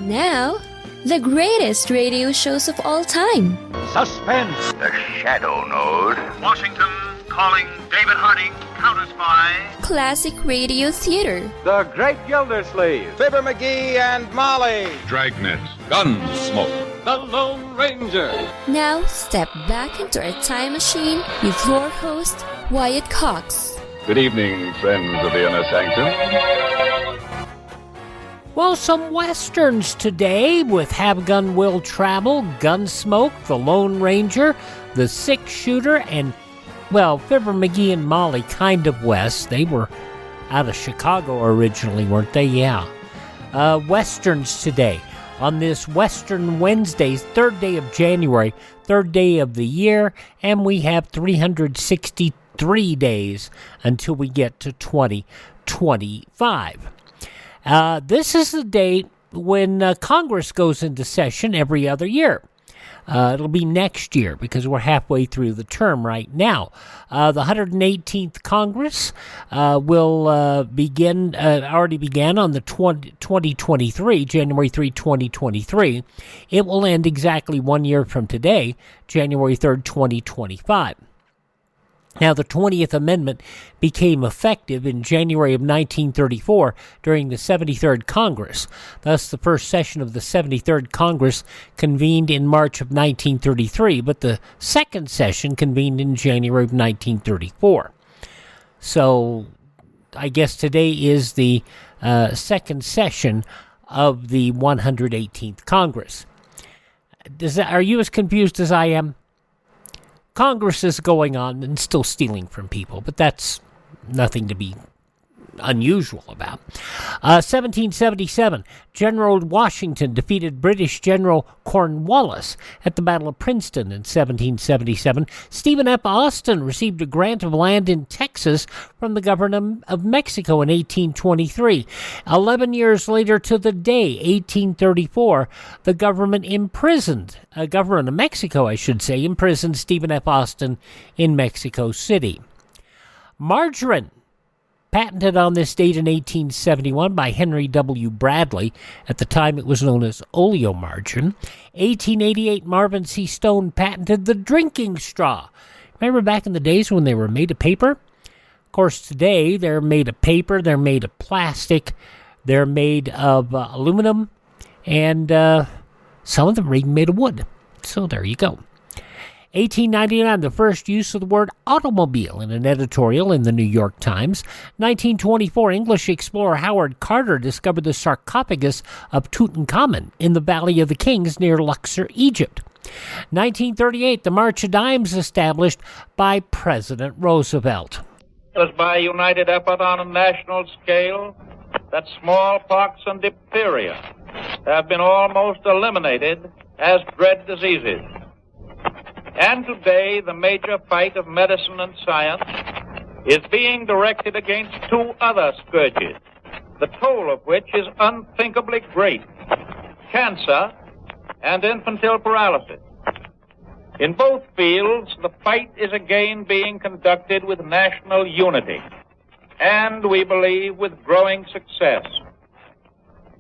Now, the greatest radio shows of all time. Suspense. The Shadow Node. Washington calling David Harding, counter-spy. Classic radio theater. The Great Gildersleeve. Fibber McGee and Molly. Dragnet. Gunsmoke. The Lone Ranger. Now, step back into a time machine with your host, Wyatt Cox. Good evening, friends of the Inner Sanctum. Well, some westerns today with Have Gun Will Travel, Gunsmoke, The Lone Ranger, The Six-Shooter, and, well, Fibber McGee and Molly kind of west. They were out of Chicago originally, weren't they? Yeah. Westerns today on this Western Wednesday, 3rd day of January, 3rd day of the year, and we have 363 days until we get to 2025. This is the date when Congress goes into session every other year. It'll be next year because we're halfway through the term right now. The 118th Congress will begin, already began on the 2023, January 3, 2023. It will end exactly 1 year from today, January 3rd, 2025. Now, the 20th Amendment became effective in January of 1934 during the 73rd Congress. Thus, the first session of the 73rd Congress convened in March of 1933, but the second session convened in January of 1934. So, I guess today is the second session of the 118th Congress. Are you as confused as I am? Congress is going on and still stealing from people, but that's nothing to be unusual about. 1777, General Washington defeated British General Cornwallis at the Battle of Princeton in 1777. Stephen F. Austin received a grant of land in Texas from the government of Mexico in 1823. 11 years later to the day, 1834, the government of Mexico, imprisoned Stephen F. Austin in Mexico City. Margarine, patented on this date in 1871 by Henry W. Bradley. At the time, it was known as oleomargarine. 1888, Marvin C. Stone patented the drinking straw. Remember back in the days when they were made of paper? Of course, today, they're made of paper, they're made of plastic, they're made of aluminum, and some of them are even made of wood. So there you go. 1899, the first use of the word automobile in an editorial in the New York Times. 1924, English explorer Howard Carter discovered the sarcophagus of Tutankhamun in the Valley of the Kings near Luxor, Egypt. 1938, the March of Dimes established by President Roosevelt. It was by a united effort on a national scale that smallpox and diphtheria have been almost eliminated as dread diseases. And today, the major fight of medicine and science is being directed against two other scourges, the toll of which is unthinkably great: cancer and infantile paralysis. In both fields, the fight is again being conducted with national unity, and we believe with growing success.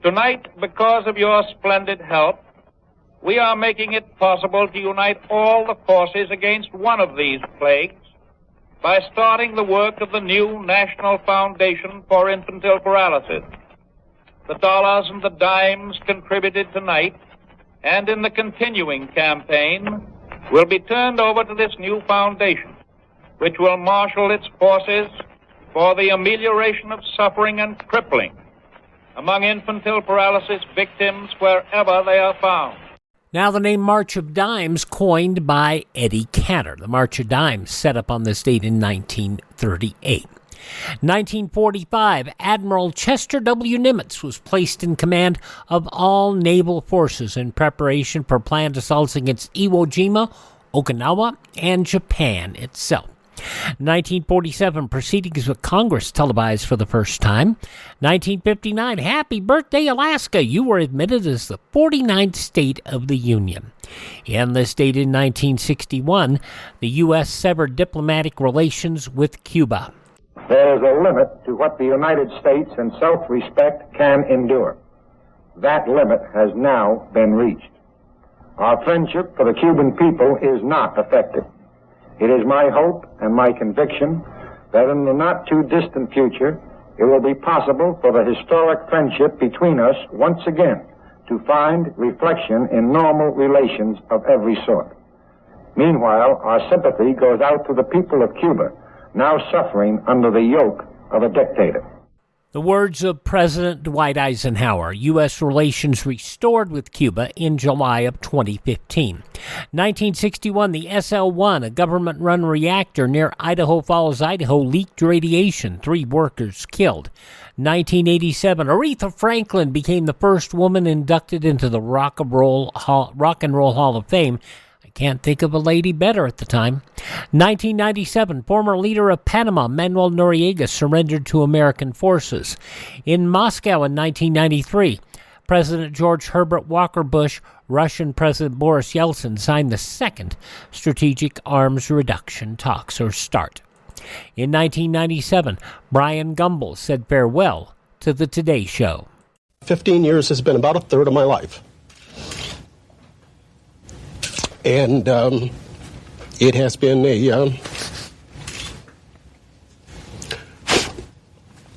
Tonight, because of your splendid help, we are making it possible to unite all the forces against one of these plagues by starting the work of the new National Foundation for Infantile Paralysis. The dollars and the dimes contributed tonight and in the continuing campaign will be turned over to this new foundation, which will marshal its forces for the amelioration of suffering and crippling among infantile paralysis victims wherever they are found. Now the name March of Dimes coined by Eddie Cantor. The March of Dimes set up on this date in 1938. 1945, Admiral Chester W. Nimitz was placed in command of all naval forces in preparation for planned assaults against Iwo Jima, Okinawa, and Japan itself. 1947, proceedings with Congress televised for the first time. 1959, happy birthday, Alaska. You were admitted as the 49th state of the Union. And this date in 1961, the U.S. severed diplomatic relations with Cuba. There is a limit to what the United States in self-respect can endure. That limit has now been reached. Our friendship for the Cuban people is not affected. It is my hope and my conviction that in the not-too-distant future, it will be possible for the historic friendship between us once again to find reflection in normal relations of every sort. Meanwhile, our sympathy goes out to the people of Cuba, now suffering under the yoke of a dictator. The words of President Dwight Eisenhower, U.S. relations restored with Cuba in July of 2015. 1961, the SL-1, a government-run reactor near Idaho Falls, Idaho, leaked radiation, 3 workers killed. 1987, Aretha Franklin became the first woman inducted into the Rock and Roll Hall of Fame. Can't think of a lady better at the time. 1997, former leader of Panama, Manuel Noriega, surrendered to American forces. In Moscow in 1993, President George Herbert Walker Bush, Russian President Boris Yeltsin signed the second Strategic Arms Reduction talks, or START. In 1997, Brian Gumbel said farewell to the Today Show. 15 years has been about a third of my life. And it has been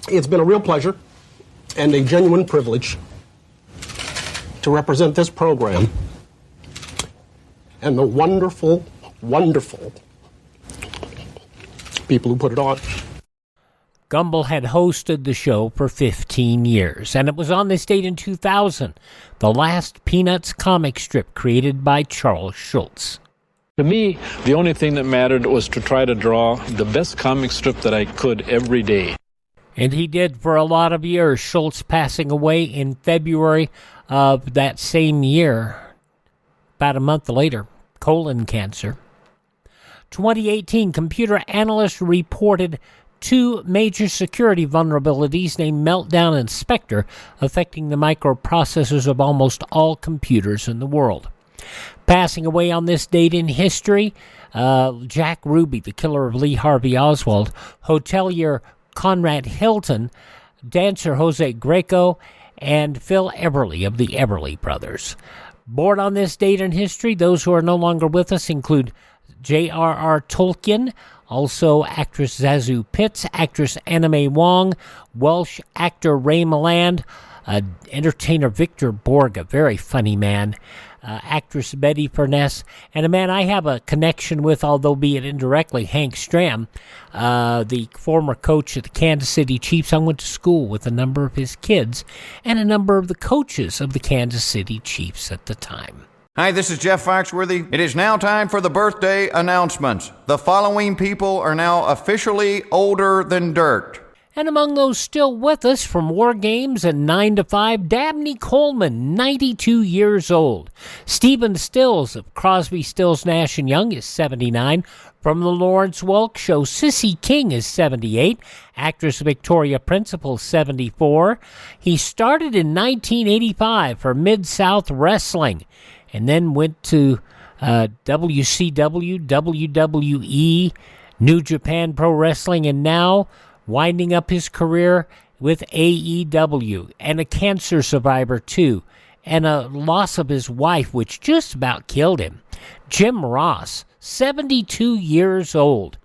it's been a real pleasure and a genuine privilege to represent this program and the wonderful, wonderful people who put it on. Gumbel had hosted the show for 15 years, and it was on this date in 2000, the last Peanuts comic strip created by Charles Schulz. To me, the only thing that mattered was to try to draw the best comic strip that I could every day. And he did for a lot of years, Schulz passing away in February of that same year, about a month later, colon cancer. 2018, computer analysts reported 2 major security vulnerabilities named Meltdown and Spectre affecting the microprocessors of almost all computers in the world. Passing away on this date in history, Jack Ruby, the killer of Lee Harvey Oswald, hotelier Conrad Hilton, dancer Jose Greco, and Phil Everly of the Everly Brothers. Born on this date in history, those who are no longer with us include J.R.R. Tolkien, also actress Zazu Pitts, actress Anna Mae Wong, Welsh actor Ray Milland, entertainer Victor Borg, a very funny man, actress Betty Furness, and a man I have a connection with, although be it indirectly, Hank Stram, the former coach of the Kansas City Chiefs. I went to school with a number of his kids and a number of the coaches of the Kansas City Chiefs at the time. Hi, this is Jeff Foxworthy. It is now time for the birthday announcements. The following people are now officially older than dirt. And among those still with us from War Games and 9 to 5, Dabney Coleman, 92 years old. Stephen Stills of Crosby, Stills, Nash & Young is 79. From the Lawrence Welk Show, Sissy King is 78. Actress Victoria Principal, 74. He started in 1985 for Mid-South Wrestling and then went to WCW, WWE, New Japan Pro Wrestling, and now winding up his career with AEW, and a cancer survivor too, and a loss of his wife, which just about killed him. Jim Ross, 72 years old.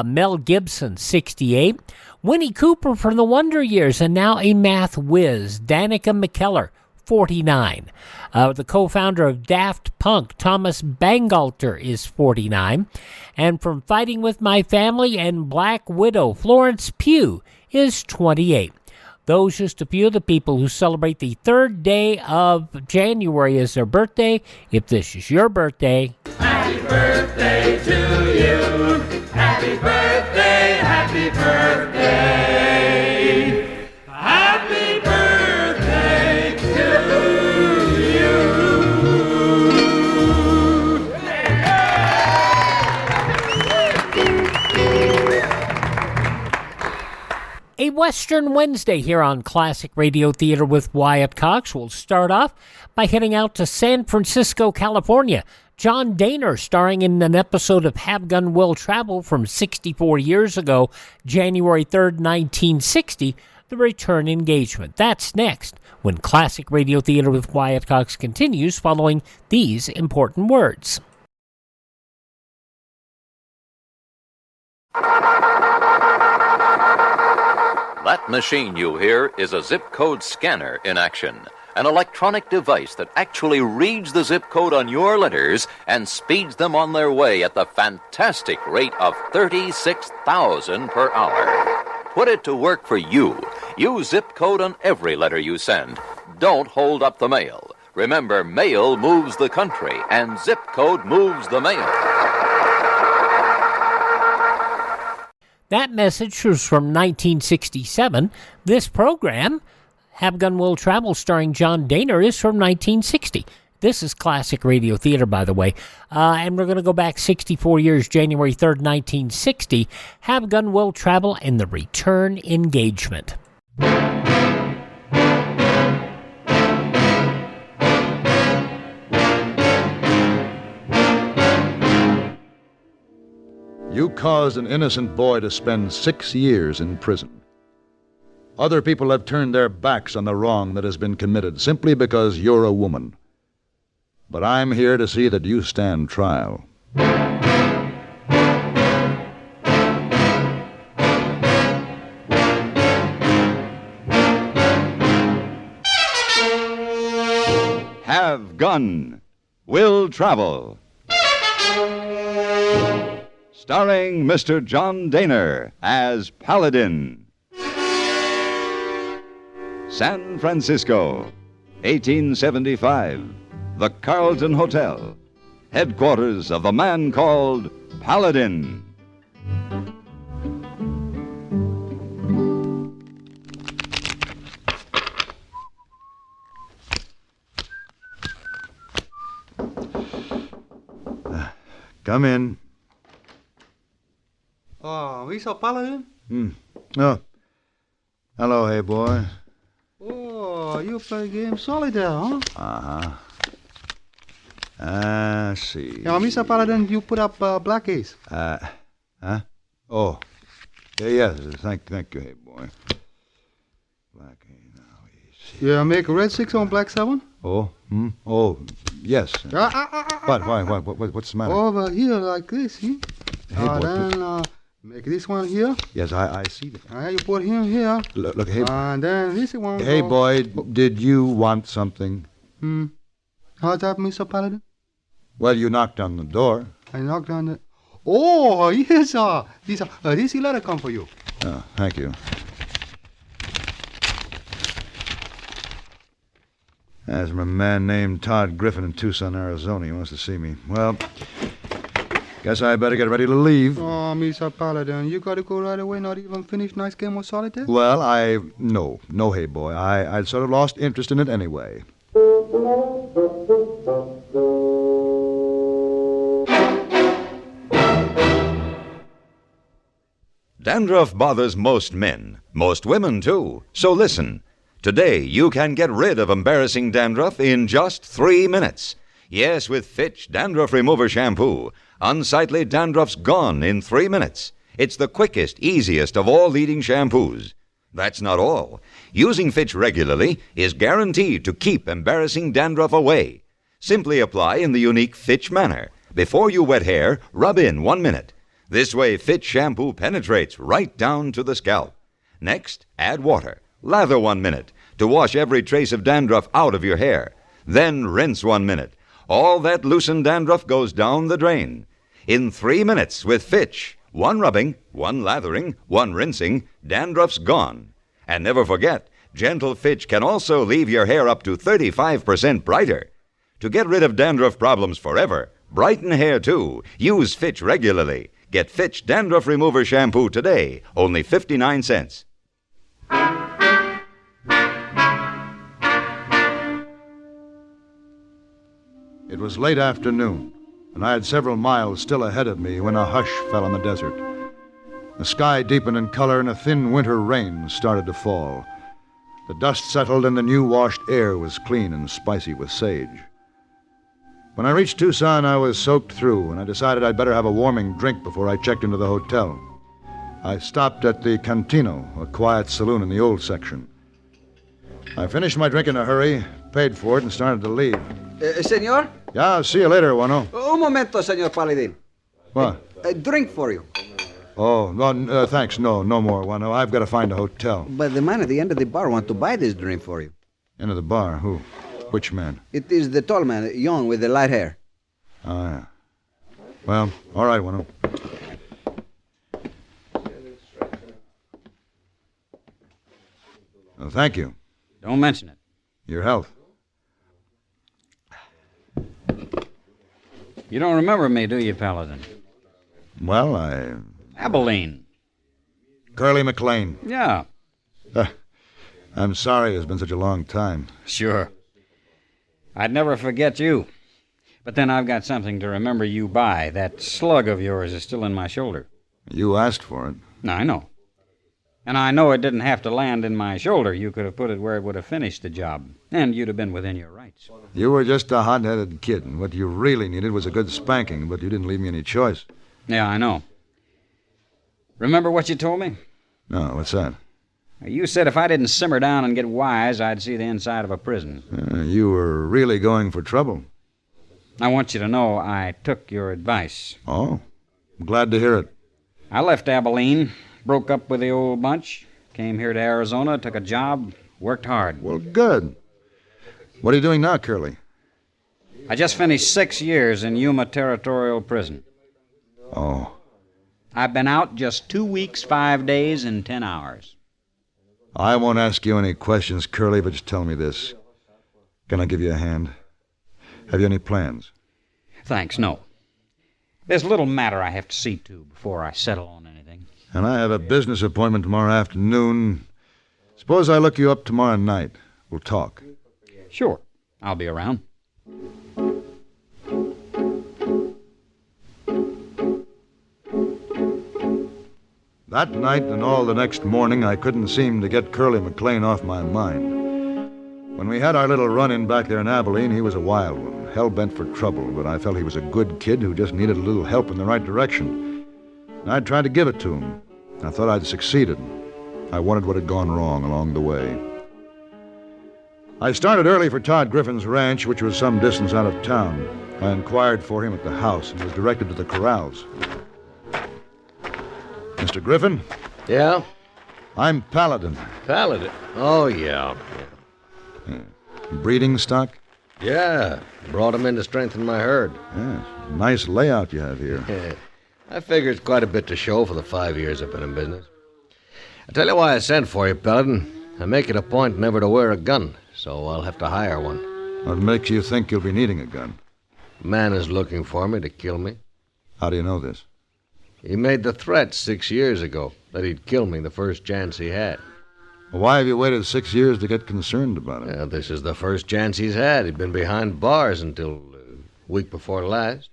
Mel Gibson, 68. Winnie Cooper from the Wonder Years, and now a math whiz. Danica McKellar, 49. The co-founder of Daft Punk, Thomas Bangalter, is 49. And from Fighting With My Family and Black Widow, Florence Pugh, is 28. Those just a few of the people who celebrate the 3rd day of January as their birthday. If this is your birthday, happy birthday to you. Happy birthday, happy birthday. Happy birthday to you. A Western Wednesday here on Classic Radio Theater with Wyatt Cox. We'll start off by heading out to San Francisco, California. John Dehner, starring in an episode of Have Gun Will Travel from 64 years ago, January 3rd, 1960. the return engagement. That's next when Classic Radio Theater with Wyatt Cox continues following these important words. That machine you hear is a zip code scanner in action. An electronic device that actually reads the zip code on your letters and speeds them on their way at the fantastic rate of 36,000 per hour. Put it to work for you. Use zip code on every letter you send. Don't hold up the mail. Remember, mail moves the country, and zip code moves the mail. That message was from 1967. This program, Have Gun Will Travel, starring John Dehner, is from 1960. This is Classic Radio Theater, by the way. And we're going to go back 64 years, January 3rd, 1960. Have Gun Will Travel and the Return Engagement. You caused an innocent boy to spend 6 years in prison. Other people have turned their backs on the wrong that has been committed simply because you're a woman. But I'm here to see that you stand trial. Have Gun Will Travel. Starring Mr. John Dehner as Paladin. San Francisco, 1875. The Carlton Hotel, headquarters of the man called Paladin. Come in. Oh, Mr. Paladin? Oh. Hello, hey boy. Oh, you play game solitaire, huh? Uh-huh. I see. Yeah, Mr. Paladin, you put up black ace. Huh? Oh. Yes, thank you, hey boy. Black ace, now we see. Yeah, make a red 6 on black 7? Oh, Oh, yes. What? Why? What's the matter? Over here like this, see? Hey boy, then make this one here. Yes, I see that. You put him here. Look, hey. And then this one. Hey boy, did you want something? How's that, Mr. Paladin? Well, you knocked on the door. I knocked on the... Oh, yes, this letter come for you. Oh, thank you. That's from a man named Todd Griffin in Tucson, Arizona. He wants to see me. Well, guess I better get ready to leave. Oh, Mr. Paladin, you gotta go right away, not even finish nice game of solitaire? Well, No, hey boy. I'd sort of lost interest in it anyway. Dandruff bothers most men, most women too. So listen. Today you can get rid of embarrassing dandruff in just 3 minutes. Yes, with Fitch Dandruff Remover Shampoo. Unsightly dandruff's gone in 3 minutes. It's the quickest, easiest of all leading shampoos. That's not all. Using Fitch regularly is guaranteed to keep embarrassing dandruff away. Simply apply in the unique Fitch manner. Before you wet hair, rub in 1 minute. This way, Fitch shampoo penetrates right down to the scalp. Next, add water. Lather 1 minute to wash every trace of dandruff out of your hair. Then rinse 1 minute. All that loosened dandruff goes down the drain. In 3 minutes with Fitch, 1 rubbing, 1 lathering, 1 rinsing, dandruff's gone. And never forget, gentle Fitch can also leave your hair up to 35% brighter. To get rid of dandruff problems forever, brighten hair too. Use Fitch regularly. Get Fitch Dandruff Remover Shampoo today, only 59 cents. It was late afternoon, and I had several miles still ahead of me when a hush fell on the desert. The sky deepened in color, and a thin winter rain started to fall. The dust settled, and the new-washed air was clean and spicy with sage. When I reached Tucson, I was soaked through, and I decided I'd better have a warming drink before I checked into the hotel. I stopped at the Cantino, a quiet saloon in the old section. I finished my drink in a hurry, paid for it, and started to leave. Senor? Yeah, see you later, Wano. Un momento, Senor Paladin. What? A drink for you. Oh, no, thanks. No more, Wano. I've got to find a hotel. But the man at the end of the bar wants to buy this drink for you. End of the bar? Who? Which man? It is the tall man, young with the light hair. Oh, yeah. Well, all right, Wano. Well, thank you. Don't mention it. Your health. You don't remember me, do you, Paladin? Well, Abilene. Curly McLain. Yeah. I'm sorry it's been such a long time. Sure. I'd never forget you. But then I've got something to remember you by. That slug of yours is still in my shoulder. You asked for it. I know. And I know it didn't have to land in my shoulder. You could have put it where it would have finished the job. And you'd have been within your rights. You were just a hot-headed kid, and what you really needed was a good spanking, but you didn't leave me any choice. Yeah, I know. Remember what you told me? No, what's that? You said if I didn't simmer down and get wise, I'd see the inside of a prison. You were really going for trouble. I want you to know I took your advice. Oh, I'm glad to hear it. I left Abilene, broke up with the old bunch, came here to Arizona, took a job, worked hard. Well, good. What are you doing now, Curly? I just finished 6 years in Yuma Territorial Prison. Oh. I've been out just 2 weeks, 5 days, and 10 hours. I won't ask you any questions, Curly, but just tell me this. Can I give you a hand? Have you any plans? Thanks, no. There's a little matter I have to see to before I settle on anything. And I have a business appointment tomorrow afternoon. Suppose I look you up tomorrow night. We'll talk. Sure. I'll be around. That night and all the next morning, I couldn't seem to get Curly McLain off my mind. When we had our little run-in back there in Abilene, he was a wild one, hell-bent for trouble, but I felt he was a good kid who just needed a little help in the right direction. And I tried to give it to him. I thought I'd succeeded. I wondered what had gone wrong along the way. I started early for Todd Griffin's ranch, which was some distance out of town. I inquired for him at the house and was directed to the corrals. Mr. Griffin? Yeah? I'm Paladin. Paladin? Oh, yeah. Breeding stock? Yeah. Brought him in to strengthen my herd. Yeah. Nice layout you have here. I figure it's quite a bit to show for the 5 years I've been in business. I tell you why I sent for you, Paladin. I make it a point never to wear a gun, so I'll have to hire one. What makes you think you'll be needing a gun? A man is looking for me to kill me. How do you know this? He made the threat 6 years ago that he'd kill me the first chance he had. Why have you waited 6 years to get concerned about it? This is the first chance he's had. He'd been behind bars until a week before last.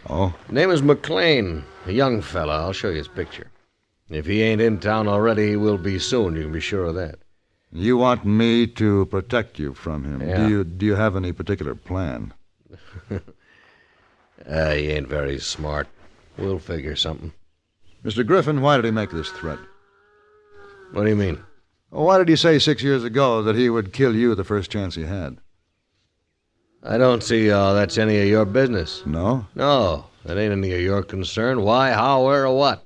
Oh? His name is McLain, a young fella. I'll show you his picture. If he ain't in town already, he will be soon. You can be sure of that. You want me to protect you from him. Yeah. Do you have any particular plan? He ain't very smart. We'll figure something. Mr. Griffin, why did he make this threat? What do you mean? Why did he say 6 years ago that he would kill you the first chance he had? I don't see how that's any of your business. No? No, that ain't any of your concern. Why, how, where, or what?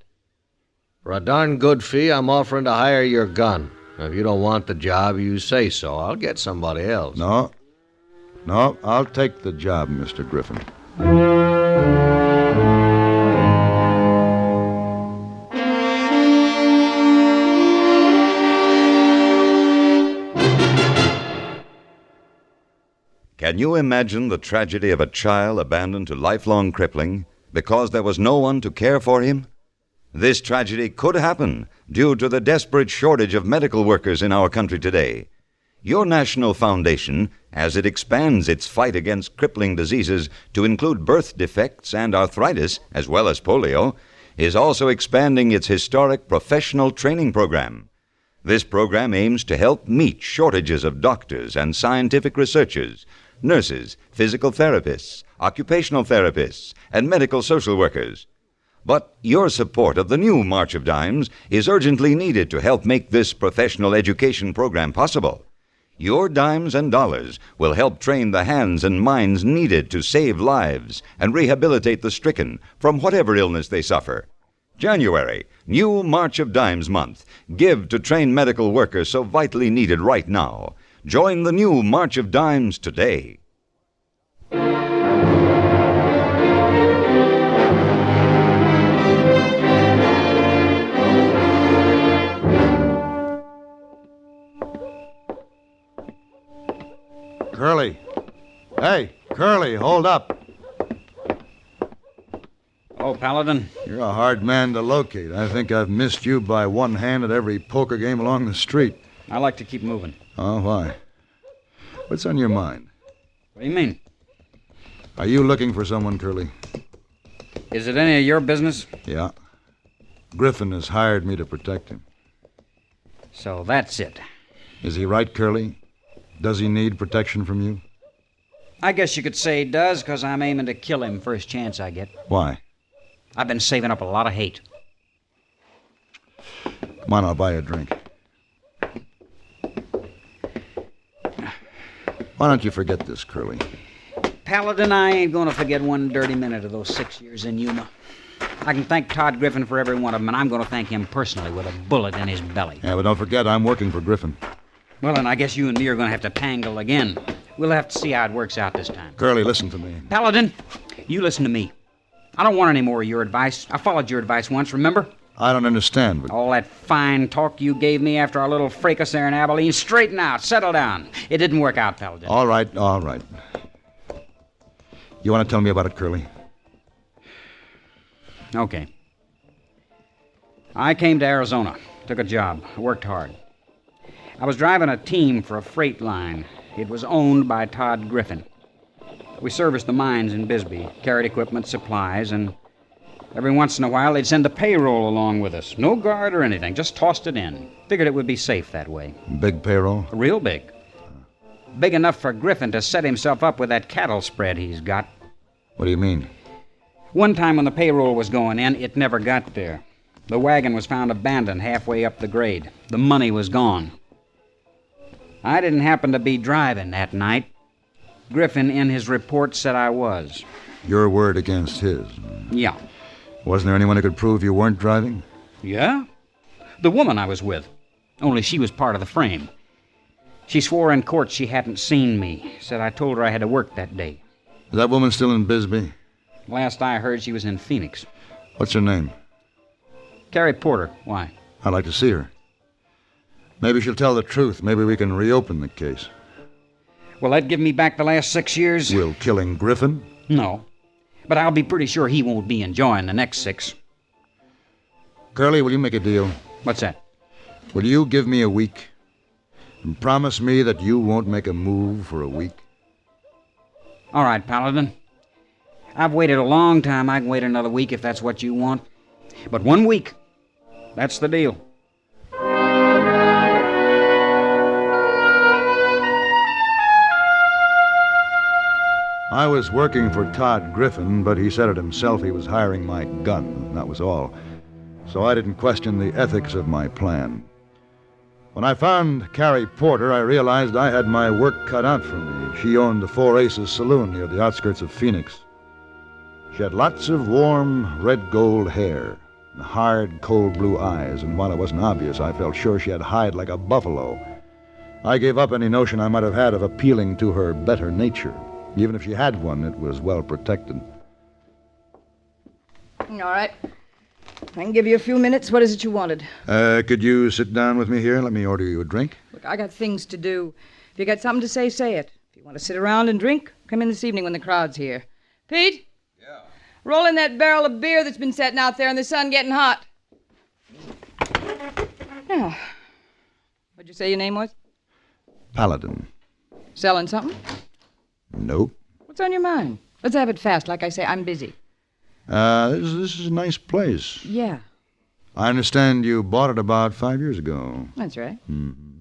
For a darn good fee, I'm offering to hire your gun. Now, if you don't want the job, you say so. I'll get somebody else. No, I'll take the job, Mr. Griffin. Can you imagine the tragedy of a child abandoned to lifelong crippling because there was no one to care for him? This tragedy could happen due to the desperate shortage of medical workers in our country today. Your national foundation, as it expands its fight against crippling diseases to include birth defects and arthritis, as well as polio, is also expanding its historic professional training program. This program aims to help meet shortages of doctors and scientific researchers, nurses, physical therapists, occupational therapists, and medical social workers. But your support of the new March of Dimes is urgently needed to help make this professional education program possible. Your dimes and dollars will help train the hands and minds needed to save lives and rehabilitate the stricken from whatever illness they suffer. January, new March of Dimes month. Give to train medical workers so vitally needed right now. Join the new March of Dimes today. Curly. Hey, Curly, hold up. Oh, Paladin. You're a hard man to locate. I think I've missed you by one hand at every poker game along the street. I like to keep moving. Oh, why? What's on your mind? What do you mean? Are you looking for someone, Curly? Is it any of your business? Yeah. Griffin has hired me to protect him. So that's it. Is he right, Curly? Does he need protection from you? I guess you could say he does, because I'm aiming to kill him first chance I get. Why? I've been saving up a lot of hate. Come on, I'll buy you a drink. Why don't you forget this, Curly? Paladin, I ain't going to forget one dirty minute of those 6 years in Yuma. I can thank Todd Griffin for every one of them, and I'm going to thank him personally with a bullet in his belly. Yeah, but don't forget, I'm working for Griffin. Well, then I guess you and me are going to have to tangle again. We'll have to see how it works out this time. Curly, listen to me. Paladin, you listen to me. I don't want any more of your advice. I followed your advice once, remember? I don't understand, but... All that fine talk you gave me after our little fracas there in Abilene, straighten out, settle down. It didn't work out, Paladin. All right. You want to tell me about it, Curly? Okay. I came to Arizona, took a job, worked hard. I was driving a team for a freight line. It was owned by Todd Griffin. We serviced the mines in Bisbee, carried equipment, supplies, and every once in a while they'd send the payroll along with us. No guard or anything, just tossed it in. Figured it would be safe that way. Big payroll? Real big. Big enough for Griffin to set himself up with that cattle spread he's got. What do you mean? One time when the payroll was going in, it never got there. The wagon was found abandoned halfway up the grade. The money was gone. I didn't happen to be driving that night. Griffin, in his report, said I was. Your word against his? Yeah. Wasn't there anyone who could prove you weren't driving? Yeah. The woman I was with. Only she was part of the frame. She swore in court she hadn't seen me. Said I told her I had to work that day. Is that woman still in Bisbee? Last I heard, she was in Phoenix. What's her name? Carrie Porter. Why? I'd like to see her. Maybe she'll tell the truth. Maybe we can reopen the case. Will that give me back the last 6 years? Will killing Griffin? No. But I'll be pretty sure he won't be enjoying the next 6. Curly, will you make a deal? What's that? Will you give me a week? And promise me that you won't make a move for a week? All right, Paladin. I've waited a long time. I can wait another week if that's what you want. But 1 week, that's the deal. I was working for Todd Griffin, but he said it himself he was hiring my gun. That was all. So I didn't question the ethics of my plan. When I found Carrie Porter, I realized I had my work cut out for me. She owned the Four Aces Saloon near the outskirts of Phoenix. She had lots of warm, red-gold hair, and hard, cold blue eyes, and while it wasn't obvious, I felt sure she had hide like a buffalo. I gave up any notion I might have had of appealing to her better nature. Even if she had one, it was well protected. All right. I can give you a few minutes. What is it you wanted? Could you sit down with me here? Let me order you a drink. Look, I got things to do. If you got something to say, say it. If you want to sit around and drink, come in this evening when the crowd's here. Pete? Yeah? Roll in that barrel of beer that's been sitting out there in the sun getting hot. Now, what'd you say your name was? Paladin. Selling something? Nope. What's on your mind? Let's have it fast. Like I say, I'm busy. This is a nice place. Yeah. I understand you bought it about 5 years ago. That's right. Mm-hmm.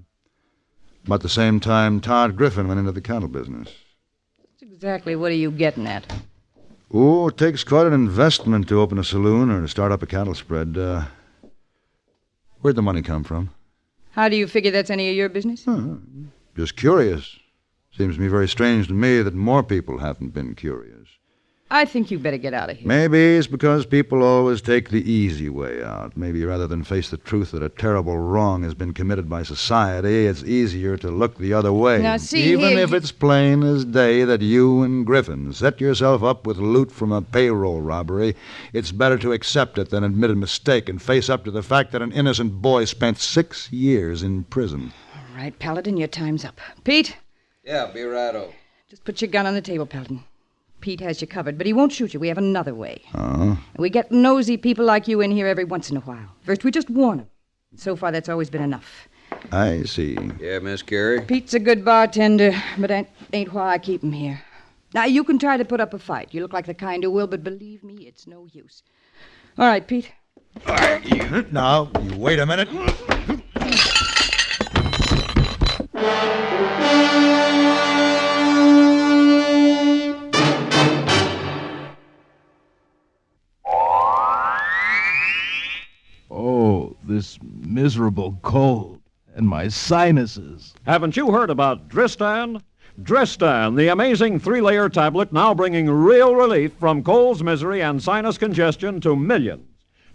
About the same time Todd Griffin went into the cattle business. That's exactly what are you getting at? Oh, it takes quite an investment to open a saloon or to start up a cattle spread. Where'd the money come from? How do you figure that's any of your business? Just curious. Seems to me very strange to me that more people haven't been curious. I think you better get out of here. Maybe it's because people always take the easy way out. Maybe rather than face the truth that a terrible wrong has been committed by society, it's easier to look the other way. Now, see Even here, if it's plain as day that you and Griffin set yourself up with loot from a payroll robbery, it's better to accept it than admit a mistake and face up to the fact that an innocent boy spent 6 years in prison. All right, Paladin, your time's up. Pete? Yeah, be righto. Just put your gun on the table, Paladin. Pete has you covered, but he won't shoot you. We have another way. We get nosy people like you in here every once in a while. First, we just warn them. So far, that's always been enough. I see. Yeah, Miss Carey? Pete's a good bartender, but that ain't why I keep him here. Now, you can try to put up a fight. You look like the kind who will, but believe me, it's no use. All right, Pete. Now, you wait a minute. Oh, this miserable cold and my sinuses. Haven't you heard about Dristan? Dristan, the amazing 3-layer tablet now bringing real relief from colds, misery, and sinus congestion to millions.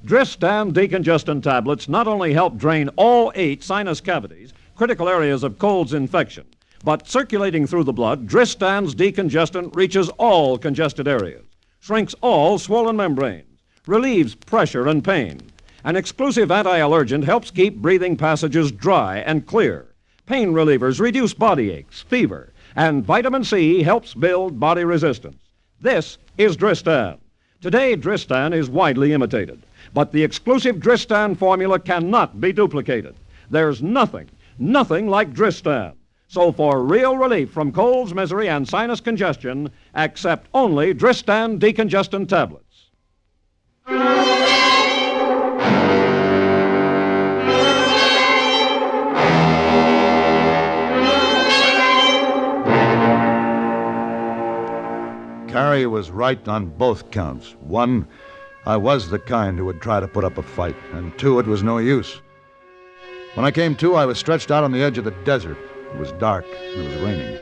Dristan decongestant tablets not only help drain all 8 sinus cavities, critical areas of cold's infection, but circulating through the blood, Dristan's decongestant reaches all congested areas, shrinks all swollen membranes, relieves pressure and pain. An exclusive anti-allergent helps keep breathing passages dry and clear. Pain relievers reduce body aches, fever, and vitamin C helps build body resistance. This is Dristan. Today, Dristan is widely imitated, but the exclusive Dristan formula cannot be duplicated. There's nothing like Dristan. So for real relief from colds, misery, and sinus congestion, accept only Dristan decongestant tablets. Carrie was right on both counts. 1, I was the kind who would try to put up a fight, and 2, it was no use. When I came to, I was stretched out on the edge of the desert. It was dark, and it was raining.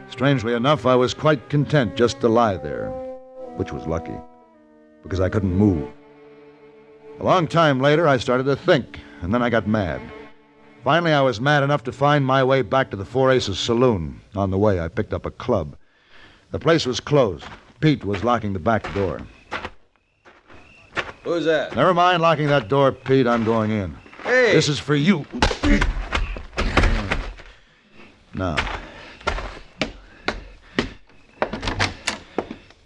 Strangely enough, I was quite content just to lie there, which was lucky, because I couldn't move. A long time later, I started to think, and then I got mad. Finally, I was mad enough to find my way back to the Four Aces Saloon. On the way, I picked up a club. The place was closed. Pete was locking the back door. Who's that? Never mind locking that door, Pete. I'm going in. Hey! This is for you. Now,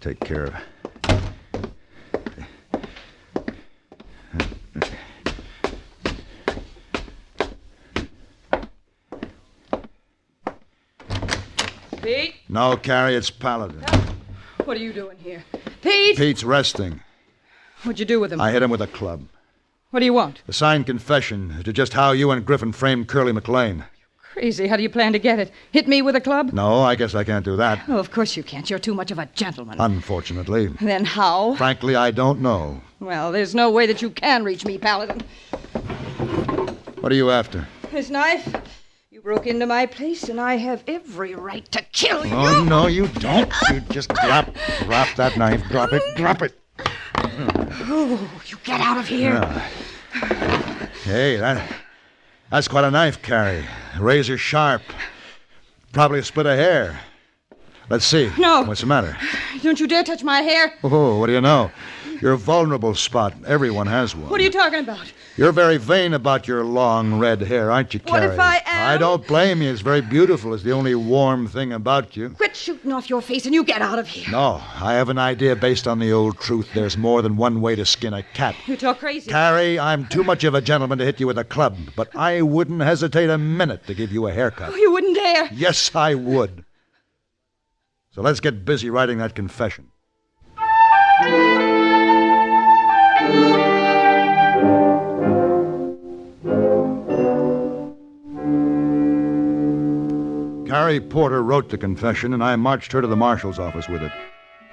take care of it. Pete? No, Carrie, it's Paladin. What are you doing here? Pete! Pete's resting. What'd you do with him? I hit him with a club. What do you want? A signed confession to just how you and Griffin framed Curly McLain. Crazy. How do you plan to get it? Hit me with a club? No, I guess I can't do that. Oh, of course you can't. You're too much of a gentleman. Unfortunately. Then how? Frankly, I don't know. Well, there's no way that you can reach me, Paladin. What are you after? This knife? You broke into my place, and I have every right to kill you. Oh, no, you don't. You just drop that knife. Drop it. Oh, you get out of here. Yeah. Hey, that's quite a knife, Carrie. Razor sharp. Probably a split of hair. Let's see. No. What's the matter? Don't you dare touch my hair. Oh, what do you know? You're a vulnerable spot. Everyone has one. What are you talking about? You're very vain about your long red hair, aren't you, Carrie? What if I am? I don't blame you. It's very beautiful. It's the only warm thing about you. Quit shooting off your face and you get out of here. No, I have an idea based on the old truth. There's more than one way to skin a cat. You talk crazy. Carrie, I'm too much of a gentleman to hit you with a club, but I wouldn't hesitate a minute to give you a haircut. Oh, you wouldn't dare. Yes, I would. So let's get busy writing that confession. Carrie Porter wrote the confession, and I marched her to the marshal's office with it.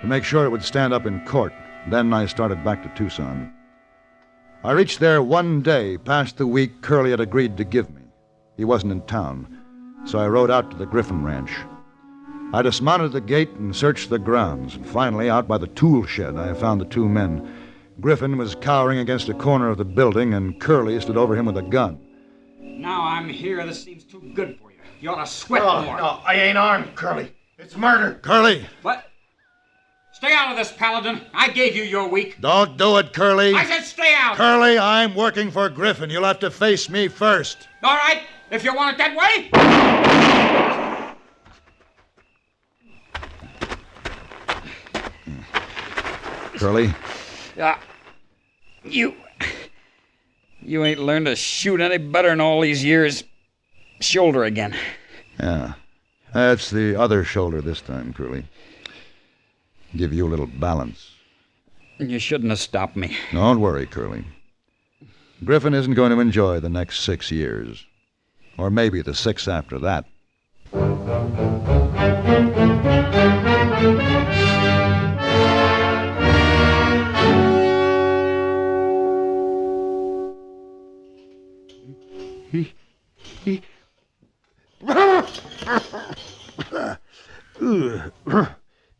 to make sure it would stand up in court. Then I started back to Tucson. I reached there one day past the week Curly had agreed to give me. He wasn't in town, so I rode out to the Griffin Ranch. I dismounted the gate and searched the grounds, and finally, out by the tool shed, I found the two men. Griffin was cowering against a corner of the building, and Curly stood over him with a gun. Now I'm here, this seems too good for you. You ought to sweat more. No, I ain't armed, Curly. It's murder. Curly! What? Stay out of this, Paladin. I gave you your week. Don't do it, Curly. I said stay out. Curly, I'm working for Griffin. You'll have to face me first. All right, if you want it that way. Curly? You ain't learned to shoot any better in all these years. Shoulder again. Yeah. That's the other shoulder this time, Curly. Give you a little balance. You shouldn't have stopped me. Don't worry, Curly. Griffin isn't going to enjoy the next 6 years. Or maybe the 6 after that.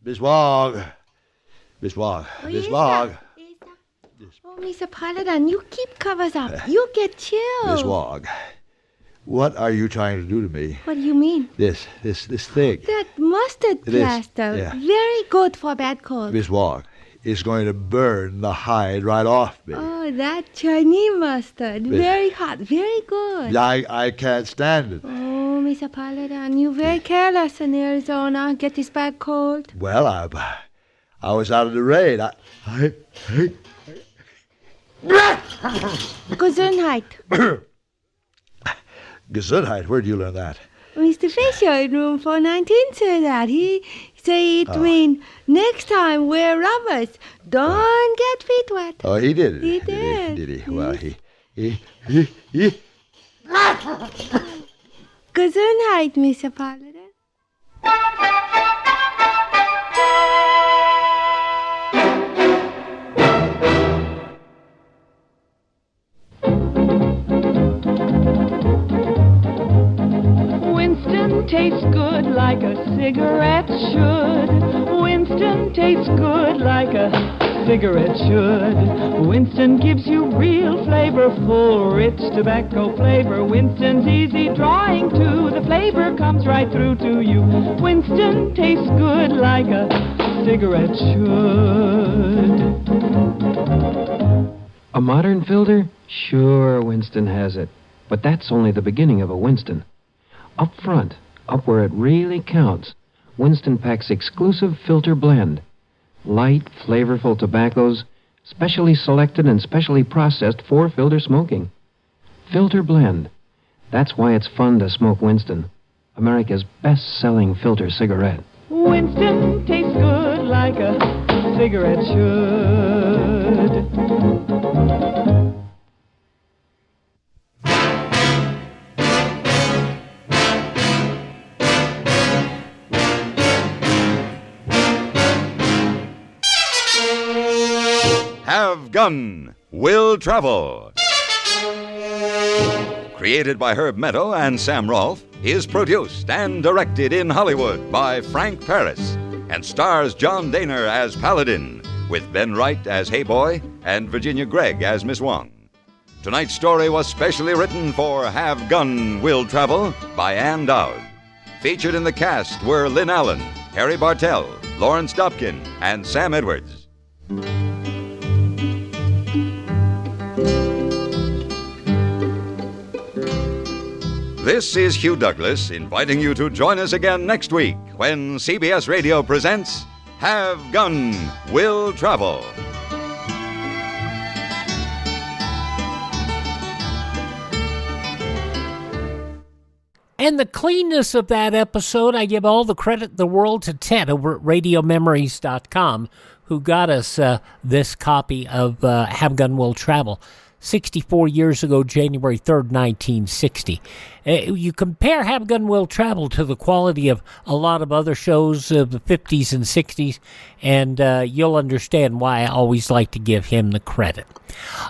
Biswag. Oh, Mr. Paladin, you keep covers up. You get chilled. Biswag. What are you trying to do to me? What do you mean? This thing. That mustard plaster. Yeah. Very good for bad cold. Biswag. It's going to burn the hide right off me. Oh, that Chinese mustard. Very hot. Very good. I can't stand it. Oh, Mr. Paladin, you very careless in Arizona. Get this bad cold. Well, I was out of the rain. Gesundheit. Gesundheit? Where'd you learn that? Mr. Fisher in room 419 said that. He said it mean next time wear rubbers. Don't get feet wet. Oh, he did. He did. Did he? Well, he. Gesundheit, Mr. Paladin. Winston tastes good like a cigarette should. Winston tastes good like a cigarette should. Winston gives you real flavorful, rich tobacco flavor. Winston's easy drawing too. The flavor comes right through to you. Winston tastes good like a cigarette should. A modern filter? Sure, Winston has it. But that's only the beginning of a Winston. Up front, up where it really counts, Winston packs exclusive filter blend. Light, flavorful tobaccos, specially selected and specially processed for filter smoking. Filter blend. That's why it's fun to smoke Winston, America's best-selling filter cigarette. Winston tastes good like a cigarette should. Have Gun, Will Travel. Created by Herb Meadow and Sam Rolfe, is produced and directed in Hollywood by Frank Paris and stars John Dehner as Paladin, with Ben Wright as Hey Boy and Virginia Gregg as Miss Wong. Tonight's story was specially written for Have Gun, Will Travel by Ann Dowd. Featured in the cast were Lynn Allen, Harry Bartell, Lawrence Dobkin, and Sam Edwards. This is Hugh Douglas inviting you to join us again next week when CBS Radio presents Have Gun, Will Travel. And the cleanness of that episode, I give all the credit in the world to Ted over at RadioMemories.com, who got us this copy of Have Gun Will Travel. 64 years ago, January 3rd, 1960. You compare Have Gun Will Travel to the quality of a lot of other shows of the 50s and 60s, and you'll understand why I always like to give him the credit.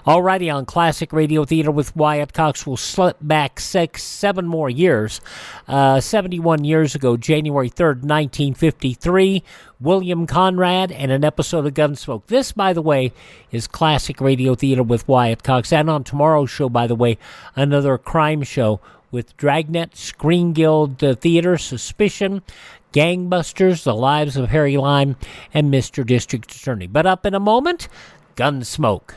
Alrighty, on Classic Radio Theater with Wyatt Cox, we'll slip back 7 more years. 71 years ago, January 3rd, 1953, William Conrad and an episode of Gunsmoke. This, by the way, is Classic Radio Theater with Wyatt Cox. And on tomorrow's show, by the way, another crime show with Dragnet, Screen Guild Theater, Suspicion, Gangbusters, The Lives of Harry Lime, and Mr. District Attorney. But up in a moment, Gunsmoke.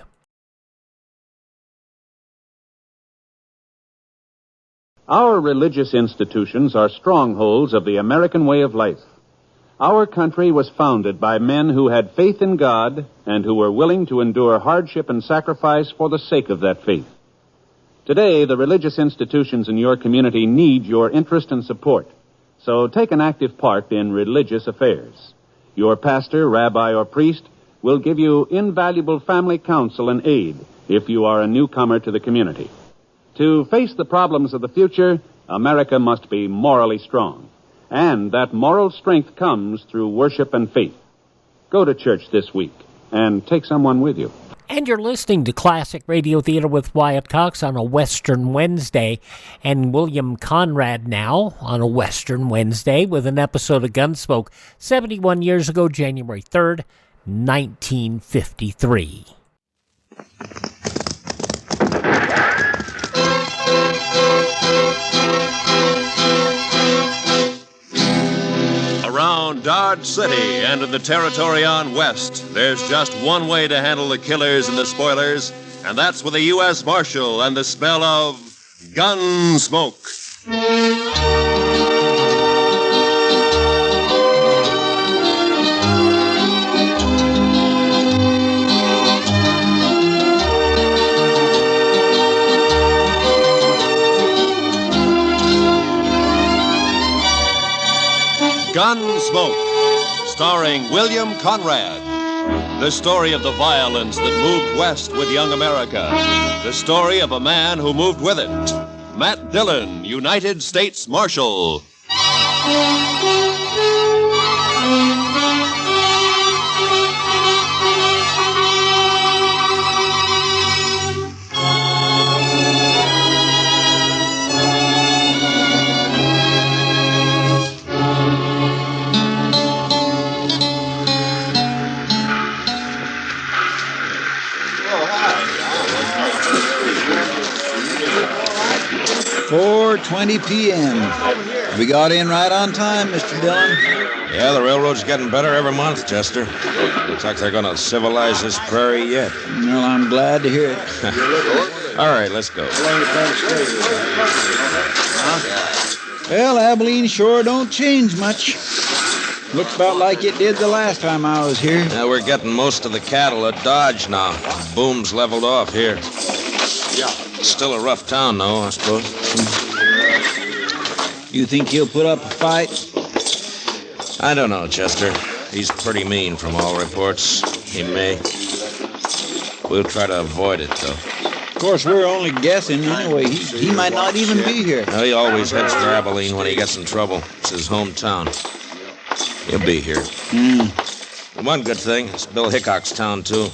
Our religious institutions are strongholds of the American way of life. Our country was founded by men who had faith in God and who were willing to endure hardship and sacrifice for the sake of that faith. Today, the religious institutions in your community need your interest and support, so take an active part in religious affairs. Your pastor, rabbi, or priest will give you invaluable family counsel and aid if you are a newcomer to the community. To face the problems of the future, America must be morally strong. And that moral strength comes through worship and faith. Go to church this week and take someone with you. And you're listening to Classic Radio Theater with Wyatt Cox on a Western Wednesday, and William Conrad now on a Western Wednesday with an episode of Gunsmoke 71 years ago, January 3rd, 1953. Around Dodge City and in the territory on West, there's just one way to handle the killers and the spoilers, and that's with a U.S. Marshal and the smell of Gunsmoke. Gunsmoke, starring William Conrad. The story of the violence that moved west with young America. The story of a man who moved with it. Matt Dillon, United States Marshal. Four 20 p.m. We got in right on time, Mr. Dillon. Yeah, the railroad's getting better every month, Chester. Looks like they're going to civilize this prairie yet. Well, I'm glad to hear it. All right, let's go. Well, Abilene sure don't change much. Looks about like it did the last time I was here. Now we're getting most of the cattle at Dodge now. Boom's leveled off here. Yeah. Still a rough town, though, I suppose. You think he'll put up a fight? I don't know, Chester. He's pretty mean from all reports. He may. We'll try to avoid it, though. Of course, we're only guessing anyway. He might not even be here. No, he always heads for Abilene when he gets in trouble. It's his hometown. He'll be here. One good thing, it's Bill Hickok's town, too.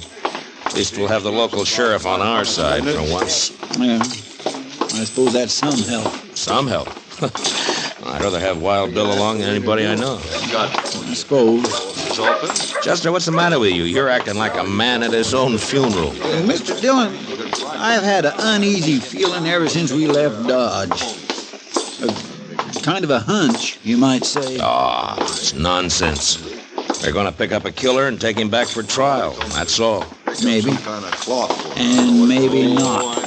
At least we'll have the local sheriff on our side for once. Yeah, I suppose that's some help. Some help? I'd rather have Wild Bill along than anybody I know. I suppose. Chester, what's the matter with you? You're acting like a man at his own funeral. Mr. Dillon, I've had an uneasy feeling ever since we left Dodge. Kind of a hunch, you might say. Ah, it's nonsense. They're going to pick up a killer and take him back for trial. That's all. Maybe. And maybe not.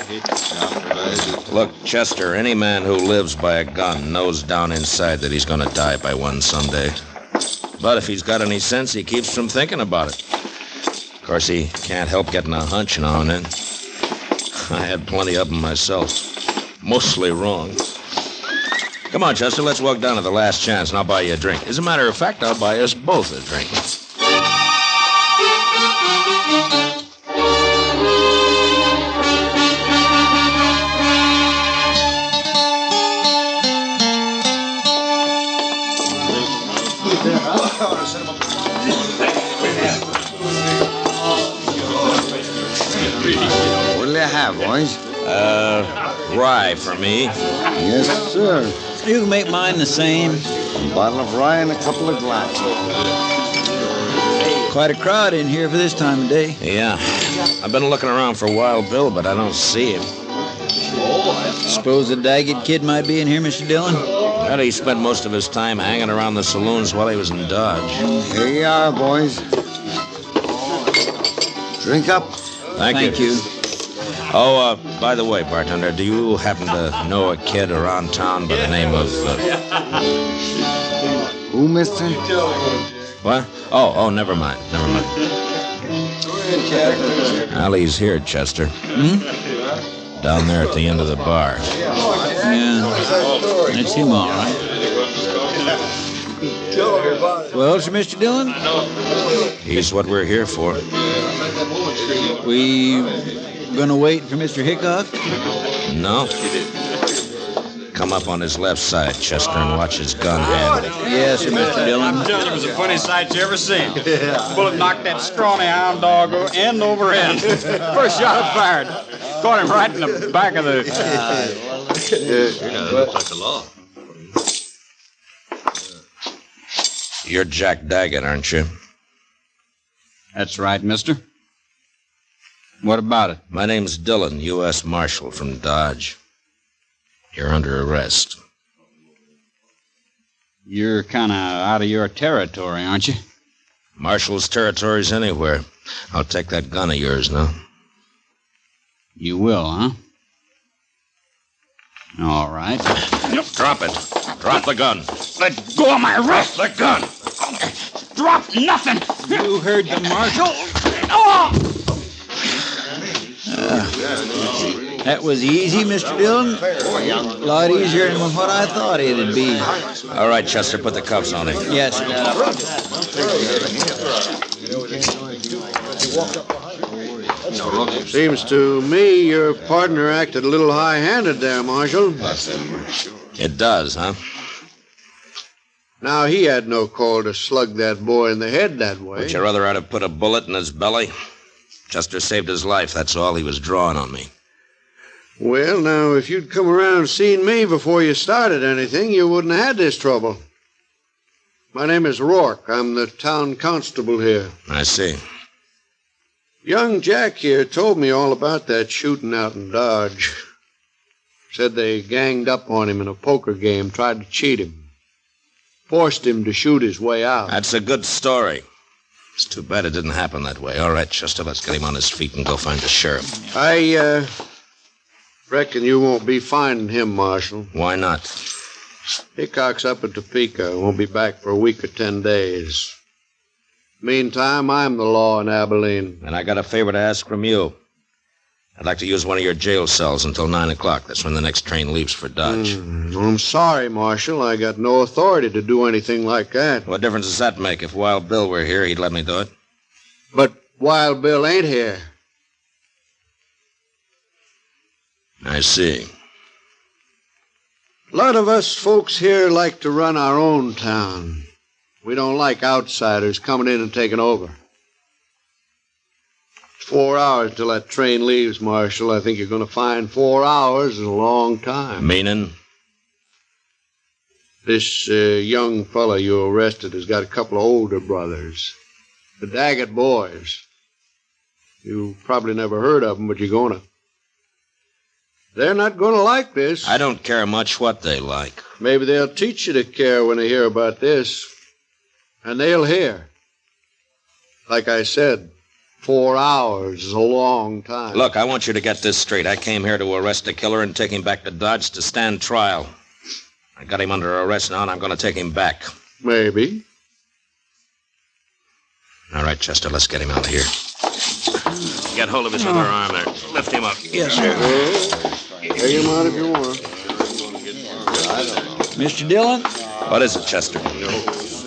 Look, Chester, any man who lives by a gun knows down inside that he's going to die by one someday. But if he's got any sense, he keeps from thinking about it. Of course, he can't help getting a hunch now and then. I had plenty of them myself. Mostly wrong. Come on, Chester, let's walk down to the Last Chance and I'll buy you a drink. As a matter of fact, I'll buy us both a drink. What'll you have, boys? Rye for me. Yes, sir. You can make mine the same. A bottle of rye and a couple of glasses. Quite a crowd in here for this time of day. Yeah. I've been looking around for Wild Bill, but I don't see him. Suppose the Daggett kid might be in here, Mr. Dillon? Well, he spent most of his time hanging around the saloons while he was in Dodge. Here you are, boys. Drink up. Thank you. Oh, by the way, bartender, do you happen to know a kid around town by the name of... Who, mister? What? Oh, never mind. Allie's here, Chester. Down there at the end of the bar. Yeah, that's him, all right. Well, Sir Mr. Dillon? He's what we're here for. We gonna wait for Mr. Hickok? No. Come up on his left side, Chester, and watch his gun handle. Yes, Sir Mr. Dillon. I'm telling you, it was a funny sight you ever seen. Bullet knocked that scrawny hound dog end over end. First shot I fired. Caught him right in the back of the... That's the law. You're Jack Daggett, aren't you? That's right, mister. What about it? My name's Dillon, U.S. Marshal from Dodge. You're under arrest. You're kind of out of your territory, aren't you? Marshal's territory's anywhere. I'll take that gun of yours now. You will, huh? All right. Drop it. Drop the gun. Let go of my wrist! The gun! Drop nothing! You heard the marshal? That was easy, Mr. Dillon. A lot easier than what I thought it'd be. All right, Chester, put the cuffs on him. Yes. Seems to me your partner acted a little high-handed there, Marshal. It does, huh? Now, he had no call to slug that boy in the head that way. Would you rather I'd have put a bullet in his belly? Chester saved his life, that's all. He was drawing on me. Well, now, if you'd come around and seen me before you started anything, you wouldn't have had this trouble. My name is Rourke. I'm the town constable here. I see. Young Jack here told me all about that shooting out in Dodge. Said they ganged up on him in a poker game, tried to cheat him. Forced him to shoot his way out. That's a good story. It's too bad it didn't happen that way. All right, Chester, let's get him on his feet and go find the sheriff. I reckon you won't be finding him, Marshal. Why not? Hickok's up at Topeka. Won't be back for a week or 10 days. Meantime, I'm the law in Abilene. And I got a favor to ask from you. I'd like to use one of your jail cells until 9 o'clock. That's when the next train leaves for Dodge. I'm sorry, Marshal. I got no authority to do anything like that. What difference does that make? If Wild Bill were here, he'd let me do it. But Wild Bill ain't here. I see. A lot of us folks here like to run our own town. We don't like outsiders coming in and taking over. 4 hours till that train leaves, Marshal. I think you're going to find 4 hours is a long time. Meaning? This young fella you arrested has got a couple of older brothers. The Daggett boys. You probably never heard of them, but you're going to. They're not going to like this. I don't care much what they like. Maybe they'll teach you to care when they hear about this. And they'll hear. Like I said, 4 hours is a long time. Look, I want you to get this straight. I came here to arrest a killer and take him back to Dodge to stand trial. I got him under arrest now, and I'm going to take him back. Maybe. All right, Chester, let's get him out of here. Get hold of his other arm there. Lift him up. Yes, sir. Take him out if you want. Mr. Dillon? What is it, Chester?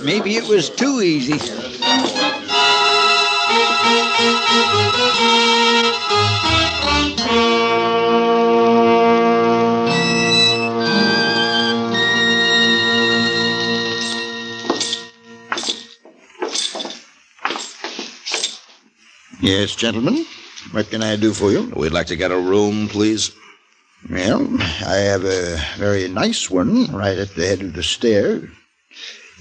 Maybe it was too easy. Yes, gentlemen. What can I do for you? We'd like to get a room, please. Well, I have a very nice one right at the head of the stair.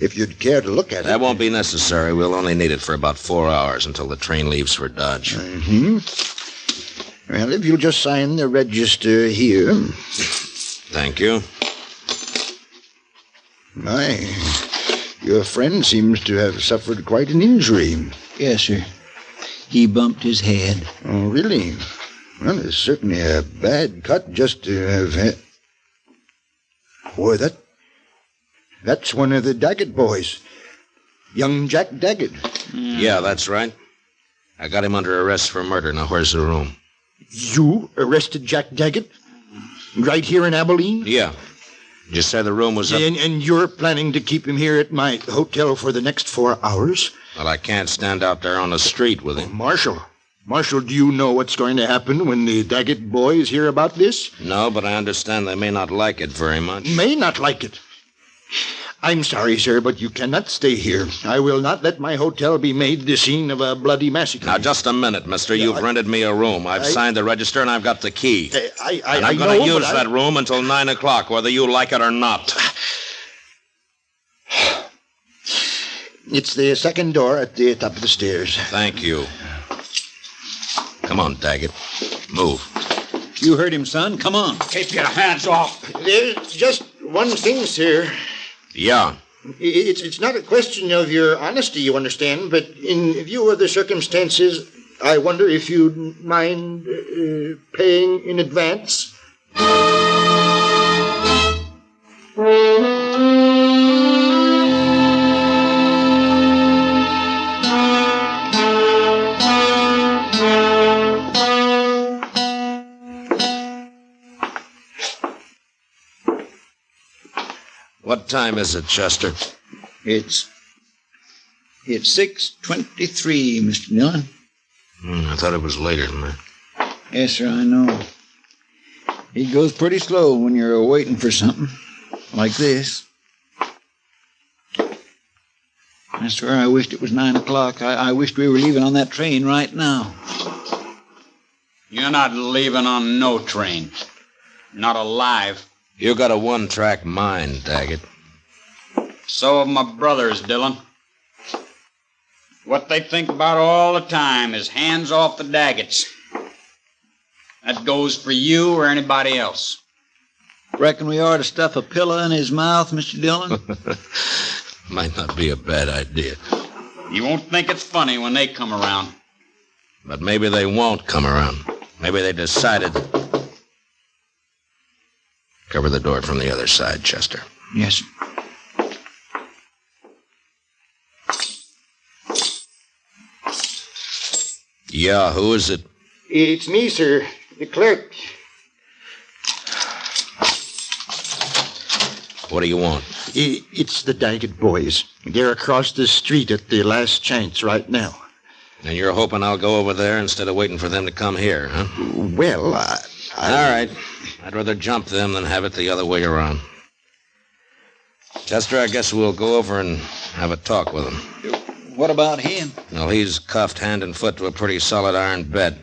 If you'd care to look at it. That won't be necessary. We'll only need it for about 4 hours until the train leaves for Dodge. Well, if you'll just sign the register here. Thank you. My, your friend seems to have suffered quite an injury. Yes, sir. He bumped his head. Oh, really? Well, it's certainly a bad cut just to have had. Boy, that's one of the Daggett boys. Young Jack Daggett. Yeah, that's right. I got him under arrest for murder. Now, where's the room? You arrested Jack Daggett? Right here in Abilene? Yeah. You said the room was up... And you're planning to keep him here at my hotel for the next 4 hours? Well, I can't stand out there on the street with him. Marshal, do you know what's going to happen when the Daggett boys hear about this? No, but I understand they may not like it very much. May not like it? I'm sorry, sir, but you cannot stay here. I will not let my hotel be made the scene of a bloody massacre. Now, just a minute, mister. You've rented me a room. I've signed the register, and I've got the key. I'm going to use that room until 9 o'clock, whether you like it or not. It's the second door at the top of the stairs. Thank you. Come on, Daggett. Move. You heard him, son. Come on. Keep your hands off. There's just one thing, sir. Yeah. It's not a question of your honesty, you understand, but in view of the circumstances, I wonder if you'd mind paying in advance. What time is it, Chester? It's 6:23, Mr. Dillon. I thought it was later than that. Yes, sir, I know. It goes pretty slow when you're waiting for something like this. I swear I wished it was 9 o'clock. I wished we were leaving on that train right now. You're not leaving on no train. Not alive. You got a one-track mind, Daggett. So have my brothers, Dillon. What they think about all the time is hands off the Daggets. That goes for you or anybody else. Reckon we ought to stuff a pillow in his mouth, Mr. Dillon? Might not be a bad idea. You won't think it's funny when they come around. But maybe they won't come around. Maybe they decided... Cover the door from the other side, Chester. Yes, sir. Yeah, who is it? It's me, sir. The clerk. What do you want? It's the Daggett boys. They're across the street at the last chance right now. And you're hoping I'll go over there instead of waiting for them to come here, huh? Well, All right. I'd rather jump them than have it the other way around. Chester, I guess we'll go over and have a talk with him. What about him? Well, he's cuffed hand and foot to a pretty solid iron bed.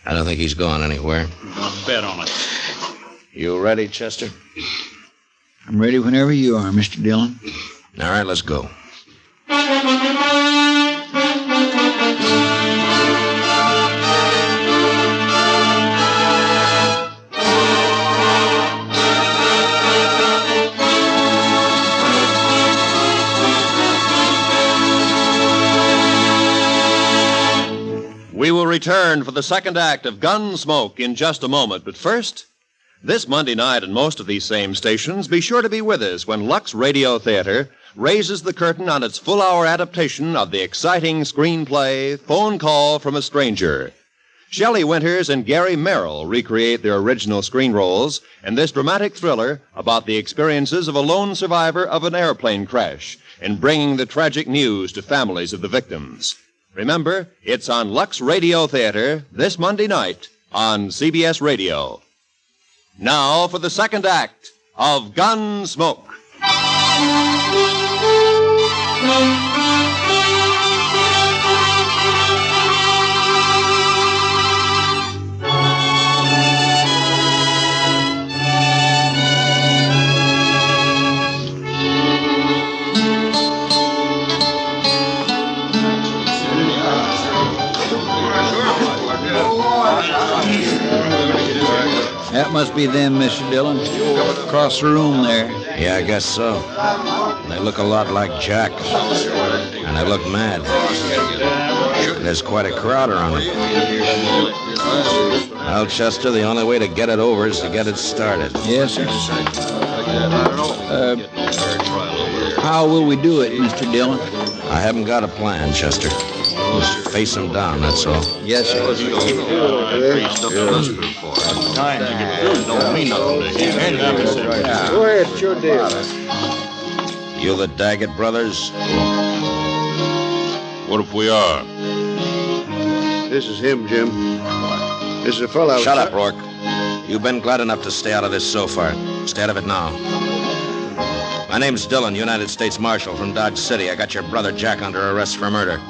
I don't think he's going anywhere. I'll bet on it. You ready, Chester? I'm ready whenever you are, Mr. Dillon. All right, let's go. We will return for the second act of Gunsmoke in just a moment. But first, this Monday night on most of these same stations, be sure to be with us when Lux Radio Theater raises the curtain on its full-hour adaptation of the exciting screenplay Phone Call from a Stranger. Shelley Winters and Gary Merrill recreate their original screen roles in this dramatic thriller about the experiences of a lone survivor of an airplane crash in bringing the tragic news to families of the victims. Remember, it's on Lux Radio Theater this Monday night on CBS Radio. Now for the second act of Gunsmoke. That must be them, Mr. Dillon. Across the room there. Yeah, I guess so. They look a lot like Jack. And they look mad. There's quite a crowd around them. Well, Chester, the only way to get it over is to get it started. Yes, sir. How will we do it, Mr. Dillon? I haven't got a plan, Chester. Just face them down, that's all. Yes, sir. Go ahead, it's your deal. You the Daggett brothers? What if we are? This is him, Jim. This is a fellow. Shut up, Rourke. You've been glad enough to stay out of this so far. Stay out of it now. My name's Dillon, United States Marshal from Dodge City. I got your brother Jack under arrest for murder.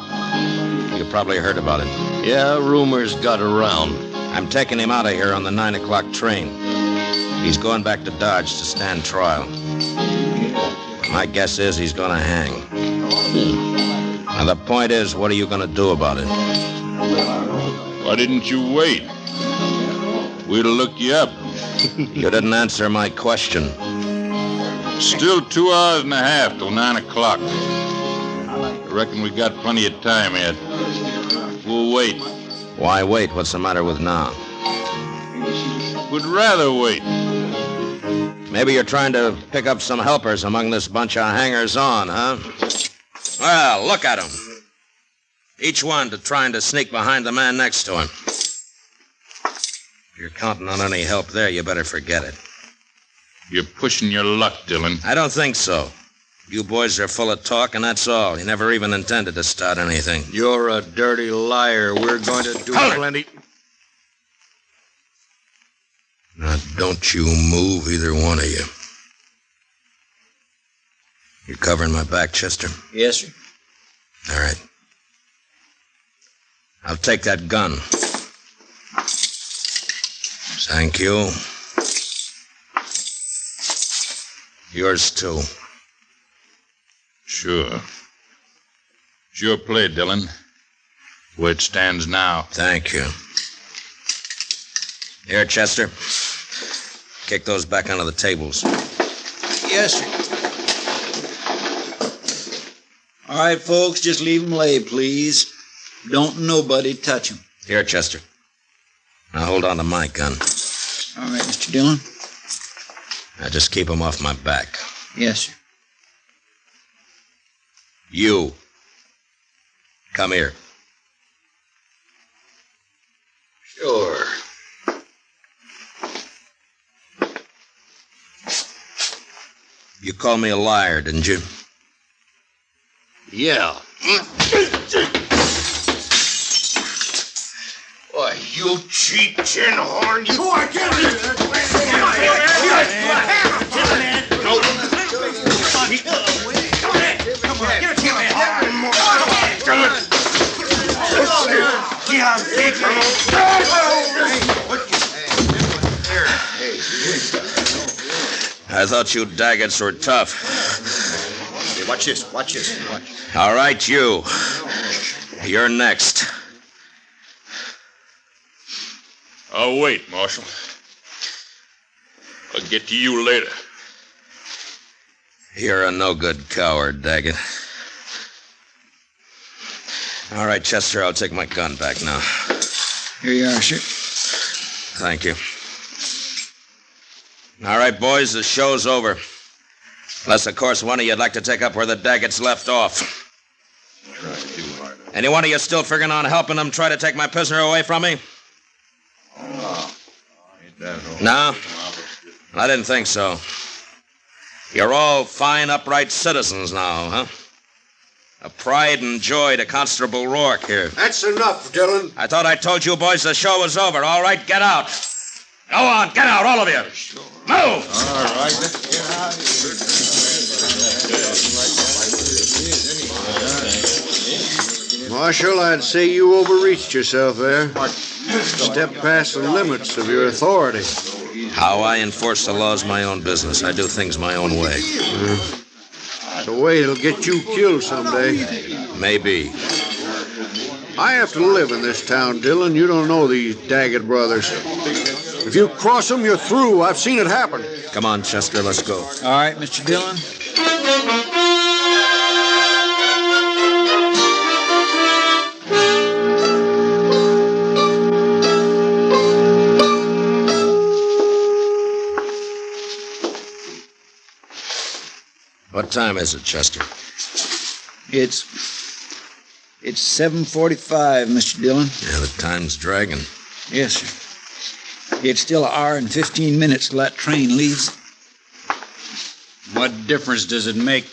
You probably heard about it. Yeah, rumors got around. I'm taking him out of here on the 9 o'clock train. He's going back to Dodge to stand trial. My guess is he's going to hang. Now, the point is, what are you going to do about it? Why didn't you wait? We'd have looked you up. You didn't answer my question. Still 2 hours and a half till 9 o'clock. I reckon we got plenty of time yet. We'll wait. Why wait? What's the matter with now? Would rather wait. Maybe you're trying to pick up some helpers among this bunch of hangers-on, huh? Well, look at them. Each one trying to sneak behind the man next to him. If you're counting on any help there, you better forget it. You're pushing your luck, Dillon. I don't think so. You boys are full of talk, and that's all. You never even intended to start anything. You're a dirty liar. We're going to do plenty. Now, don't you move, either one of you. You covering my back, Chester? Yes, sir. All right. I'll take that gun. Thank you. Yours, too. Sure. Sure play, Dillon. Where it stands now. Thank you. Here, Chester. Kick those back onto the tables. Yes, sir. All right, folks, just leave them lay, please. Don't nobody touch them. Here, Chester. Now hold on to my gun. All right, Mr. Dillon. Now just keep them off my back. Yes, sir. You. Come here. Sure. You called me a liar, didn't you? Yeah. Why, you cheap tin horn, you... Who are you? I thought you Daggets were tough. Hey, watch this. Watch. All right, you. You're next. I'll wait, Marshal. I'll get to you later. You're a no-good coward, Daggett. All right, Chester, I'll take my gun back now. Here you are, sir. Thank you. All right, boys, the show's over. Unless, of course, one of you'd like to take up where the Daggets left off. Any one of you still figuring on helping them try to take my prisoner away from me? No? I didn't think so. You're all fine, upright citizens now, huh? A pride and joy to Constable Rourke here. That's enough, Dillon. I thought I told you boys the show was over. All right, get out. Go on, get out, all of you. Move! All right, let's get out of here. Marshal, I'd say you overreached yourself there. Stepped past the limits of your authority. How I enforce the law's my own business. I do things my own way. It's a way it'll get you killed someday. Maybe. I have to live in this town, Dillon. You don't know these Daggett brothers. If you cross them, you're through. I've seen it happen. Come on, Chester, let's go. All right, Mr. Dillon. What time is it, Chester? It's 7:45, Mr. Dillon. Yeah, the time's dragging. Yes, sir. It's still an hour and 15 minutes till that train leaves. What difference does it make?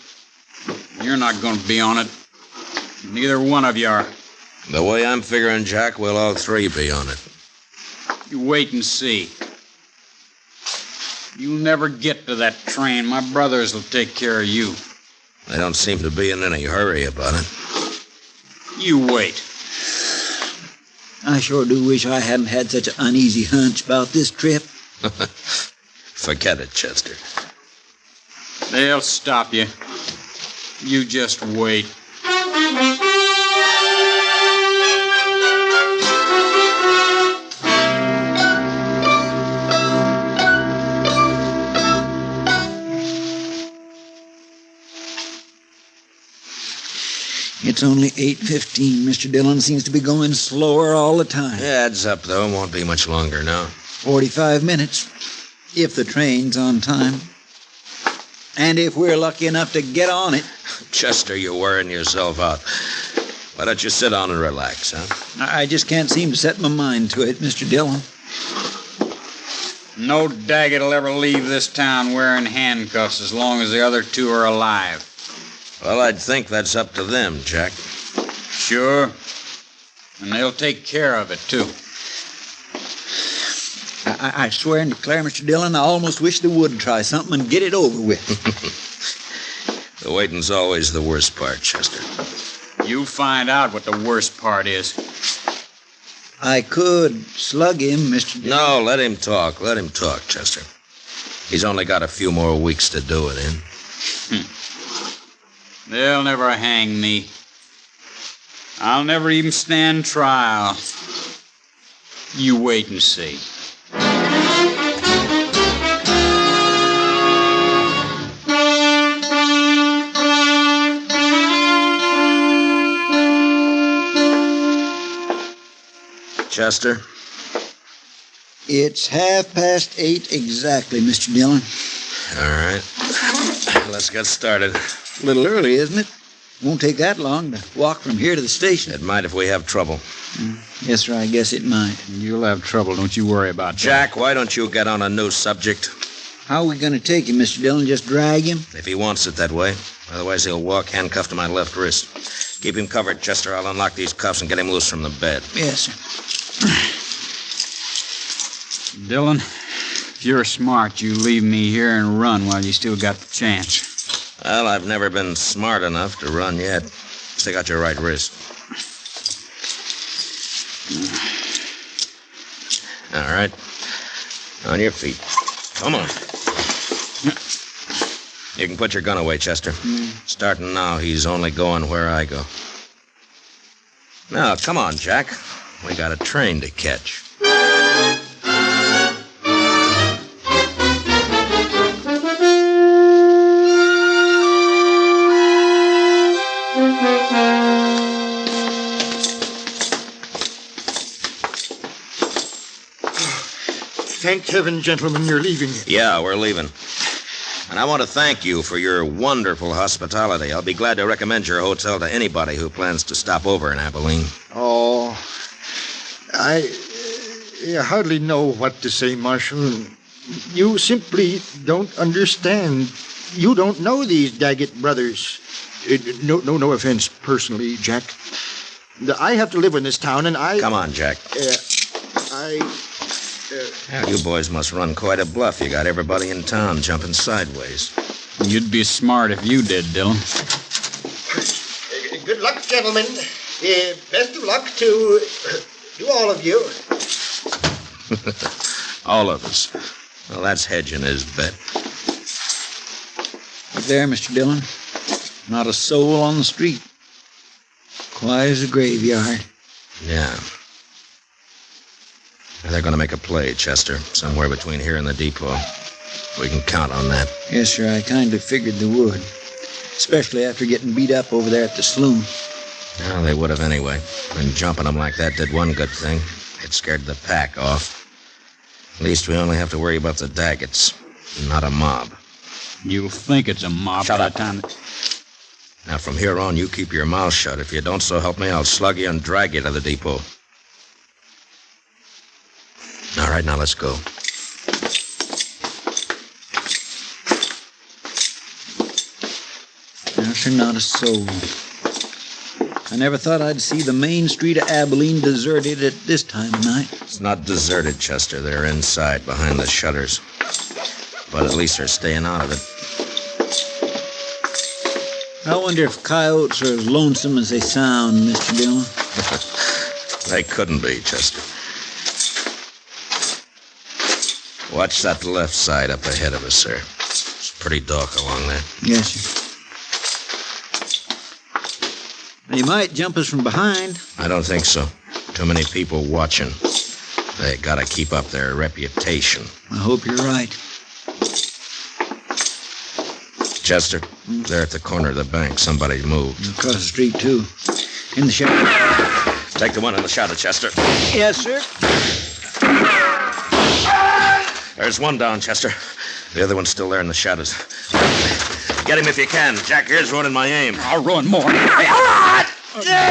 You're not going to be on it. Neither one of you are. The way I'm figuring, Jack, we'll all three be on it. You wait and see. You'll never get to that train. My brothers will take care of you. They don't seem to be in any hurry about it. You wait. I sure do wish I hadn't had such an uneasy hunch about this trip. Forget it, Chester. They'll stop you. You just wait. It's only 8:15. Mr. Dillon seems to be going slower all the time. Yeah, adds up, though. Won't be much longer now. 45 minutes, if the train's on time. And if we're lucky enough to get on it. Chester, you're wearing yourself out. Why don't you sit down and relax, huh? I just can't seem to set my mind to it, Mr. Dillon. No Daggett will ever leave this town wearing handcuffs as long as the other two are alive. Well, I'd think that's up to them, Jack. Sure. And they'll take care of it, too. I swear and declare, Mr. Dillon, I almost wish they would try something and get it over with. The waiting's always the worst part, Chester. You find out what the worst part is. I could slug him, Mr. Dillon. No, let him talk. Let him talk, Chester. He's only got a few more weeks to do it in. They'll never hang me. I'll never even stand trial. You wait and see. Chester? It's 8:30 exactly, Mr. Dillon. All right. Let's get started. A little early, isn't it? Won't take that long to walk from here to the station. It might if we have trouble. Yes, sir, I guess it might. You'll have trouble, don't you worry about that. Jack, why don't you get on a new subject? How are we going to take him, Mr. Dillon? Just drag him? If he wants it that way. Otherwise, he'll walk handcuffed to my left wrist. Keep him covered, Chester. I'll unlock these cuffs and get him loose from the bed. Yes, sir. Dillon, if you're smart, you leave me here and run while you still got the chance. Well, I've never been smart enough to run yet. Stick out your right wrist. All right. On your feet. Come on. You can put your gun away, Chester. Starting now, he's only going where I go. Now, come on, Jack. We got a train to catch. Thank heaven, gentlemen, you're leaving. Yeah, we're leaving. And I want to thank you for your wonderful hospitality. I'll be glad to recommend your hotel to anybody who plans to stop over in Abilene. Oh, I hardly know what to say, Marshal. You simply don't understand. You don't know these Daggett brothers. No offense personally, Jack. I have to live in this town, and I... Come on, Jack. You boys must run quite a bluff. You got everybody in town jumping sideways. You'd be smart if you did, Dillon. Good luck, gentlemen. Best of luck to all of you. All of us. Well, that's hedging his bet. Look there, Mr. Dillon. Not a soul on the street. Quiet as a graveyard. Yeah. They're going to make a play, Chester, somewhere between here and the depot. We can count on that. Yes, sir, I kindly figured they would. Especially after getting beat up over there at the saloon. Well, they would have anyway. And jumping them like that did one good thing. It scared the pack off. At least we only have to worry about the Daggets, not a mob. You'll think it's a mob Shut by up. the time... Now, from here on, you keep your mouth shut. If you don't, so help me, I'll slug you and drag you to the depot. All right, now let's go. No, sir, not a soul. I never thought I'd see the main street of Abilene deserted at this time of night. It's not deserted, Chester. They're inside, behind the shutters. But at least they're staying out of it. I wonder if coyotes are as lonesome as they sound, Mr. Dillon. They couldn't be, Chester. Watch that left side up ahead of us, sir. It's pretty dark along there. Yes, sir. They might jump us from behind. I don't think so. Too many people watching. They gotta keep up their reputation. I hope you're right. Chester, they're at the corner of the bank. Somebody moved. Across the street, too. In the shadow. Take the one in the shadow, Chester. Yes, sir. There's one down, Chester. The other one's still there in the shadows. Get him if you can. Jack here's ruining my aim. I'll ruin more.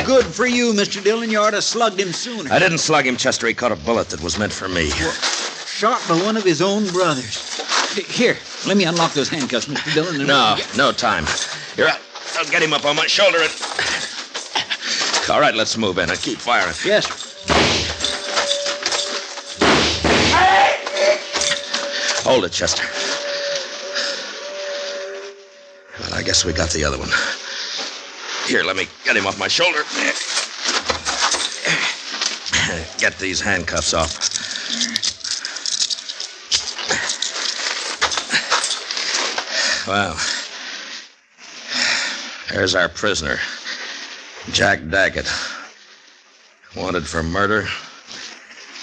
Good for you, Mr. Dillon. You ought to have slugged him sooner. I didn't slug him, Chester. He caught a bullet that was meant for me. Shot by one of his own brothers. Here, let me unlock those handcuffs, Mr. Dillon. No time. Here, I'll get him up on my shoulder and... All right, let's move in and keep firing. Yes, sir. Hold it, Chester. Well, I guess we got the other one. Here, let me get him off my shoulder. Get these handcuffs off. Well, there's our prisoner, Jack Daggett. Wanted for murder,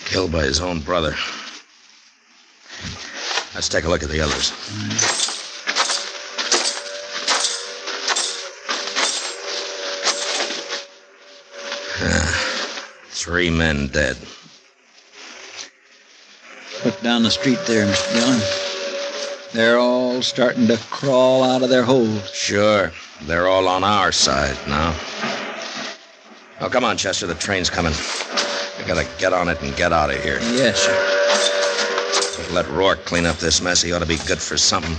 killed by his own brother. Let's take a look at the others. Three men dead. Look down the street there, Mr. Dillon. They're all starting to crawl out of their holes. Sure. They're all on our side now. Oh, come on, Chester. The train's coming. I gotta get on it and get out of here. Yes, sir. Let Rourke clean up this mess. He ought to be good for something.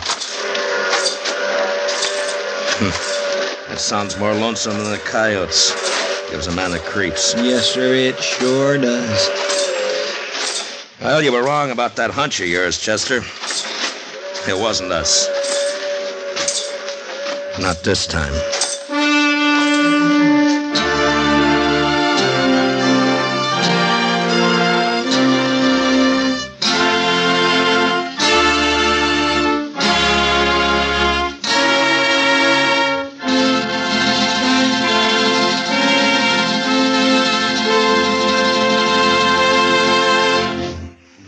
That sounds more lonesome than the coyotes. Gives a man the creeps. Yes, sir, it sure does. Well, you were wrong about that hunch of yours, Chester. It wasn't us. Not this time.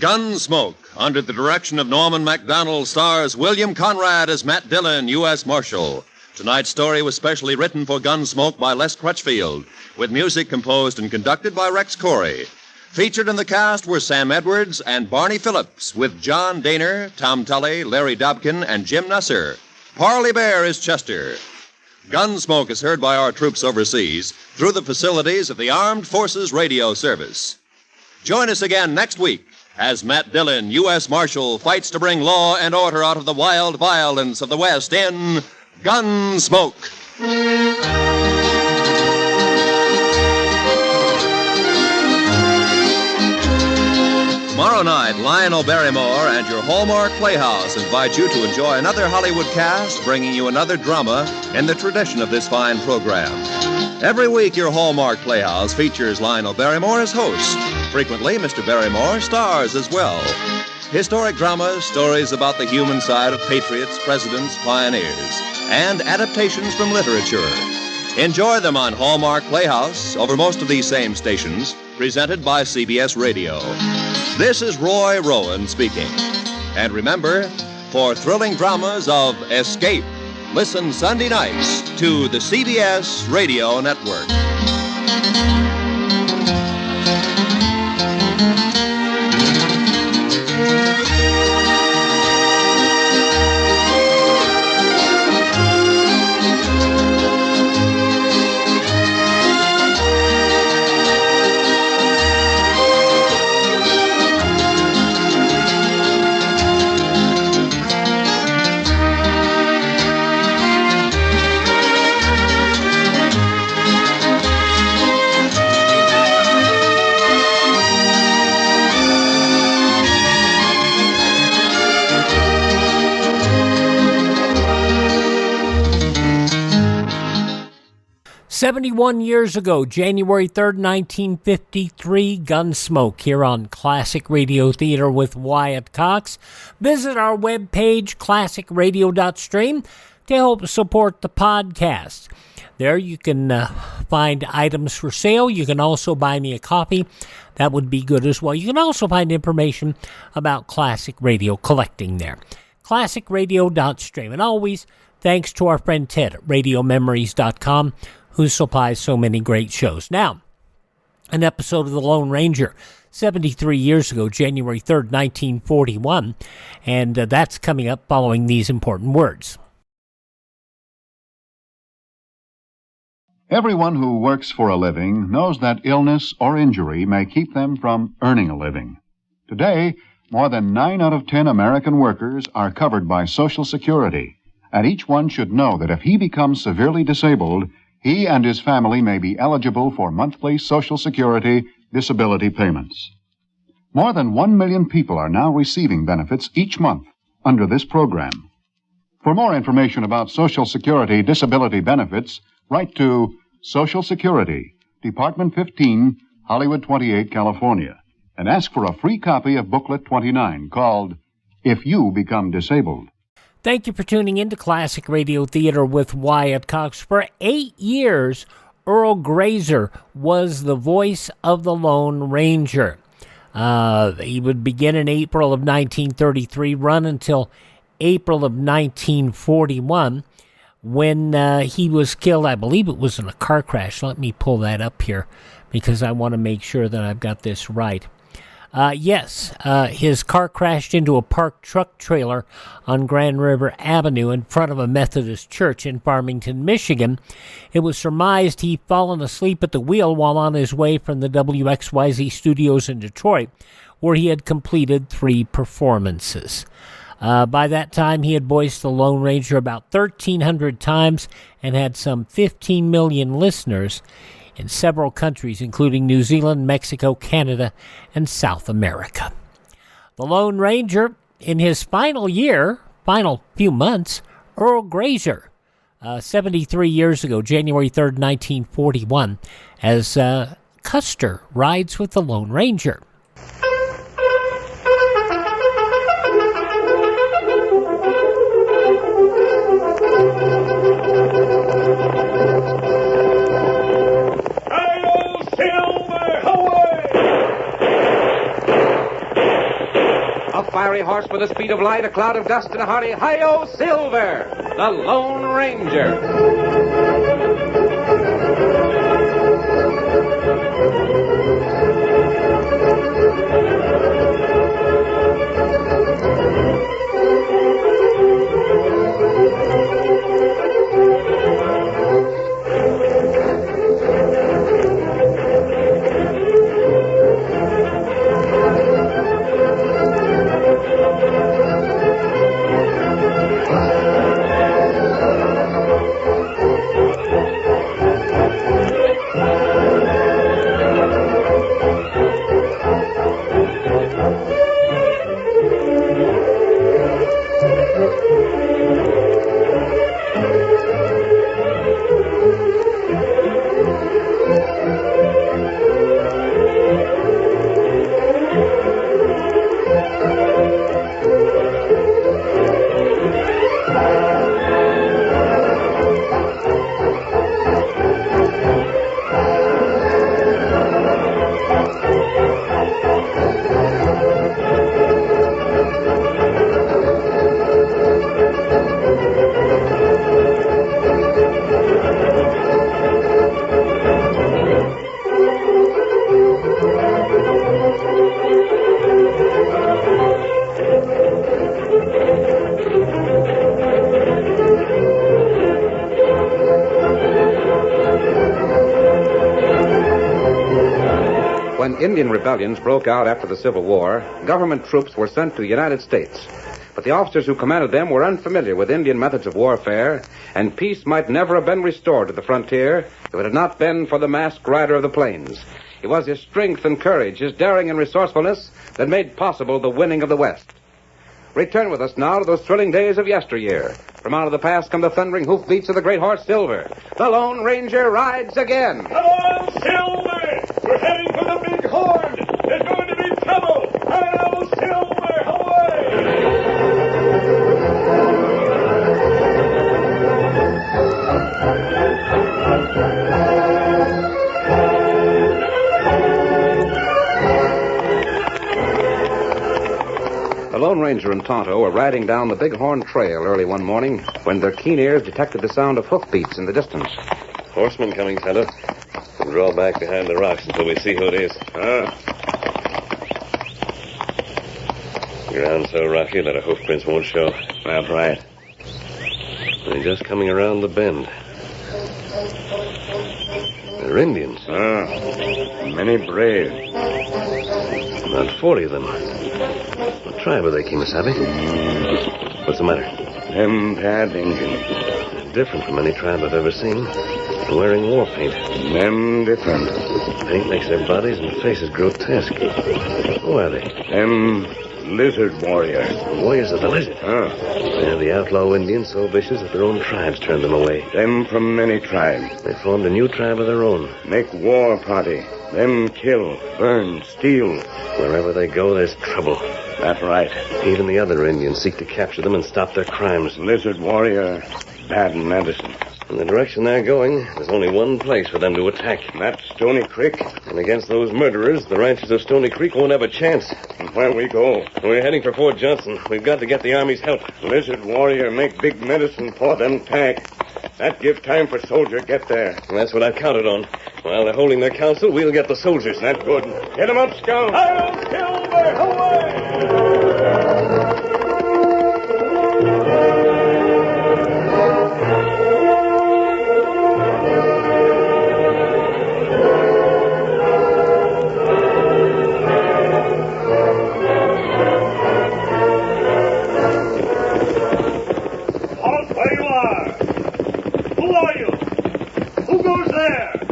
Gunsmoke, under the direction of Norman Macdonald, stars William Conrad as Matt Dillon, U.S. Marshal. Tonight's story was specially written for Gunsmoke by Les Crutchfield, with music composed and conducted by Rex Corey. Featured in the cast were Sam Edwards and Barney Phillips, with John Dehner, Tom Tully, Larry Dobkin, and Jim Nusser. Parley Bear is Chester. Gunsmoke is heard by our troops overseas through the facilities of the Armed Forces Radio Service. Join us again next week as Matt Dillon, U.S. Marshal, fights to bring law and order out of the wild violence of the West in Gunsmoke. Tomorrow night, Lionel Barrymore and your Hallmark Playhouse invite you to enjoy another Hollywood cast bringing you another drama in the tradition of this fine program. Every week, your Hallmark Playhouse features Lionel Barrymore as host. Frequently, Mr. Barrymore stars as well. Historic dramas, stories about the human side of patriots, presidents, pioneers, and adaptations from literature. Enjoy them on Hallmark Playhouse over most of these same stations, presented by CBS Radio. This is Roy Rowan speaking. And remember, for thrilling dramas of escape, listen Sunday nights to the CBS Radio Network. "71 years ago, January 3rd, 1953, Gunsmoke here on Classic Radio Theater with Wyatt Cox. Visit our webpage, classicradio.stream, to help support the podcast. There you can find items for sale. You can also buy me a coffee. That would be good as well. You can also find information about classic radio collecting there. classicradio.stream. And always, thanks to our friend Ted at radiomemories.com, who supplies so many great shows. Now, an episode of The Lone Ranger, 73 years ago, January 3rd, 1941, and that's coming up following these important words. Everyone who works for a living knows that illness or injury may keep them from earning a living. Today, more than 9 out of 10 American workers are covered by Social Security, and each one should know that if he becomes severely disabled, he and his family may be eligible for monthly Social Security disability payments. More than 1 million people are now receiving benefits each month under this program. For more information about Social Security disability benefits, write to Social Security, Department 15, Hollywood 28, California, and ask for a free copy of Booklet 29 called If You Become Disabled. Thank you for tuning in to Classic Radio Theater with Wyatt Cox. For 8 years, Earle Graser was the voice of the Lone Ranger. He would begin in April of 1933, run until April of 1941, when he was killed. I believe it was in a car crash. Let me pull that up here because I want to make sure that I've got this right. His car crashed into a parked truck trailer on Grand River Avenue in front of a Methodist church in Farmington, Michigan. It was surmised he'd fallen asleep at the wheel while on his way from the WXYZ studios in Detroit, where he had completed 3 performances. By that time, he had voiced the Lone Ranger about 1,300 times and had some 15 million listeners in several countries, including New Zealand, Mexico, Canada, and South America. The Lone Ranger, in his final few months, Earle Graser, 73 years ago, January 3rd, 1941, as Custer Rides with the Lone Ranger. Fiery horse with the speed of light, a cloud of dust, and a hearty hi-yo Silver, the Lone Ranger. when Indian rebellions broke out after the Civil War, government troops were sent to the United States. But the officers who commanded them were unfamiliar with Indian methods of warfare, and peace might never have been restored to the frontier if it had not been for the masked rider of the plains. It was his strength and courage, his daring and resourcefulness that made possible the winning of the West. Return with us now to those thrilling days of yesteryear. From out of the past come the thundering hoofbeats of the great horse Silver. The Lone Ranger rides again. Come on, Silver! We're heading for the big horn! There's going to be trouble! Hi-yo, Silver! The Lone Ranger and Tonto were riding down the Big Horn Trail early one morning when their keen ears detected the sound of hoofbeats in the distance. Horseman coming, Tonto. We'll draw back behind the rocks until we see who it is. Ground so rocky that our hoofprints won't show. That's right. They're just coming around the bend. They're Indians. Many brave. About 40 of them. What tribe are they, Kemosabe? What's the matter? Them bad Indians. They're different from any tribe I've ever seen. They're wearing war paint. Them different. Paint makes their bodies and faces grotesque. Who are they? Them lizard warriors. The warriors of the lizard? They're the outlaw Indians so vicious that their own tribes turned them away. Them from many tribes. They formed a new tribe of their own. Make war party. Them kill, burn, steal. Wherever they go, there's trouble. That's right. Even the other Indians seek to capture them and stop their crimes. Lizard warrior, bad medicine. In the direction they're going, there's only one place for them to attack. That's Stony Creek. And against those murderers, the ranchers of Stony Creek won't have a chance. And where we go? We're heading for Fort Johnson. We've got to get the Army's help. Lizard warrior make big medicine for them tag. That give time for soldier get there. And that's what I counted on. While they're holding their council, we'll get the soldiers. That's good. Get them up, Scout. Hi-yo, Silver! Away!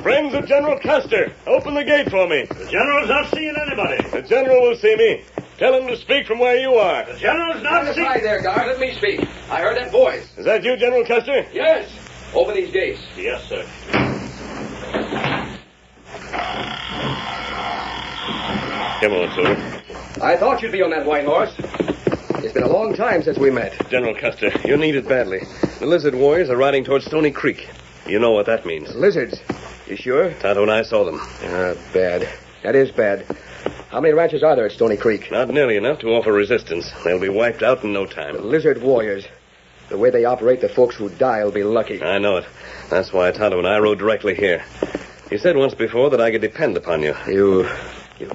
Friends of General Custer, open the gate for me. The General's not seeing anybody. The General will see me. Tell him to speak from where you are. The General's not seeing... Hi there, guard. Let me speak. I heard that voice. Is that you, General Custer? Yes. Open these gates. Yes, sir. Come on, Silver. I thought you'd be on that white horse. It's been a long time since we met. General Custer, you're needed badly. The lizard warriors are riding towards Stony Creek. You know what that means. Lizards? You sure? Tonto and I saw them. Bad. That is bad. How many ranches are there at Stony Creek? Not nearly enough to offer resistance. They'll be wiped out in no time. The lizard warriors. The way they operate, the folks who die will be lucky. I know it. That's why Tonto and I rode directly here. You said once before that I could depend upon you. You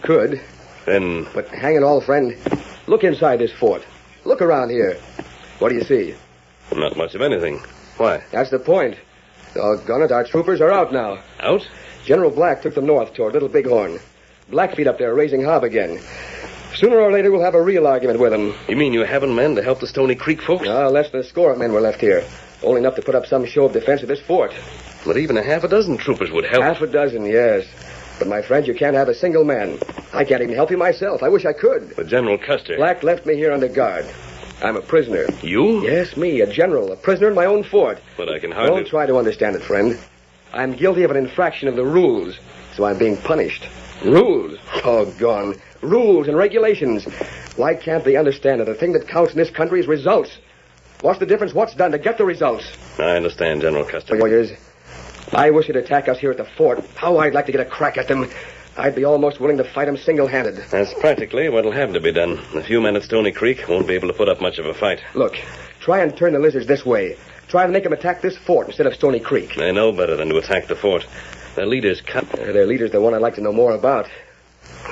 could. Then... But hang it all, friend. Look inside this fort. Look around here. What do you see? Not much of anything. Why? That's the point. Doggone it, our troopers are out now. Out? General Black took them north toward Little Bighorn. Blackfeet up there raising hob again. Sooner or later, we'll have a real argument with them. You mean you haven't men to help the Stony Creek folks? Less than a score of men were left here. Only enough to put up some show of defense of this fort. But even a half a dozen troopers would help. Half a dozen, yes. But, my friend, you can't have a single man. I can't even help you myself. I wish I could. But General Custer... Black left me here under guard. I'm a prisoner. You? Yes, me, a general, a prisoner in my own fort. But I can hardly... Don't try to understand it, friend. I'm guilty of an infraction of the rules, so I'm being punished. Rules? Doggone. Rules and regulations. Why can't they understand that the thing that counts in this country is results? What's the difference? What's done to get the results? I understand, General Custer. Warriors, I wish you'd attack us here at the fort. How I'd like to get a crack at them. I'd be almost willing to fight them single-handed. That's practically what'll have to be done. The few men at Stony Creek won't be able to put up much of a fight. Look, try and turn the lizards this way. Try to make them attack this fort instead of Stony Creek. They know better than to attack the fort. Their leader's cut. Their leader's the one I'd like to know more about.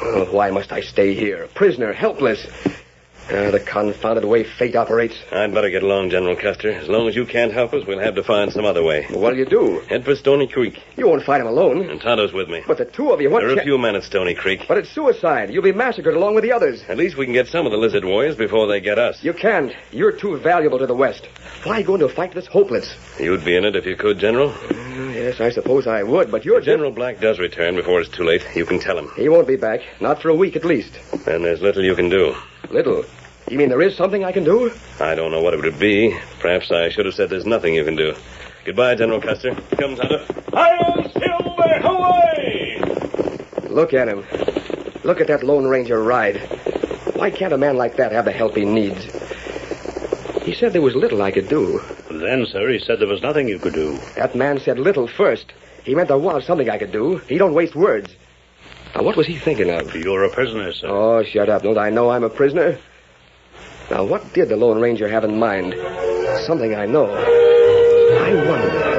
Oh, why must I stay here? A prisoner, helpless. The confounded way fate operates. I'd better get along, General Custer. As long as you can't help us, we'll have to find some other way. What'll you do? Head for Stony Creek. You won't fight him alone. And Tonto's with me. But the two of you, what... There are a few men at Stony Creek. But it's suicide. You'll be massacred along with the others. At least we can get some of the lizard warriors before they get us. You can't. You're too valuable to the West. Why go into a fight that's hopeless? You'd be in it if you could, General. Yes, I suppose I would, but you're... If General Black does return before it's too late, you can tell him. He won't be back. Not for a week at least. Then there's little you can do. Little? You mean there is something I can do? I don't know what it would be. Perhaps I should have said there's nothing you can do. Goodbye, General Custer. Come, Tonto. I'll silver away! Look at him. Look at that Lone Ranger ride. Why can't a man like that have the help he needs? He said there was little I could do. Then, sir, he said there was nothing you could do. That man said little first. He meant there was something I could do. He don't waste words. Now, what was he thinking of? You're a prisoner, sir. Oh, shut up. Don't I know I'm a prisoner? Now, what did the Lone Ranger have in mind? Something I know. I wonder.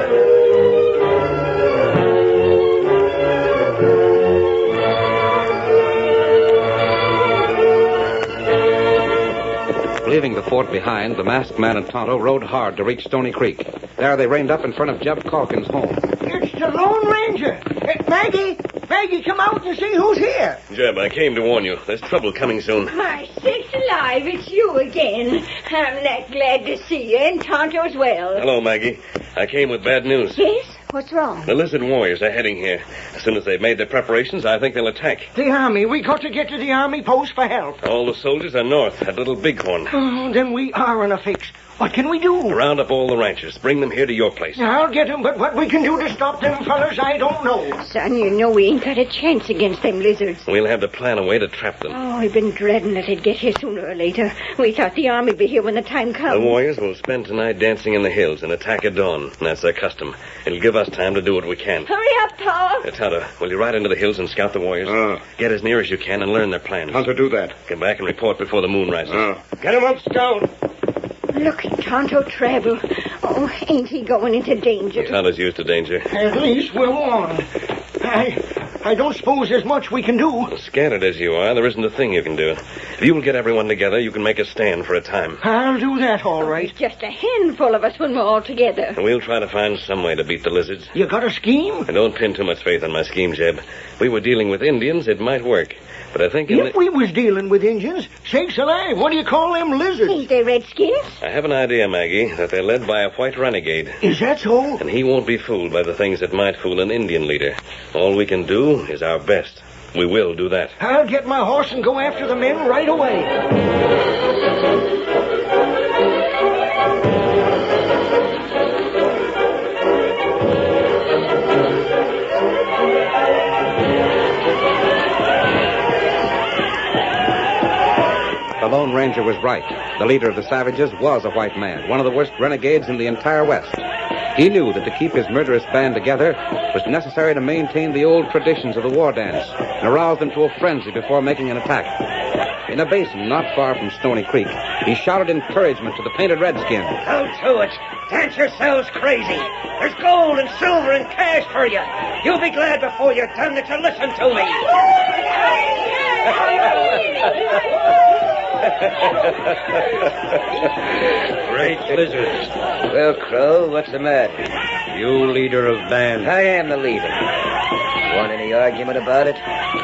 Leaving the fort behind, the masked man and Tonto rode hard to reach Stony Creek. There they reined up in front of Jeb Calkins' home. It's the Lone Ranger. Maggie, come out and see who's here. Jeb, I came to warn you. There's trouble coming soon. My sakes alive, it's you again. I'm that glad to see you, and Tonto as well. Hello, Maggie. I came with bad news. Yes? What's wrong? The lizard warriors are heading here. As soon as they've made their preparations, I think they'll attack. The army. We got to get to the army post for help. All the soldiers are north at Little Bighorn. Oh, then we are in a fix. What can we do? Round up all the ranchers. Bring them here to your place. I'll get them, but what we can do to stop them fellas, I don't know. Son, you know we ain't got a chance against them lizards. We'll have to plan a way to trap them. Oh, I've been dreading that it'd get here sooner or later. We thought the army would be here when the time comes. The warriors will spend tonight dancing in the hills and attack at dawn. That's their custom. It'll give us time to do what we can. Hurry up, Pa. Tonto, will you ride into the hills and scout the warriors? Get as near as you can and learn their plans. How to do that? Come back and report before the moon rises. Get him up, Scout. Look at Tonto travel. Oh, ain't he going into danger? Tonto's used to danger. At least we're warned. I don't suppose there's much we can do. Scattered as you are, there isn't a thing you can do. If you'll get everyone together, you can make a stand for a time. I'll do that, all right. There's just a handful of us when we're all together. And we'll try to find some way to beat the lizards. You got a scheme? And don't pin too much faith on my scheme, Jeb. If we were dealing with Indians, it might work. But I think... If we was dealing with Indians, sakes alive, what do you call them lizards? Ain't they redskins? I have an idea, Maggie, that they're led by a white renegade. Is that so? And he won't be fooled by the things that might fool an Indian leader. All we can do is our best. We will do that. I'll get my horse and go after the men right away. The Lone Ranger was right. The leader of the savages was a white man, one of the worst renegades in the entire West. He knew that to keep his murderous band together was necessary to maintain the old traditions of the war dance and arouse them to a frenzy before making an attack. In a basin not far from Stony Creek, he shouted encouragement to the painted redskins. Go to it. Dance yourselves crazy. There's gold and silver and cash for you. You'll be glad before you're done that you listen to me. Great lizards. Well, Crow, what's the matter? You leader of band. I am the leader. Want any argument about it?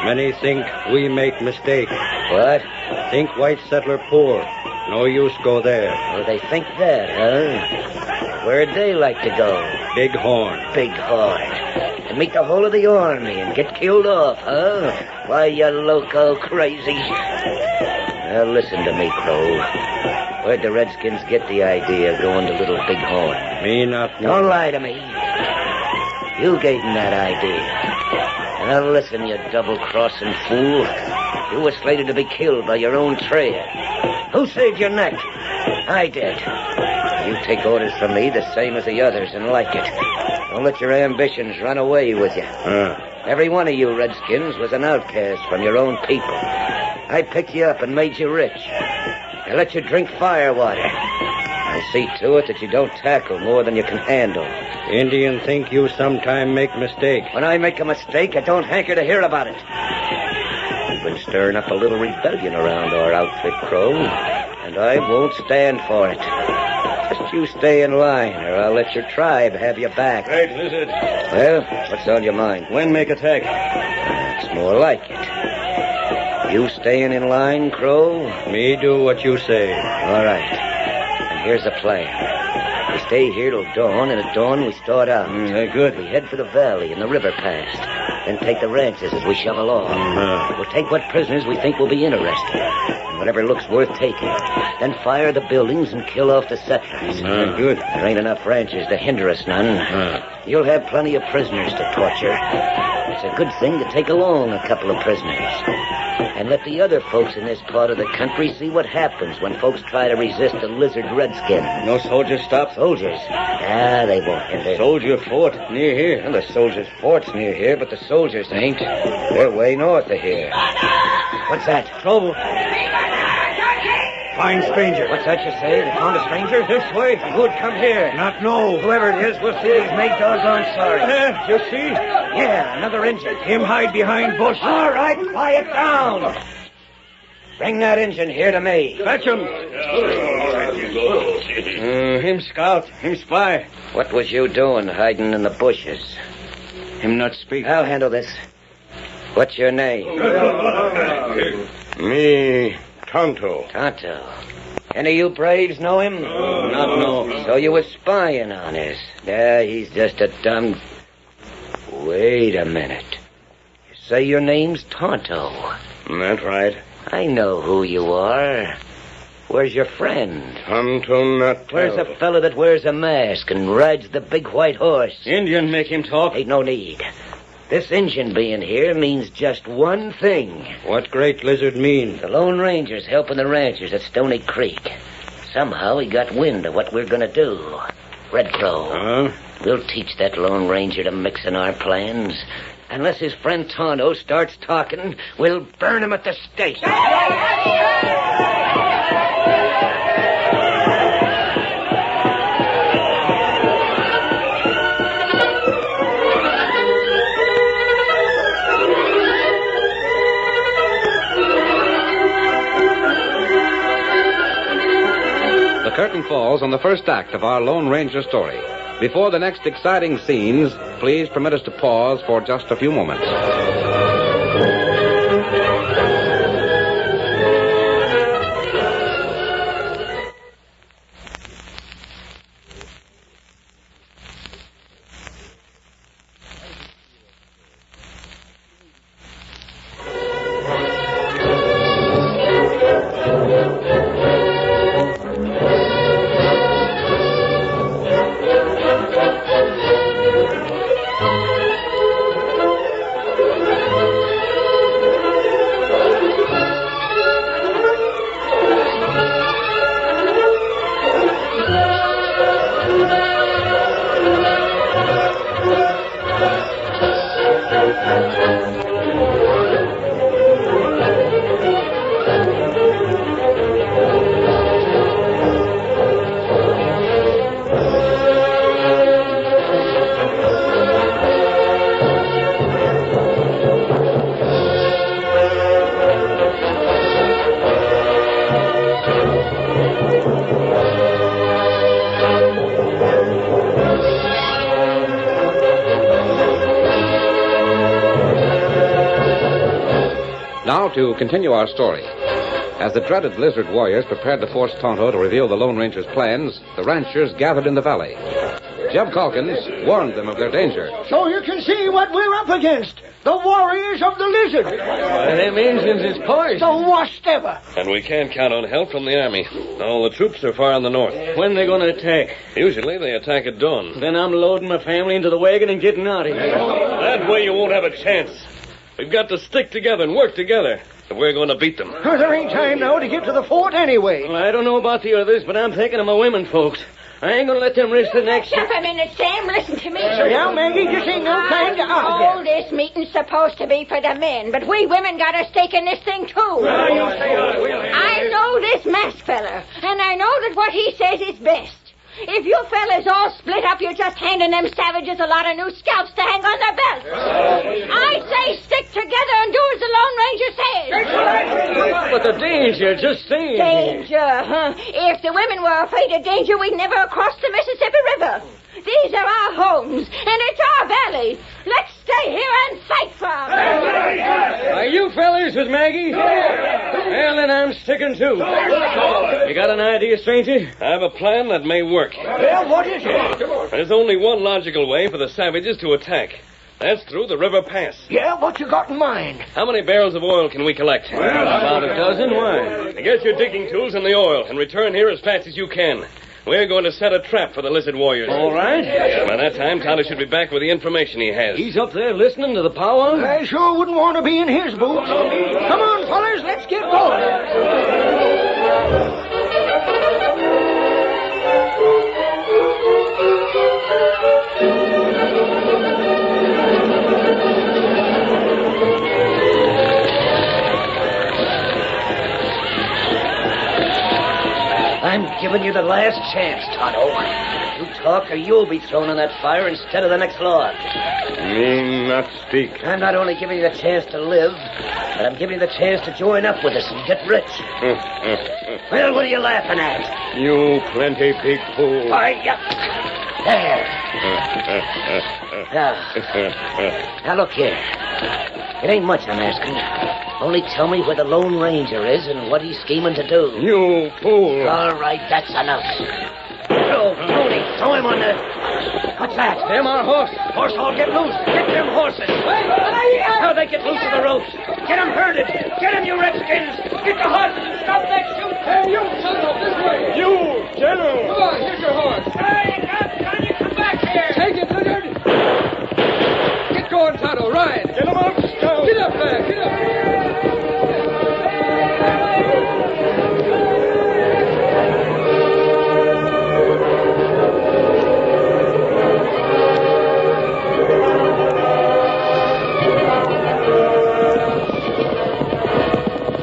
Many think we make mistake. What? Think white settler poor. No use go there. Oh, they think that, huh? Where'd they like to go? Bighorn. Bighorn. To meet the whole of the army and get killed off, huh? Why, you loco crazy. Now, listen to me, Crow. Where'd the Redskins get the idea of going to Little Bighorn? Me not know. Don't lie to me. You gave them that idea. Now, listen, you double-crossing fool. You were slated to be killed by your own trail. Who saved your neck? I did. You take orders from me the same as the others and like it. Don't let your ambitions run away with you. Every one of you Redskins was an outcast from your own people. I picked you up and made you rich. I let you drink firewater. I see to it that you don't tackle more than you can handle. Indian think you sometime make mistake. When I make a mistake, I don't hanker to hear about it. You've been stirring up a little rebellion around our outfit, Crow. And I won't stand for it. Just you stay in line, or I'll let your tribe have you back. Right, Lizard. Well, what's on your mind? When make attack? It's more like it. You staying in line, Crow? Me do what you say. All right. And here's the plan. We stay here till dawn, and at dawn we start out. Good. We head for the valley and the river past. Then take the ranches as we shove along. We'll take what prisoners we think will be interesting. And whatever looks worth taking. Then fire the buildings and kill off the settlers. Good. There ain't enough ranches to hinder us none. You'll have plenty of prisoners to torture. It's a good thing to take along a couple of prisoners. And let the other folks in this part of the country see what happens when folks try to resist a lizard redskin. No soldiers stop? Soldiers? Ah, they won't hinder. Soldier fort near here. Well, the soldiers' fort's near here, but the soldiers ain't. They're way north of here. What's that? Trouble. Find stranger. What's that you say? They found a stranger? This way. Good, come here. Not know. Whoever it is, we'll see he's made doggone sorry. You see? Yeah, another engine. Him hide behind bush. All right, quiet down. Bring that engine here to me. Fetch him. Him scout. Him spy. What was you doing hiding in the bushes? Him not speak. I'll handle this. What's your name? Me, Tonto. Tonto. Any of you braves know him? Not know. So you were spying on us. Yeah, he's just a dumb... Wait a minute. You say your name's Tonto. That's right. I know who you are. Where's your friend? Tonto not tell. Where's the fella that wears a mask and rides the big white horse? Indian make him talk. Ain't no need. This Injun being here means just one thing. What great lizard mean? The Lone Ranger's helping the ranchers at Stony Creek. Somehow he got wind of what we're gonna do. Red Crow. We'll teach that Lone Ranger to mix in our plans. Unless his friend Tonto starts talking, we'll burn him at the stake. The curtain falls on the first act of our Lone Ranger story. Before the next exciting scenes, please permit us to pause for just a few moments. Now to continue our story. As the dreaded lizard warriors prepared to force Tonto to reveal the Lone Ranger's plans, the ranchers gathered in the valley. Jeb Calkins warned them of their danger. So you can see what we're up against. The warriors of the lizard. Them Indians is poised. The worst ever. And we can't count on help from the army. All the troops are far in the north. When they gonna attack? Usually they attack at dawn. Then I'm loading my family into the wagon and getting out of here. That way you won't have a chance. We've got to stick together and work together if we're going to beat them. There ain't time now to get to the fort anyway. Well, I don't know about the others, but I'm thinking of my women folks. I ain't gonna let them risk the next... Just a minute, Sam. Listen to me. Now, Maggie, this ain't no time to argue. Oh, this meeting's supposed to be for the men, but we women got a stake in this thing, too. You say I know this masked feller, and I know that what he says is best. If you fellas all split up, you're just handing them savages a lot of new scalps to hang on their belts. I say stick together and do as the Lone Ranger says. But the danger, just think. Danger, huh? If the women were afraid of danger, we'd never have crossed the Mississippi River. These are our homes, and it's our valley. Let's stay here and fight for 'em. Are you fellas with Maggie? Well, then I'm sticking too. You got an idea, stranger? I have a plan that may work. Well, what is it? There's only one logical way for the savages to attack. That's through the river pass. Yeah, what you got in mind? How many barrels of oil can we collect? About a dozen. Why? Get your digging tools and the oil, and return here as fast as you can. We're going to set a trap for the lizard warriors. All right. By that time, Tonto should be back with the information he has. He's up there listening to the powwow? I sure wouldn't want to be in his boots. Come on, fellas, let's get going. I'm giving you the last chance, Tonto. You talk or you'll be thrown in that fire instead of the next log. Me not speak. I'm not only giving you the chance to live, but I'm giving you the chance to join up with us and get rich. Well, what are you laughing at? You plenty big fool. There. Now, look here. It ain't much I'm asking. Only tell me where the Lone Ranger is and what he's scheming to do. You fool. All right, that's enough. Oh, Tony, throw him on the... What's that? Them our horse. Horse, all get loose. Get them horses. How they get loose of the ropes. Get them herded. Get them, you redskins. Get the horses and stop that shoot. Hey, you, Tonto, this way. You, General. Come on, here's your horse. Hey, Gun, you come back here. Take it, Lizard. Get going, Tonto. Ride. Get him up. Go. Get up there. Get up.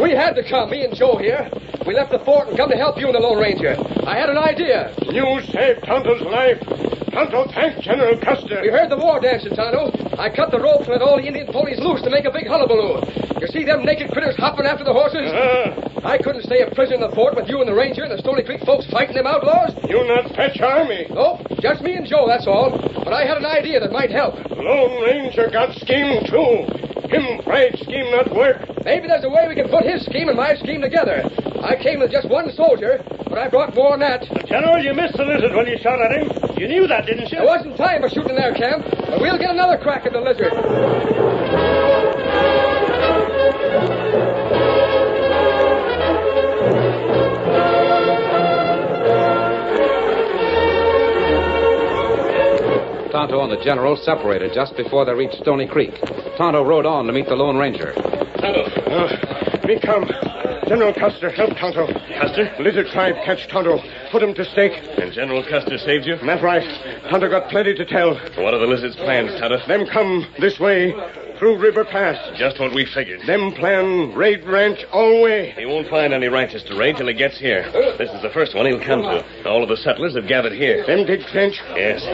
We had to come, me and Joe here. We left the fort and come to help you and the Lone Ranger. I had an idea. You saved Tonto's life. Tonto thanked General Custer. We heard the war dancing, Tonto. I cut the ropes and let all the Indian ponies loose to make a big hullabaloo. You see them naked critters hopping after the horses? I couldn't stay a prisoner in the fort with you and the Ranger and the Stony Creek folks fighting them outlaws. You not fetch army. Nope, just me and Joe, that's all. But I had an idea that might help. Lone Ranger got scheme, too. Him afraid scheme not work. Maybe there's a way we can put his scheme and my scheme together. I came with just one soldier, but I brought more than that. General, you missed the lizard when you shot at him. You knew that, didn't you? There wasn't time for shooting their camp, but we'll get another crack at the lizard. Tonto and the General separated just before they reached Stony Creek. Tonto rode on to meet the Lone Ranger. Tonto. Me come. General Custer, help Tonto. Custer? Lizard tribe catch Tonto. Put him to stake. And General Custer saved you? That's right. Tonto got plenty to tell. What are the lizard's plans, Tonto? Them come this way, through River Pass. Just what we figured. Them plan raid ranch all way. He won't find any ranches to raid till he gets here. This is the first one he'll come to. All of the settlers have gathered here. Them dig trench? Yes.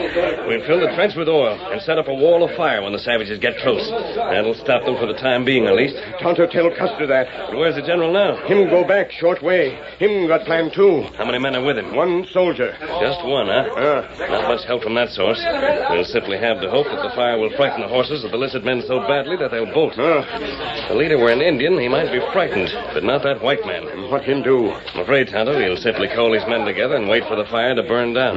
We'll fill the trench with oil and set up a wall of fire when the savages get close. That'll stop them for the time being, at least. Tonto tell Custer that. But where's the general now? Him go back short way. Him got plan too. How many men are with him? One soldier. Just one, huh? Not much help from that source. We'll simply have to hope that the fire will frighten the horses of the lizard men so badly that they'll bolt. If the leader were an Indian, he might be frightened, but not that white man. What him do? I'm afraid, Tonto, he'll simply call his men together and wait for the fire to burn down.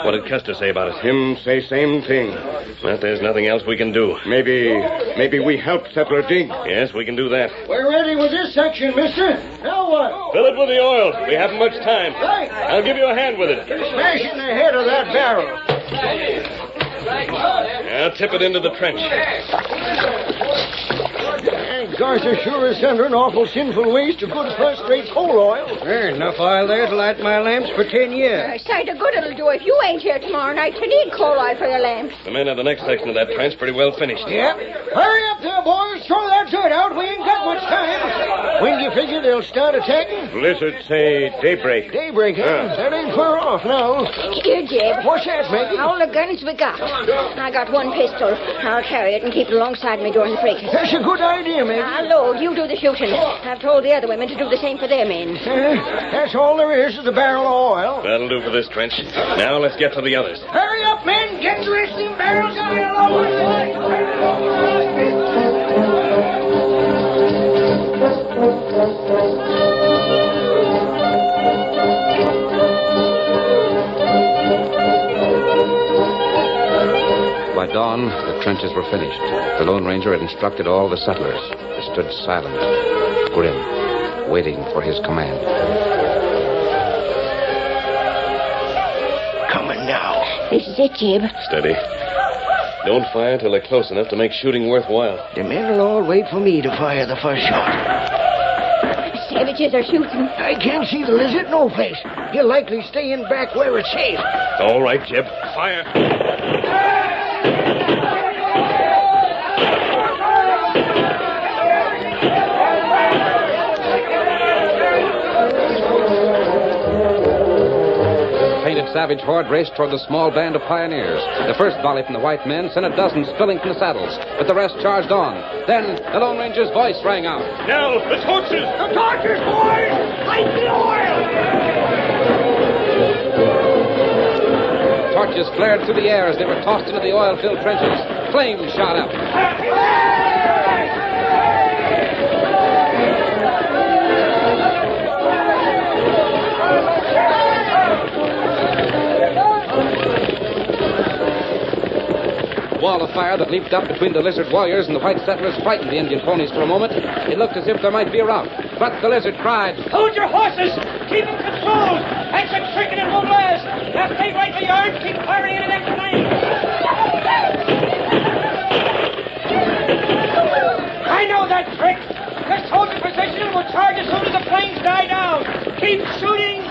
What did Custer say about it? Him say same thing. But there's nothing else we can do. Maybe we help settler dig. Yes, we can do that. We're ready with this section, mister. Now what? Fill it with the oil. We haven't much time. Right. I'll give you a hand with it. Smash in the head of that barrel. Now tip it into the trench. Gosh, there sure is under an awful sinful waste of good first-rate coal oil. There's enough oil there to light my lamps for 10 years. Sight of good it'll do if you ain't here tomorrow night to need coal oil for your lamps. The men of the next section of that trench pretty well finished. Yep. Hurry up there, boys. Throw that dirt out. We ain't got much time. When do you figure they'll start attacking? Blizzard say daybreak. Daybreak, huh? That ain't far off now. Here, Jeb. What's that, Maggie? All the guns we got. I got one pistol. I'll carry it and keep it alongside me during the fracas. That's a good idea, Maggie. I'll load. You do the shooting. I've told the other women to do the same for their men. That's all there is the barrel of oil. That'll do for this trench. Now let's get to the others. Hurry up, men. Get the rest of them barrels out here along By dawn, the trenches were finished. The Lone Ranger had instructed all the settlers. They stood silent, grim, waiting for his command. Coming now. This is it, Jeb. Steady. Don't fire till they're close enough to make shooting worthwhile. The men will all wait for me to fire the first shot. Savages are shooting. I can't see the lizard no place. He'll likely stay in back where it's safe. All right, Jeb. Fire. Savage horde raced toward the small band of pioneers. The first volley from the white men sent a dozen spilling from the saddles, but the rest charged on. Then the Lone Ranger's voice rang out. Now, the torches! The torches, boys! Light the oil! Torches flared through the air as they were tossed into the oil-filled trenches. Flames shot up. Wall of fire that leaped up between the lizard warriors and the white settlers frightened the Indian ponies for a moment. It looked as if there might be a rout. But the lizard cried, "Hold your horses! Keep them controlled! That's a tricking and won't last! Now stay right where you are and keep firing into them flames!" I know that trick! Just hold your position and we'll charge as soon as the flames die down! Keep shooting!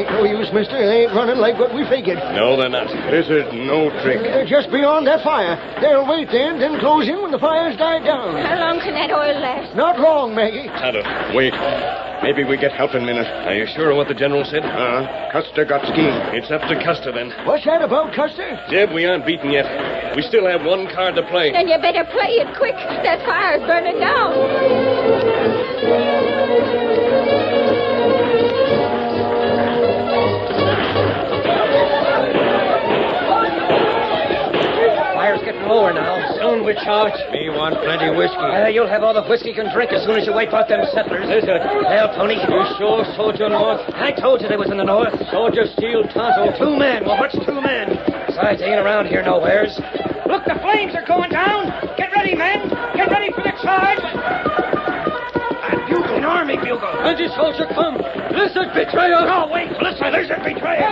No use, mister. They ain't running like what we figured. No, they're not. Blizzard, no trick. They're just beyond that fire. They'll wait then close in when the fire's died down. How long can that oil last? Not long, Maggie. Tonto. Wait. Maybe we get help in a minute. Are you sure of what the general said? Custer got schemed. It's up to Custer, then. What's that about, Custer? Jeb, we aren't beaten yet. We still have one card to play. Then you better play it quick. That fire's burning down. Fire's getting lower now. Soon we charge. Me want plenty whiskey. You'll have all the whiskey you can drink as soon as you wipe out them settlers. Lizard. Well, Tony. You sure Soldier North? I told you they was in the north. Soldier steal Tonto. 2 men. Well, what's 2 men? Besides, they ain't around here nowheres. Look, the flames are going down! Get ready, men! Get ready for the charge! Bugle, an army bugle. Plenty soldier come. Lizard betrayer. No, wait. Listen, lizard betrayer.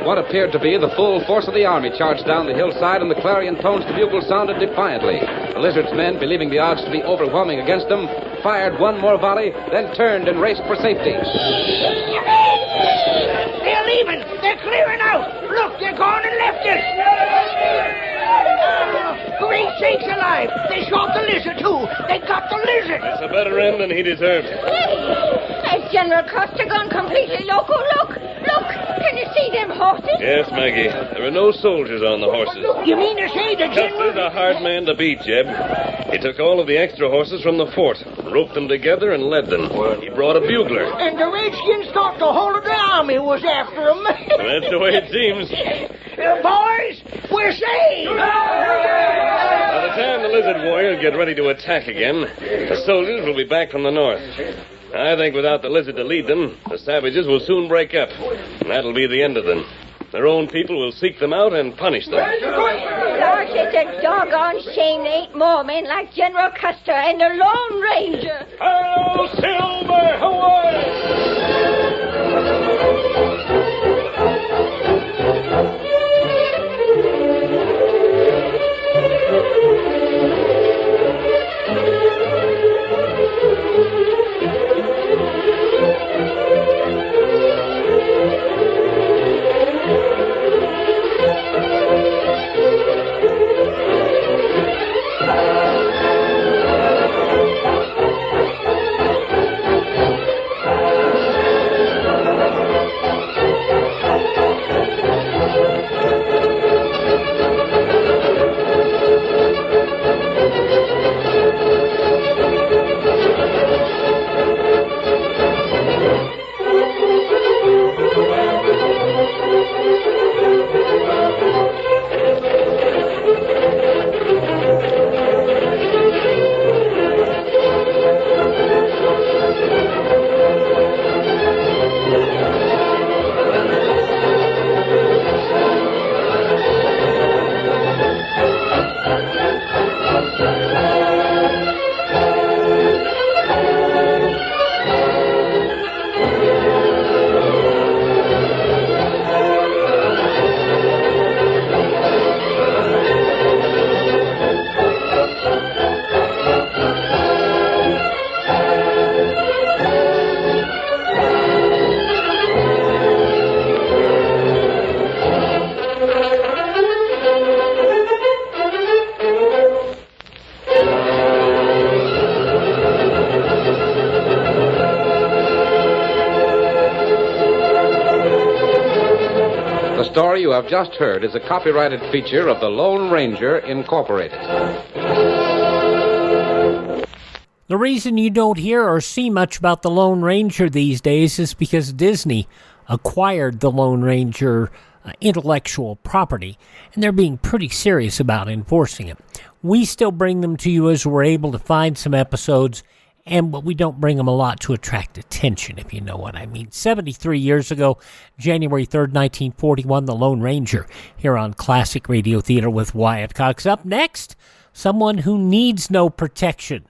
What appeared to be the full force of the army charged down the hillside, and the clarion tones of the bugle sounded defiantly. The Lizard's men, believing the odds to be overwhelming against them, fired one more volley, then turned and raced for safety. They're leaving! They're clearing out! Look, they're gone and left us! Great sakes alive! They shot the lizard, too! They got the lizard! That's a better end than he deserved. Has General Custer gone completely loco? Look! Can you see them horses? Yes, Maggie. There are no soldiers on the horses. You mean to say the general... Custer's a hard man to beat, Jeb. He took all of the extra horses from the fort, roped them together, and led them. He brought a bugler. And the Redskins thought the whole of the army was after him. That's the way it seems. Boys, we're saved! By the time the lizard warriors get ready to attack again, the soldiers will be back from the north. I think without the lizard to lead them, the savages will soon break up. And that'll be the end of them. Their own people will seek them out and punish them. Gosh, it's a doggone shame there ain't more men like General Custer and the Lone Ranger. Hello, Silver! Hawaii! The story you have just heard is a copyrighted feature of the Lone Ranger, Incorporated. The reason you don't hear or see much about the Lone Ranger these days is because Disney acquired the Lone Ranger intellectual property, and they're being pretty serious about enforcing it. We still bring them to you as we're able to find some episodes, but we don't bring them a lot to attract attention, if you know what I mean. 73 years ago, January 3rd, 1941, The Lone Ranger, here on Classic Radio Theater with Wyatt Cox. Up next, someone who needs no protection.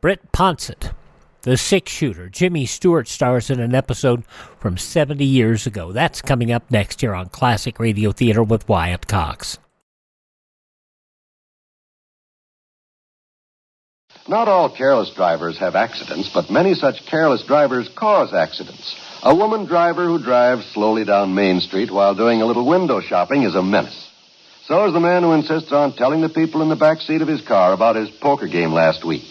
Britt Ponsett, the six-shooter. Jimmy Stewart stars in an episode from 70 years ago. That's coming up next here on Classic Radio Theater with Wyatt Cox. Not all careless drivers have accidents, but many such careless drivers cause accidents. A woman driver who drives slowly down Main Street while doing a little window shopping is a menace. So is the man who insists on telling the people in the back seat of his car about his poker game last week.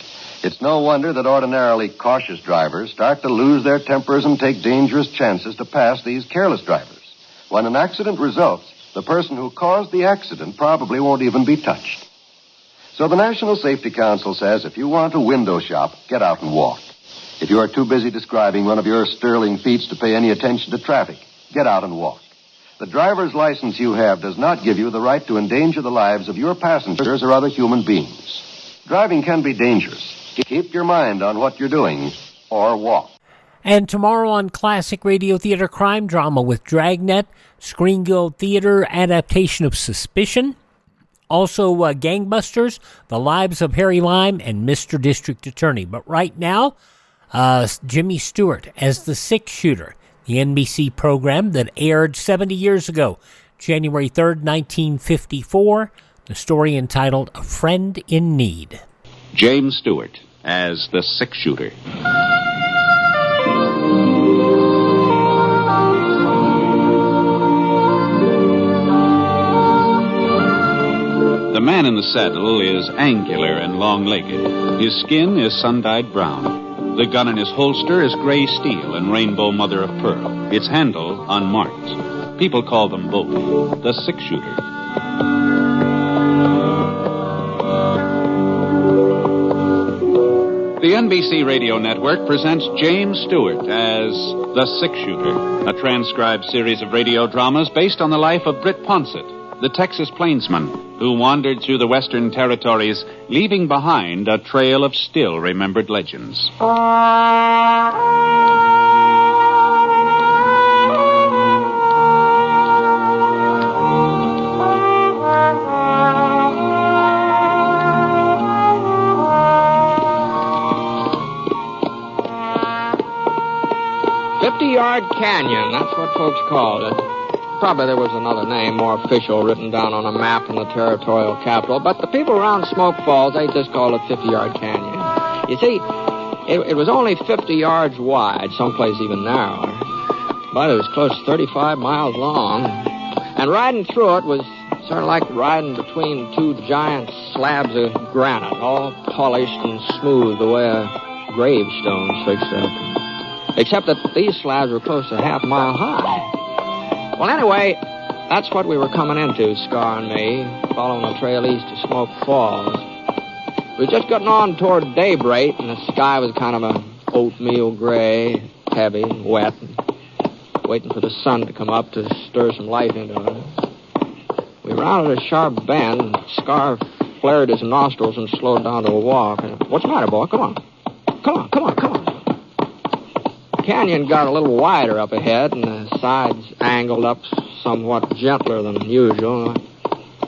It's no wonder that ordinarily cautious drivers start to lose their tempers and take dangerous chances to pass these careless drivers. When an accident results, the person who caused the accident probably won't even be touched. So the National Safety Council says if you want to window shop, get out and walk. If you are too busy describing one of your sterling feats to pay any attention to traffic, get out and walk. The driver's license you have does not give you the right to endanger the lives of your passengers or other human beings. Driving can be dangerous. Keep your mind on what you're doing, or walk. And tomorrow on Classic Radio Theater, crime drama with Dragnet, Screen Guild Theater adaptation of Suspicion. Also, Gangbusters, The Lives of Harry Lime, and Mr. District Attorney. But right now, Jimmy Stewart as the six-shooter, the NBC program that aired 70 years ago, January 3rd, 1954, the story entitled A Friend in Need. James Stewart as the six-shooter. The man in the saddle is angular and long-legged. His skin is sun-dyed brown. The gun in his holster is gray steel and rainbow mother of pearl. Its handle unmarked. People call them both the six-shooter. The NBC Radio Network presents James Stewart as The Six Shooter, a transcribed series of radio dramas based on the life of Britt Ponsett, the Texas plainsman who wandered through the Western Territories, leaving behind a trail of still-remembered legends. Yard Canyon, that's what folks called it. Probably there was another name, more official, written down on a map in the territorial capital, but the people around Smoke Falls, they just called it 50 Yard Canyon. You see, it was only 50 yards wide, someplace even narrower, but it was close to 35 miles long, and riding through it was sort of like riding between two giant slabs of granite, all polished and smooth the way a gravestone's fixed up. Except that these slabs were close to half a mile high. Well, anyway, that's what we were coming into, Scar and me, following the trail east to Smoke Falls. We were just getting on toward daybreak, and the sky was kind of a oatmeal gray, heavy and wet, and waiting for the sun to come up to stir some life into it. We rounded a sharp bend, and Scar flared his nostrils and slowed down to a walk. What's the matter, boy? Come on. Come on. The canyon got a little wider up ahead, and the sides angled up somewhat gentler than usual.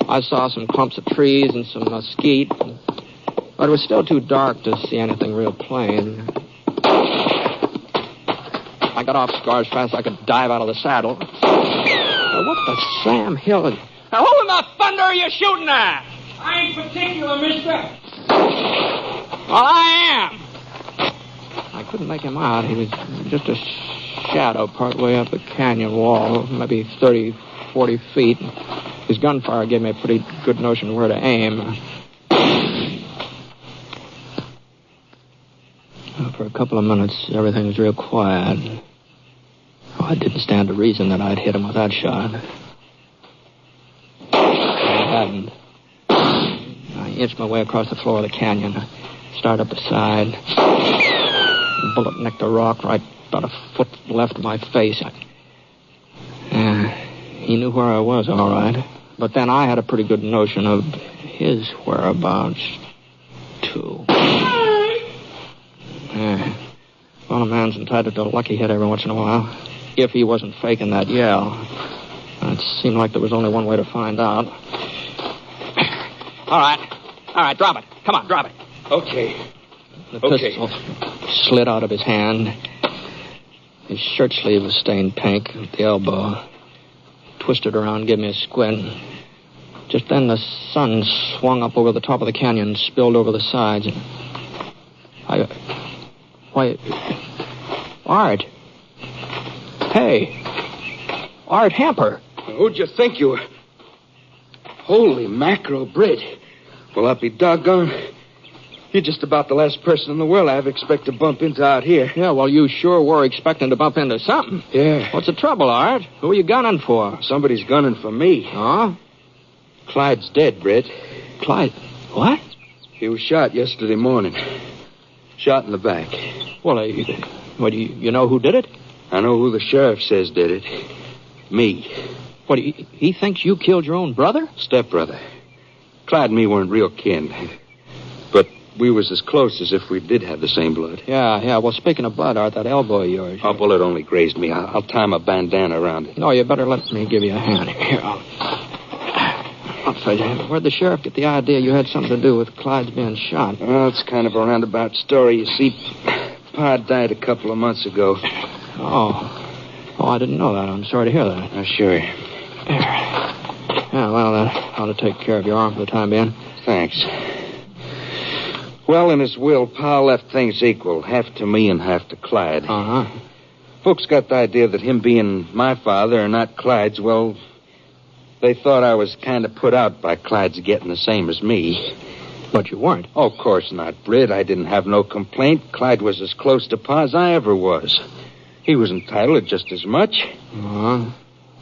I saw some clumps of trees and some mesquite, but it was still too dark to see anything real plain. I got off Scar as fast as I could dive out of the saddle. What the Sam Hill? Now, who in the thunder are you shooting at? I ain't particular, mister. Well, I am. I couldn't make him out. He was just a shadow part way up the canyon wall, maybe 30, 40 feet. His gunfire gave me a pretty good notion of where to aim. For a couple of minutes, everything was real quiet. I didn't stand to reason that I'd hit him with that shot. I hadn't. I inched my way across the floor of the canyon. I started up the side. The bullet nicked a rock right about a foot left of my face. He knew where I was, all right. But then I had a pretty good notion of his whereabouts, too. Well, a man's entitled to a lucky hit every once in a while, if he wasn't faking that yell. It seemed like there was only one way to find out. All right, drop it. Come on, drop it. Okay. The pistol slid out of his hand. His shirt sleeve was stained pink at the elbow. Twisted around, gave me a squint. Just then the sun swung up over the top of the canyon and spilled over the sides. Why, Art. Hey. Art Hamper. Who'd you think you were? Holy mackerel, Britt. Well, I'll be doggone. You're just about the last person in the world I ever expect to bump into out here. Yeah, well, you sure were expecting to bump into something. Yeah. What's the trouble, Art? Who are you gunning for? Somebody's gunning for me. Huh? Clyde's dead, Britt. Clyde? What? He was shot yesterday morning. Shot in the back. Well, you know who did it? I know who the sheriff says did it. Me. What, he thinks you killed your own brother? Stepbrother. Clyde and me weren't real kin. But we was as close as if we did have the same blood. Yeah. Well, speaking of blood, Art, that elbow of yours. A bullet only grazed me. I'll tie my bandana around it. No, you better let me give you a hand. Here, I'll tell you. Where'd the sheriff get the idea you had something to do with Clyde's being shot? Well, it's kind of a roundabout story. You see, Pa died a couple of months ago. Oh, I didn't know that. I'm sorry to hear that. Oh, sure. Yeah, well, that ought to take care of your arm for the time being. Thanks. Well, in his will, Pa left things equal, half to me and half to Clyde. Uh-huh. Folks got the idea that him being my father and not Clyde's, well, they thought I was kind of put out by Clyde's getting the same as me. But you weren't. Oh, of course not, Britt. I didn't have no complaint. Clyde was as close to Pa as I ever was. He was entitled to just as much. Uh-huh.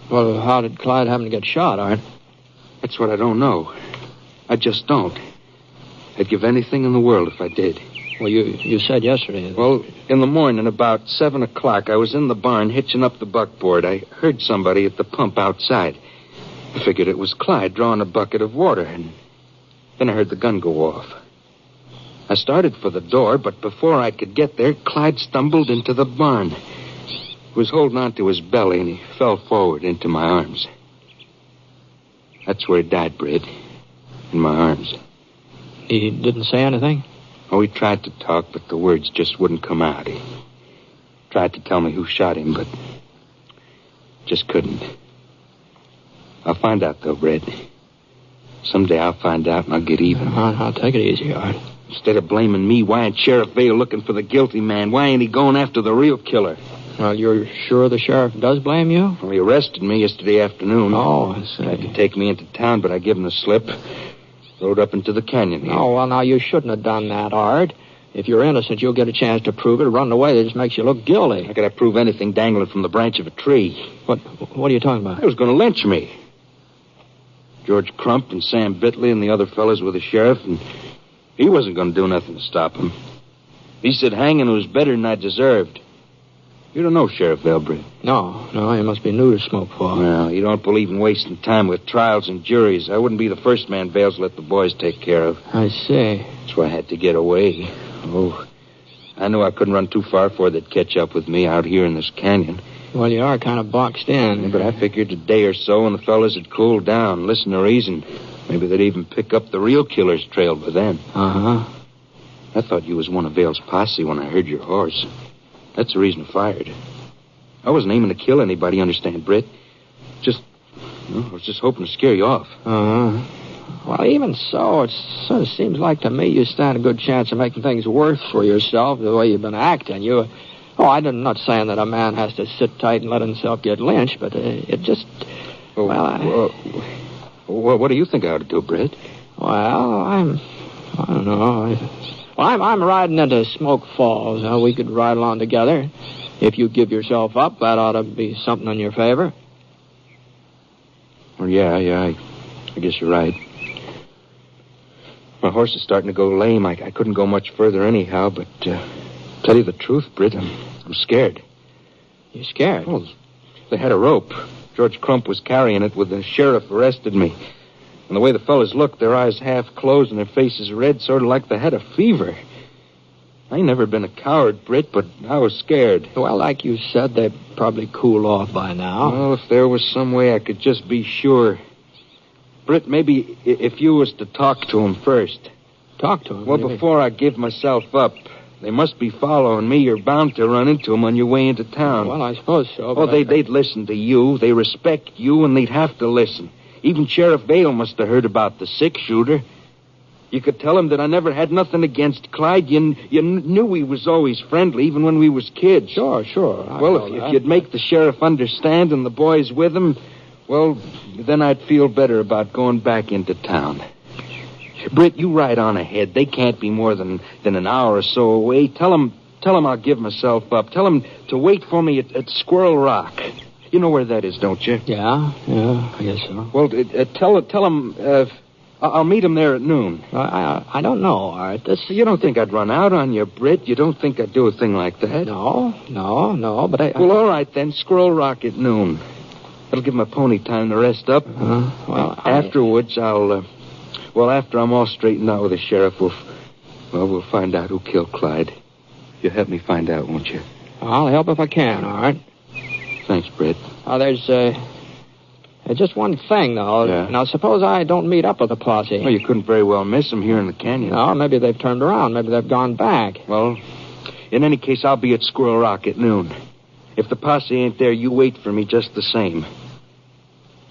Well, how did Clyde happen to get shot, Art? That's what I don't know. I just don't. I'd give anything in the world if I did. Well, you said yesterday. Well, in the morning, about 7 o'clock, I was in the barn hitching up the buckboard. I heard somebody at the pump outside. I figured it was Clyde drawing a bucket of water, and then I heard the gun go off. I started for the door, but before I could get there, Clyde stumbled into the barn. He was holding on to his belly, and he fell forward into my arms. That's where he died, Britt. In my arms. He didn't say anything? Oh, he tried to talk, but the words just wouldn't come out. He tried to tell me who shot him, but just couldn't. I'll find out, though, Britt. Someday I'll find out, and I'll get even. I'll take it easy, all right. Instead of blaming me, why ain't Sheriff Vale looking for the guilty man? Why ain't he going after the real killer? Well, you're sure the sheriff does blame you? Well, he arrested me yesterday afternoon. Oh, I see. Tried to take me into town, but I gave him the slip. Rode up into the canyon here. Oh, well, now, you shouldn't have done that, Art. If you're innocent, you'll get a chance to prove it. Running away, that just makes you look guilty. How could I prove anything dangling from the branch of a tree? What are you talking about? They was going to lynch me. George Crump and Sam Bitley and the other fellas were the sheriff, and he wasn't going to do nothing to stop him. He said hanging was better than I deserved. You don't know Sheriff Elbridge. No, you must be new to Smoke Falls. Well, you don't believe in wasting time with trials and juries. I wouldn't be the first man Vale's let the boys take care of. I see. That's why I had to get away. Oh, I knew I couldn't run too far before they'd catch up with me out here in this canyon. Well, you are kind of boxed in. Yeah, but I figured a day or so and the fellas had cooled down, listen to reason. Maybe they'd even pick up the real killer's trail by then. Uh-huh. I thought you was one of Vale's posse when I heard your horse. That's the reason I fired. I wasn't aiming to kill anybody, understand, Britt? I was just hoping to scare you off. Uh-huh. Well, even so, it sort of seems like to me you stand a good chance of making things worse for yourself the way you've been acting. I'm not saying that a man has to sit tight and let himself get lynched, but it just... What do you think I ought to do, Britt? Well, I don't know. I'm riding into Smoke Falls. We could ride along together. If you give yourself up, that ought to be something in your favor. Well, yeah, I guess you're right. My horse is starting to go lame. I couldn't go much further anyhow, but tell you the truth, Britt, I'm scared. You scared? Well, they had a rope. George Crump was carrying it when the sheriff arrested me. And the way the fellas looked, their eyes half closed and their faces red, sort of like they had a fever. I ain't never been a coward, Britt, but I was scared. Well, like you said, they'd probably cool off by now. Well, if there was some way I could just be sure. Britt, maybe if you was to talk to him first. Talk to him? Well, before I give myself up. They must be following me. You're bound to run into them on your way into town. Well, I suppose so. Oh, they'd listen to you. They respect you, and they'd have to listen. Even Sheriff Vale must have heard about the six-shooter. You could tell him that I never had nothing against Clyde. You knew he was always friendly, even when we was kids. Sure. If you'd make the sheriff understand and the boys with him, well, then I'd feel better about going back into town. Britt, you ride on ahead. They can't be more than an hour or so away. Tell them I'll give myself up. Tell them to wait for me at Squirrel Rock. You know where that is, don't you? Yeah, I guess so. Well, tell them I'll meet them there at noon. I don't know, Art. You don't think I'd run out on you, Britt? You don't think I'd do a thing like that? No, but Well, all right, then. Squirrel Rock at noon. That'll give my pony time to rest up. Afterwards, after I'm all straightened out with the sheriff, we'll find out who killed Clyde. You'll help me find out, won't you? I'll help if I can, Art. Thanks, Britt. There's just one thing, though. Yeah. Now, suppose I don't meet up with the posse. Well, you couldn't very well miss them here in the canyon. No, maybe they've turned around. Maybe they've gone back. Well, in any case, I'll be at Squirrel Rock at noon. If the posse ain't there, you wait for me just the same.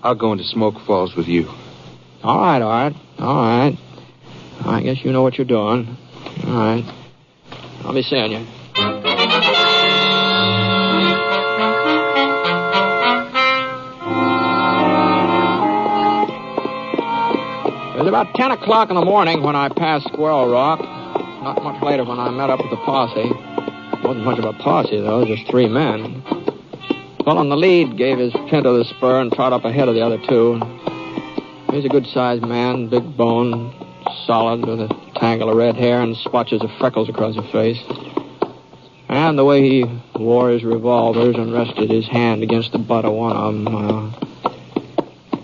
I'll go into Smoke Falls with you. All right, Art. All right. I guess you know what you're doing. All right. I'll be seeing you. It was about 10 o'clock in the morning when I passed Squirrel Rock. Not much later when I met up with the posse. Wasn't much of a posse, though, just 3 men. Well, on the lead gave his pinto the spur and trot up ahead of the other 2. He's a good-sized man, big bone, solid with a tangle of red hair and splotches of freckles across his face. And the way he wore his revolvers and rested his hand against the butt of one of them,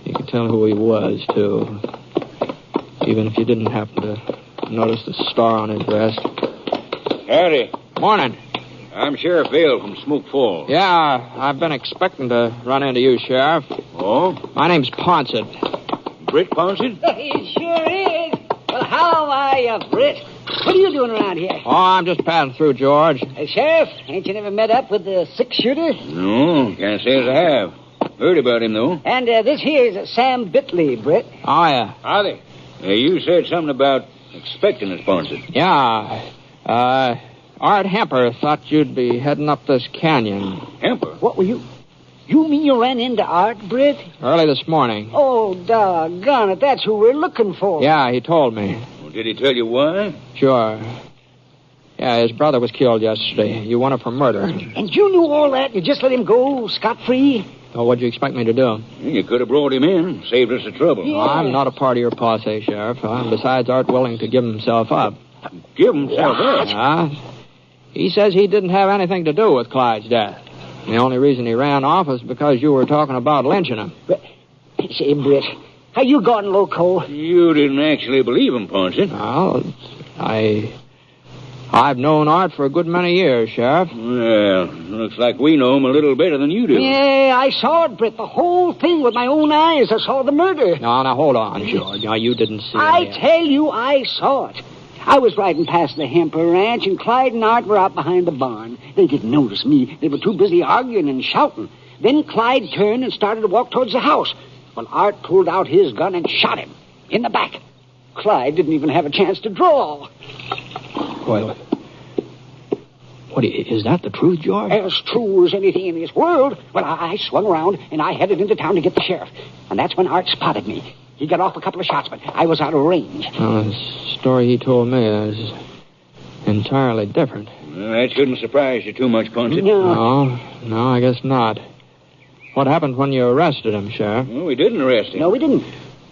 you could tell who he was, too. Even if you didn't happen to notice the star on his vest. Howdy. Morning. I'm Sheriff Vail from Smoke Falls. Yeah, I've been expecting to run into you, Sheriff. Oh? My name's Ponsett. Britt Ponsett? It sure is. Well, how are you, Britt? What are you doing around here? Oh, I'm just passing through, George. Sheriff, ain't you never met up with the six-shooter? No, can't say as I have. Heard about him, though. And this here's Sam Bitley, Britt. Oh, yeah. Howdy. You said something about expecting us, Ponsett. Yeah. Art Hemper thought you'd be heading up this canyon. Hemper? What were you... You mean you ran into Art, Britt? Early this morning. Oh, doggone it. That's who we're looking for. Yeah, he told me. Well, did he tell you why? Sure. Yeah, his brother was killed yesterday. You wanted for murder. And you knew all that? You just let him go scot-free? Oh, what'd you expect me to do? You could have brought him in, saved us the trouble. Yeah. I'm not a part of your posse, Sheriff. Besides, Art willing to give himself up. Give himself up? He says he didn't have anything to do with Clyde's death. The only reason he ran off is because you were talking about lynching him. Say, Britt, are you gone loco? You didn't actually believe him, Ponsett. Well, I've known Art for a good many years, Sheriff. Well, looks like we know him a little better than you do. Yeah, I saw it, Britt. The whole thing with my own eyes. I saw the murder. No, now, hold on, George. Now, you didn't see it. Tell you, I saw it. I was riding past the Hemper Ranch, and Clyde and Art were out behind the barn. They didn't notice me. They were too busy arguing and shouting. Then Clyde turned and started to walk towards the house. Well, Art pulled out his gun and shot him in the back. Clyde didn't even have a chance to draw. Well, is that the truth, George? As true as anything in this world. Well, I swung around, and I headed into town to get the sheriff. And that's when Art spotted me. He got off a couple of shots, but I was out of range. Well, the story he told me is entirely different. Well, that shouldn't surprise you too much, Ponsett. No, I guess not. What happened when you arrested him, Sheriff? Well, we didn't arrest him. No, we didn't.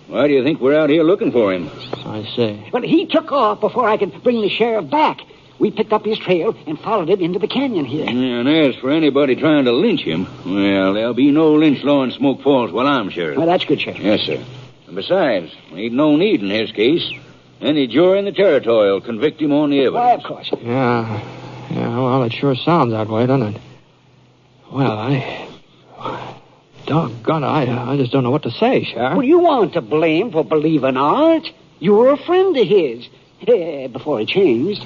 Why do you think we're out here looking for him? I see. But he took off before I could bring the sheriff back. We picked up his trail and followed it into the canyon here. And as for anybody trying to lynch him, well, there'll be no lynch law in Smoke Falls while I'm sheriff. Well, that's good, Sheriff. Yes, sir. And besides, ain't no need in his case. Any jury in the territory will convict him on the evidence. Why, of course. Yeah, well, it sure sounds that way, doesn't it? Well, doggone, I just don't know what to say, Sheriff. Well, you weren't to blame for believing Art. You were a friend of his. Before he changed.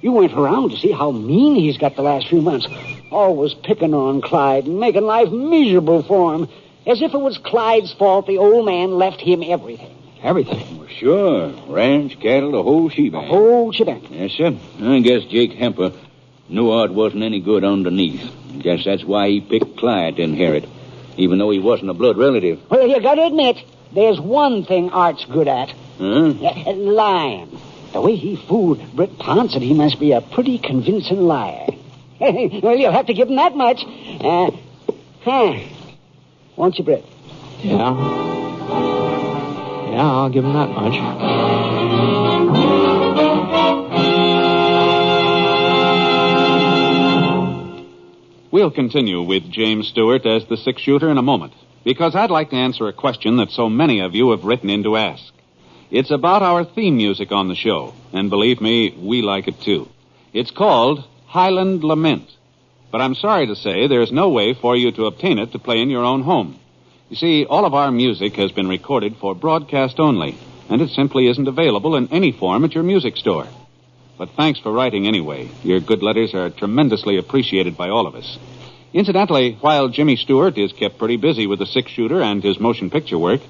You went around to see how mean he's got the last few months. Always picking on Clyde and making life miserable for him. As if it was Clyde's fault the old man left him everything. Everything? Well, sure. Ranch, cattle, the whole shebang. The whole shebang. Yes, sir. I guess Jake Hemper knew Art wasn't any good underneath. I guess that's why he picked Clyde to inherit, even though he wasn't a blood relative. Well, you gotta admit, there's one thing Art's good at. Huh? Lying. The way he fooled Britt Ponsett, he must be a pretty convincing liar. Well, you'll have to give him that much. Won't you, Britt? Yeah, I'll give him that much. We'll continue with James Stewart as the six-shooter in a moment, because I'd like to answer a question that so many of you have written in to ask. It's about our theme music on the show, and believe me, we like it too. It's called Highland Lament. But I'm sorry to say there's no way for you to obtain it to play in your own home. You see, all of our music has been recorded for broadcast only, and it simply isn't available in any form at your music store. But thanks for writing anyway. Your good letters are tremendously appreciated by all of us. Incidentally, while Jimmy Stewart is kept pretty busy with the six-shooter and his motion picture work,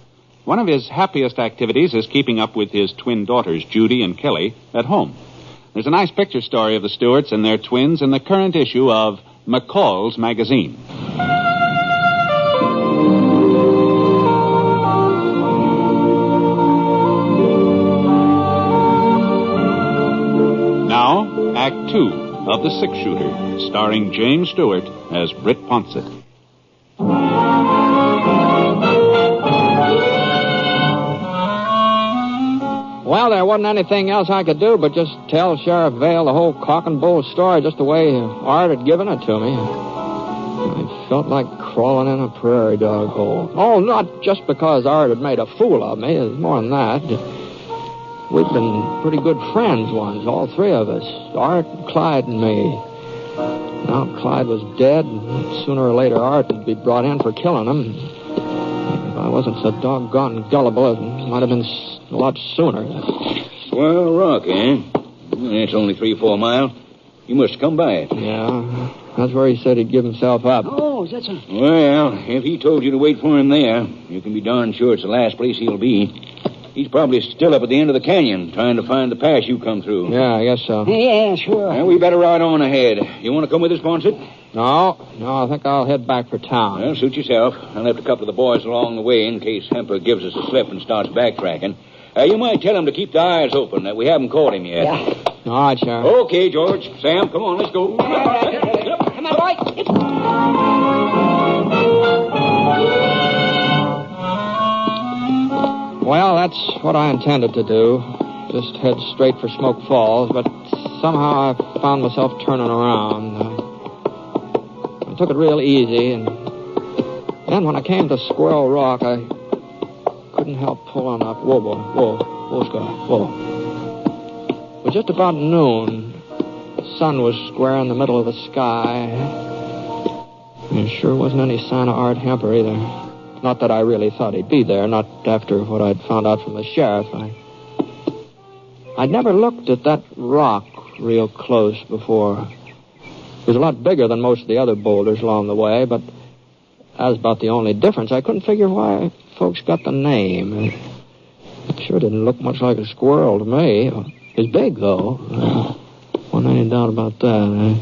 one of his happiest activities is keeping up with his twin daughters, Judy and Kelly, at home. There's a nice picture story of the Stewarts and their twins in the current issue of McCall's Magazine. Now, Act 2 of The Six-Shooter, starring James Stewart as Britt Ponsett. Well, there wasn't anything else I could do but just tell Sheriff Vale the whole cock and bull story just the way Art had given it to me. I felt like crawling in a prairie dog hole. Oh, not just because Art had made a fool of me. It was more than that. We'd been pretty good friends once, all three of us. Art, Clyde, and me. Now Clyde was dead, and sooner or later Art would be brought in for killing him. If I wasn't so doggone gullible, it might have been a lot sooner. Swell rock, eh? It's only 3 or 4 miles. You must come by it. Yeah, that's where he said he'd give himself up. Oh, is that so? Well, if he told you to wait for him there, you can be darn sure it's the last place he'll be. He's probably still up at the end of the canyon, trying to find the pass you come through. Yeah, I guess so. Yeah, sure. Well, we better ride on ahead. You want to come with us, Ponset? No, I think I'll head back for town. Well, suit yourself. I left a couple of the boys along the way in case Hemper gives us a slip and starts backtracking. You might tell him to keep the eyes open, that we haven't caught him yet. Yeah. All right, Sheriff. Okay, George. Sam, come on, let's go. Come on, Well, that's what I intended to do. Just head straight for Smoke Falls, but somehow I found myself turning around. I took it real easy, and then when I came to Squirrel Rock, I couldn't help pulling up. Whoa, boy. Whoa, Scott. Whoa. It was just about noon. The sun was square in the middle of the sky. There sure wasn't any sign of Art Hemper either. Not that I really thought he'd be there, not after what I'd found out from the sheriff. I'd never looked at that rock real close before. It was a lot bigger than most of the other boulders along the way, but that was about the only difference. I couldn't figure why folks got the name. It sure didn't look much like a squirrel to me. It was big, though. Wasn't any doubt about that.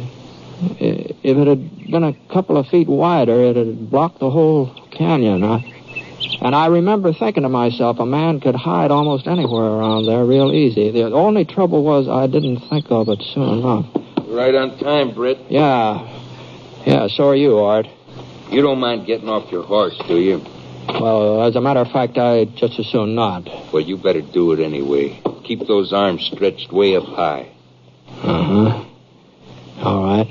If it had been a couple of feet wider, it had blocked the whole canyon. And I remember thinking to myself, a man could hide almost anywhere around there real easy. The only trouble was I didn't think of it soon enough. Right on time, Britt. Yeah, so are you, Art. You don't mind getting off your horse, do you? Well, as a matter of fact, I'd just as soon not. Well, you better do it anyway. Keep those arms stretched way up high. Uh-huh. All right.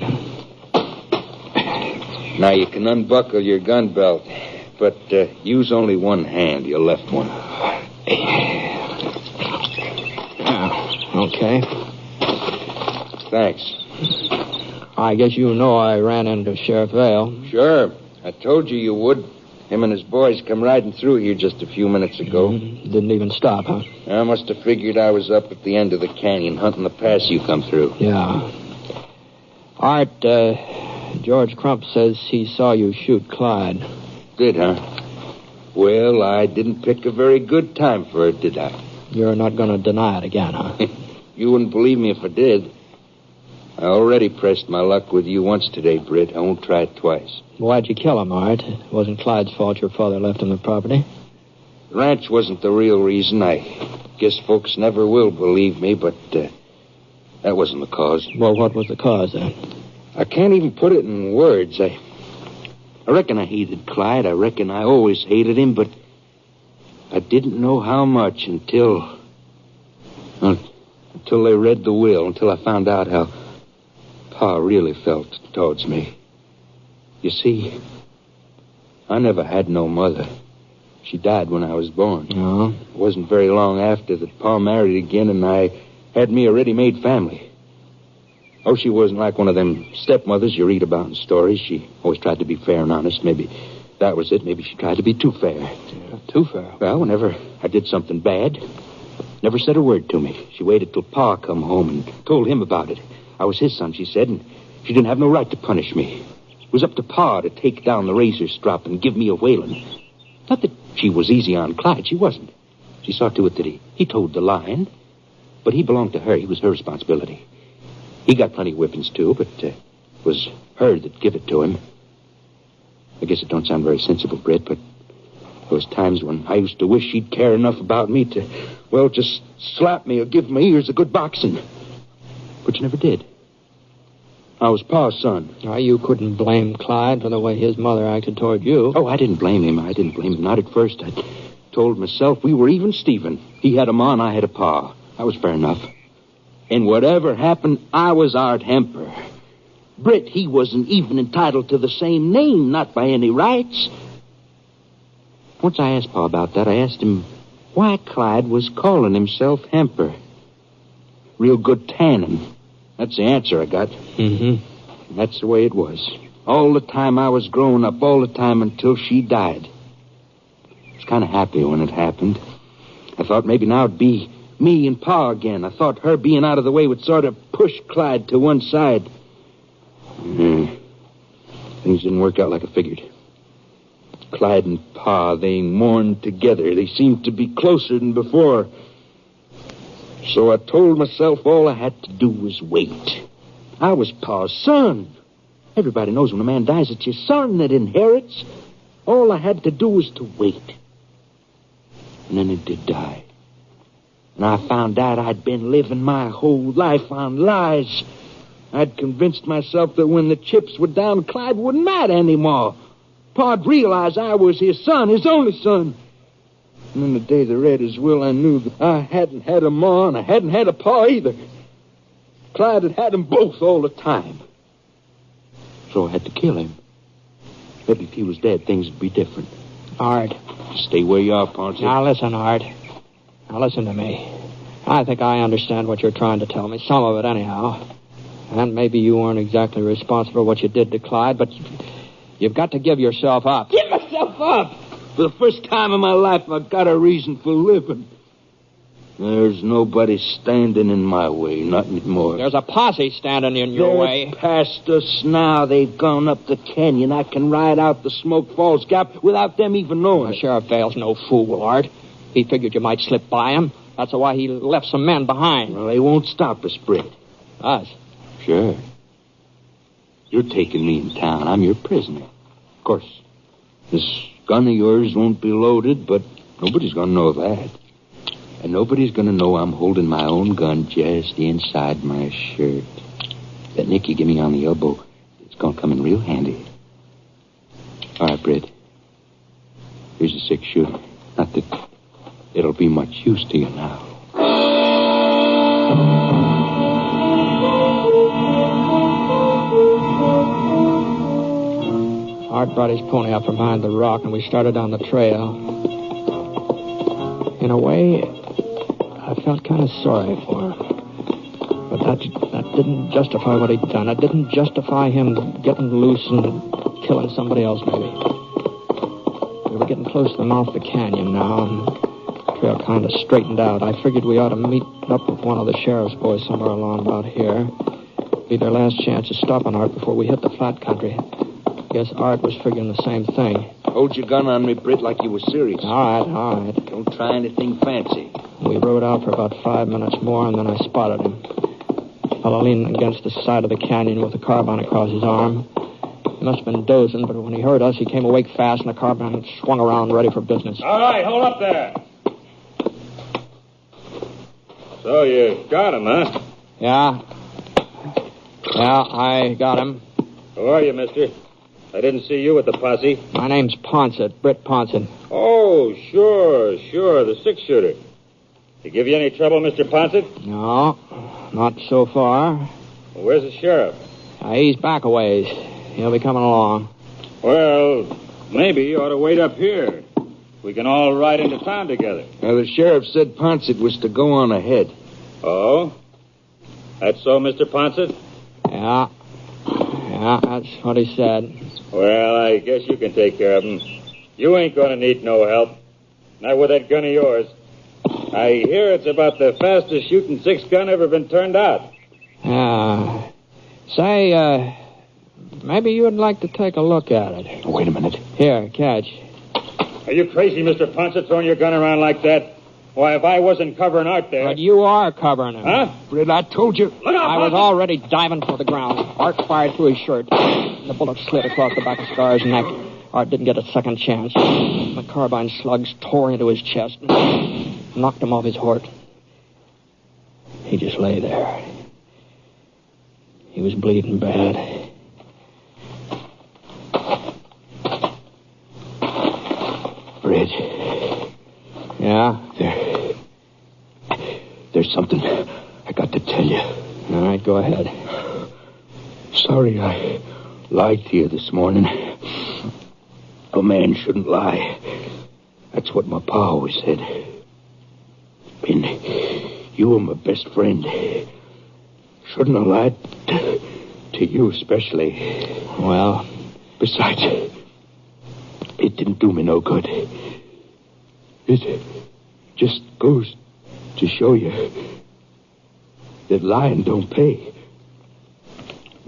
Now, you can unbuckle your gun belt, but use only one hand, your left one. Okay. Thanks. I guess you know I ran into Sheriff Vale. Sure. I told you would. Him and his boys come riding through here just a few minutes ago. Didn't even stop, huh? I must have figured I was up at the end of the canyon hunting the pass you come through. Yeah. Art, George Crump says he saw you shoot Clyde. Did, huh? Well, I didn't pick a very good time for it, did I? You're not going to deny it again, huh? You wouldn't believe me if I did. I already pressed my luck with you once today, Britt. I won't try it twice. Why'd you kill him, Art? It wasn't Clyde's fault your father left him the property. The ranch wasn't the real reason. I guess folks never will believe me, but that wasn't the cause. Well, what was the cause, then? I can't even put it in words. I reckon I hated Clyde. I reckon I always hated him, but I didn't know how much until they read the will, until I found out how Pa really felt towards me. You see, I never had no mother. She died when I was born. Oh? It wasn't very long after that Pa married again, and I had me a ready-made family. Oh, she wasn't like one of them stepmothers you read about in stories. She always tried to be fair and honest. Maybe that was it. Maybe she tried to be too fair. Yeah, too fair? Well, whenever I did something bad, never said a word to me. She waited till Pa come home and told him about it. I was his son, she said, and she didn't have no right to punish me. It was up to Pa to take down the razor strop and give me a whaling. Not that she was easy on Clyde. She wasn't. She saw to it that he told the line. But he belonged to her. He was her responsibility. He got plenty of whippings, too, but it was her that give it to him. I guess it don't sound very sensible, Britt, but there was times when I used to wish she'd care enough about me to, well, just slap me or give my ears a good boxing. But she never did. I was Pa's son. You couldn't blame Clyde for the way his mother acted toward you. Oh, I didn't blame him. Not at first. Told myself we were even Steven. He had a ma and I had a pa. That was fair enough. And whatever happened, I was Art Hemper. Britt, he wasn't even entitled to the same name, not by any rights. Once I asked Pa about that, I asked him why Clyde was calling himself Hemper. Real good tannin'. That's the answer I got. Mm-hmm. And that's the way it was. All the time I was growing up, all the time until she died. I was kind of happy when it happened. I thought maybe now it'd be me and Pa again. I thought her being out of the way would sort of push Clyde to one side. Things didn't work out like I figured. Clyde and Pa, they mourned together. They seemed to be closer than before. So I told myself all I had to do was wait. I was Pa's son. Everybody knows when a man dies, it's your son that inherits. All I had to do was to wait. And then it did die. And I found out I'd been living my whole life on lies. I'd convinced myself that when the chips were down, Clyde wouldn't matter anymore. Pa'd realize I was his son, his only son. And then the day they read his will, I knew that I hadn't had a ma and I hadn't had a pa either. Clyde had had them both all the time. So I had to kill him. Maybe if he was dead, things would be different. Art. Stay where you are, Ponce. Now listen, Art. Now listen to me. I think I understand what you're trying to tell me. Some of it, anyhow. And maybe you weren't exactly responsible for what you did to Clyde, but you've got to give yourself up. Give myself up? For the first time in my life, I've got a reason for living. There's nobody standing in my way, not anymore. There's a posse standing in your way. They're past us now. They've gone up the canyon. I can ride out the Smoke Falls Gap without them even knowing. Sheriff Vale's no fool, Art. He figured you might slip by him. That's why he left some men behind. Well, they won't stop us, Britt. Us? Sure. You're taking me in town. I'm your prisoner. Of course, this gun of yours won't be loaded, but nobody's going to know that. And nobody's going to know I'm holding my own gun just inside my shirt. That nick you give me on the elbow, it's going to come in real handy. All right, Britt. Here's a 6-shooter. Not that it'll be much use to you now. Art brought his pony up from behind the rock, and we started down the trail. In a way, I felt kind of sorry for him. But that didn't justify what he'd done. It didn't justify him getting loose and killing somebody else, maybe. We were getting close to the mouth of the canyon now, and the trail kind of straightened out. I figured we ought to meet up with one of the sheriff's boys somewhere along about here. Be their last chance of stopping Art before we hit the flat country. Guess Art was figuring the same thing. Hold your gun on me, Britt, like you were serious. All right. Don't try anything fancy. We rode out for about 5 minutes more, and then I spotted him. A fellow leaning against the side of the canyon with a carbine across his arm. He must have been dozing, but when he heard us, he came awake fast, and the carbine swung around ready for business. All right, hold up there. So you got him, huh? Yeah, I got him. Who are you, mister? I didn't see you with the posse. My name's Ponsett, Britt Ponsett. Oh, sure, the 6-shooter. He give you any trouble, Mr. Ponsett? No, not so far. Well, where's the sheriff? He's back a ways. He'll be coming along. Well, maybe you ought to wait up here. We can all ride into town together. Now, the sheriff said Ponsett was to go on ahead. Oh? That's so, Mr. Ponsett? Yeah, that's what he said. Well, I guess you can take care of him. You ain't going to need no help. Not with that gun of yours. I hear it's about the fastest shooting 6-gun ever been turned out. Say, maybe you'd like to take a look at it. Oh, wait a minute. Here, catch. Are you crazy, Mr. Ponsett, throwing your gun around like that? Why, if I wasn't covering Art there... But you are covering him. Huh? Britt, I told you. Look out, I was already diving for the ground. Art fired through his shirt. The bullet slid across the back of Scar's neck. Art didn't get a second chance. The carbine slugs tore into his chest, knocked him off his horse. He just lay there. He was bleeding bad. Britt, There's something I got to tell you. All right, go ahead. Sorry I lied to you this morning. A man shouldn't lie. That's what my pa always said. And you were my best friend. Shouldn't have lied to you especially. Well, besides, it didn't do me no good. It just goes to show you that lying don't pay.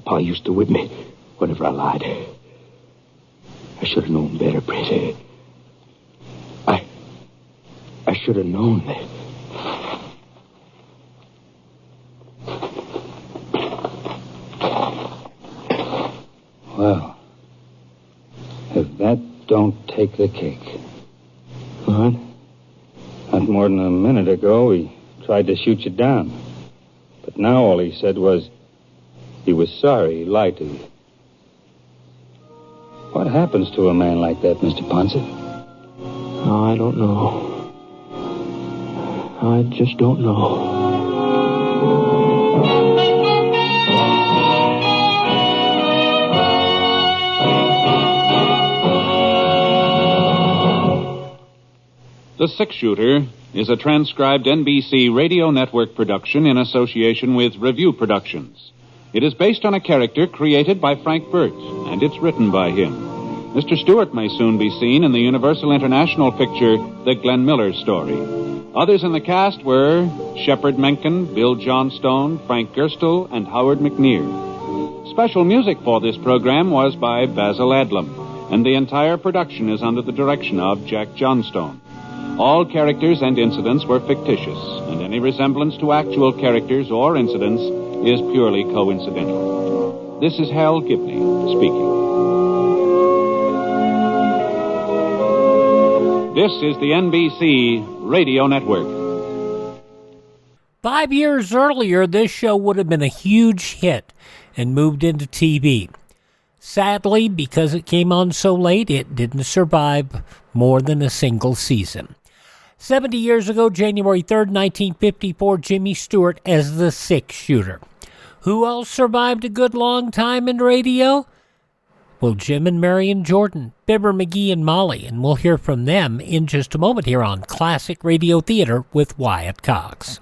Pa used to whip me whenever I lied. I should have known better, Brett. I should have known that. Well, if that don't take the cake. What? Not more than a minute ago, he tried to shoot you down. But now all he said was he was sorry he lied to you. What happens to a man like that, Mr. Ponce? Oh, I don't know. I just don't know. The Six Shooter is a transcribed NBC Radio Network production in association with Review Productions. It is based on a character created by Frank Burt, and it's written by him. Mr. Stewart may soon be seen in the Universal International picture, The Glenn Miller Story. Others in the cast were Shepard Mencken, Bill Johnstone, Frank Gerstle, and Howard McNear. Special music for this program was by Basil Adlam, and the entire production is under the direction of Jack Johnstone. All characters and incidents were fictitious, and any resemblance to actual characters or incidents is purely coincidental. This is Hal Gibney speaking. This is the NBC Radio Network. 5 years earlier, this show would have been a huge hit and moved into TV. Sadly, because it came on so late, it didn't survive more than a single season. 70 years ago, January 3rd, 1954, Jimmy Stewart as the Six Shooter. Who else survived a good long time in radio? Well, Jim and Marion Jordan, Fibber McGee and Molly, and we'll hear from them in just a moment here on Classic Radio Theater with Wyatt Cox.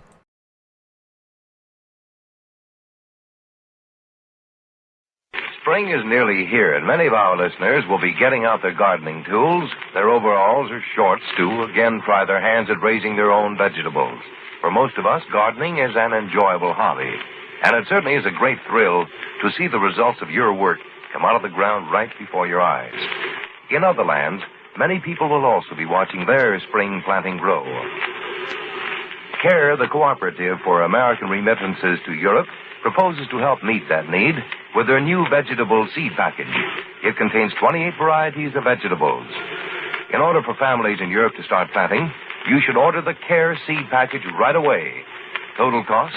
Spring is nearly here, and many of our listeners will be getting out their gardening tools, their overalls or shorts to again try their hands at raising their own vegetables. For most of us, gardening is an enjoyable hobby, and it certainly is a great thrill to see the results of your work come out of the ground right before your eyes. In other lands, many people will also be watching their spring planting grow. CARE, the Cooperative for American Remittances to Europe, proposes to help meet that need with their new vegetable seed package. It contains 28 varieties of vegetables. In order for families in Europe to start planting, you should order the CARE seed package right away. Total cost,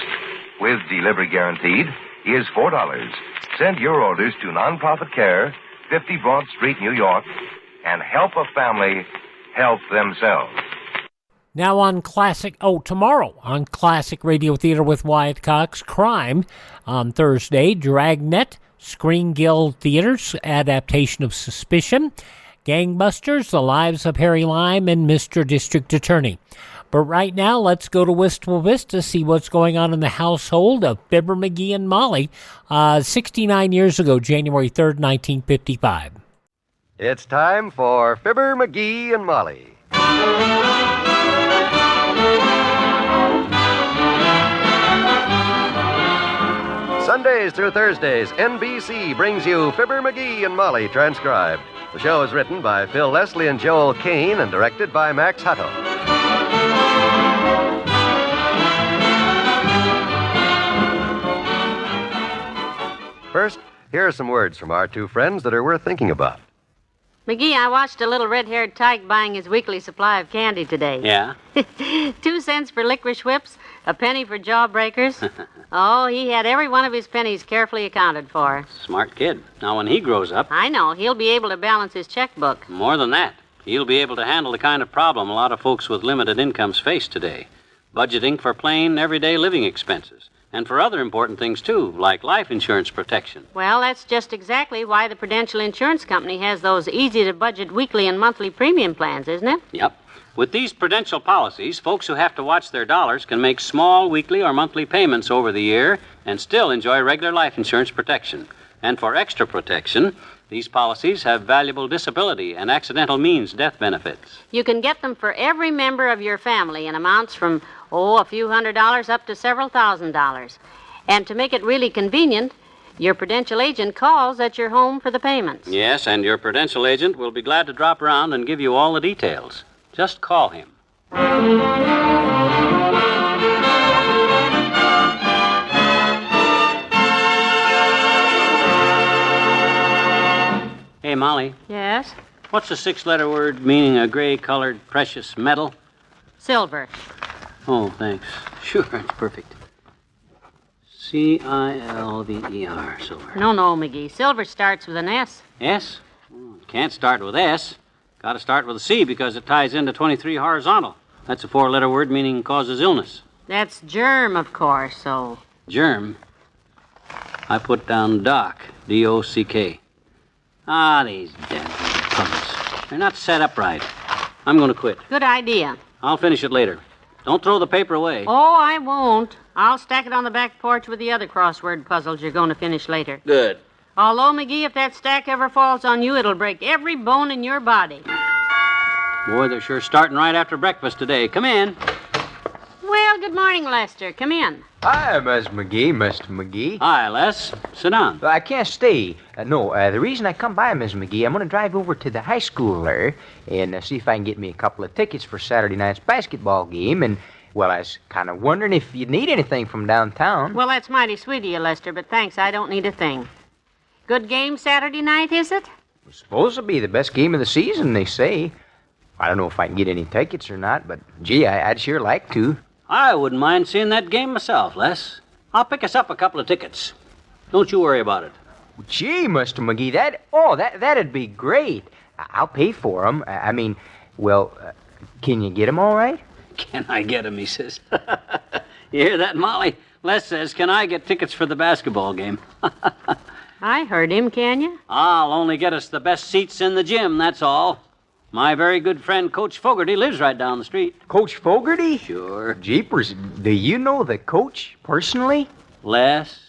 with delivery guaranteed, is $4. Send your orders to Nonprofit CARE, 50 Broad Street, New York, and help a family help themselves. Now tomorrow on Classic Radio Theater with Wyatt Cox, Crime. On Thursday, Dragnet, Screen Guild Theater's adaptation of Suspicion. Gangbusters, The Lives of Harry Lime and Mr. District Attorney. But right now, let's go to Wistful Vista to see what's going on in the household of Fibber McGee and Molly 69 years ago, January 3rd, 1955. It's time for Fibber McGee and Molly. Sundays through Thursdays, NBC brings you Fibber McGee and Molly transcribed. The show is written by Phil Leslie and Joel Kane and directed by Max Hutto. First, here are some words from our two friends that are worth thinking about. McGee, I watched a little red-haired tyke buying his weekly supply of candy today. Yeah? 2 cents for licorice whips, a penny for jawbreakers. Oh, he had every one of his pennies carefully accounted for. Smart kid. Now, when he grows up... I know. He'll be able to balance his checkbook. More than that. He'll be able to handle the kind of problem a lot of folks with limited incomes face today. budgeting for plain, everyday living expenses, and for other important things, too, like life insurance protection. Well, that's just exactly why the Prudential Insurance Company has those easy-to-budget weekly and monthly premium plans, isn't it? Yep. With these Prudential policies, folks who have to watch their dollars can make small weekly or monthly payments over the year and still enjoy regular life insurance protection. And for extra protection, these policies have valuable disability and accidental means death benefits. You can get them for every member of your family in amounts from, a few $100s up to several $1,000s. And to make it really convenient, your Prudential agent calls at your home for the payments. Yes, and your Prudential agent will be glad to drop around and give you all the details. Just call him. Hey, Molly. Yes? What's the 6-letter word meaning a gray-colored precious metal? Silver. Oh, thanks. Sure, it's perfect. Silver, silver. No, McGee. Silver starts with an S. S? Oh, it can't start with S. Got to start with a C because it ties into 23 horizontal. That's a 4-letter word meaning causes illness. That's germ, of course, so... Germ? I put down Doc, D-O-C-K. Ah, these damn puzzles. They're not set up right. I'm going to quit. Good idea. I'll finish it later. Don't throw the paper away. Oh, I won't. I'll stack it on the back porch with the other crossword puzzles you're going to finish later. Good. Although, McGee, if that stack ever falls on you, it'll break every bone in your body. Boy, they're sure starting right after breakfast today. Come in. Well, good morning, Lester. Come in. Hi, Miss McGee, Mr. McGee. Hi, Les. Sit down. I can't stay. The reason I come by, Miss McGee, I'm going to drive over to the high school there and see if I can get me a couple of tickets for Saturday night's basketball game. And, well, I was kind of wondering if you need anything from downtown. Well, that's mighty sweet of you, Lester, but thanks, I don't need a thing. Good game Saturday night, is it? It's supposed to be the best game of the season, they say. I don't know if I can get any tickets or not, but, gee, I'd sure like to. I wouldn't mind seeing that game myself, Les. I'll pick us up a couple of tickets. Don't you worry about it. Gee, Mr. McGee, that'd be great. I'll pay for them. Can you get them all right? Can I get them, he says. You hear that, Molly? Les says, can I get tickets for the basketball game? I heard him, can you? I'll only get us the best seats in the gym, that's all. My very good friend, Coach Fogarty, lives right down the street. Coach Fogarty? Sure. Jeepers, do you know the coach personally? Les,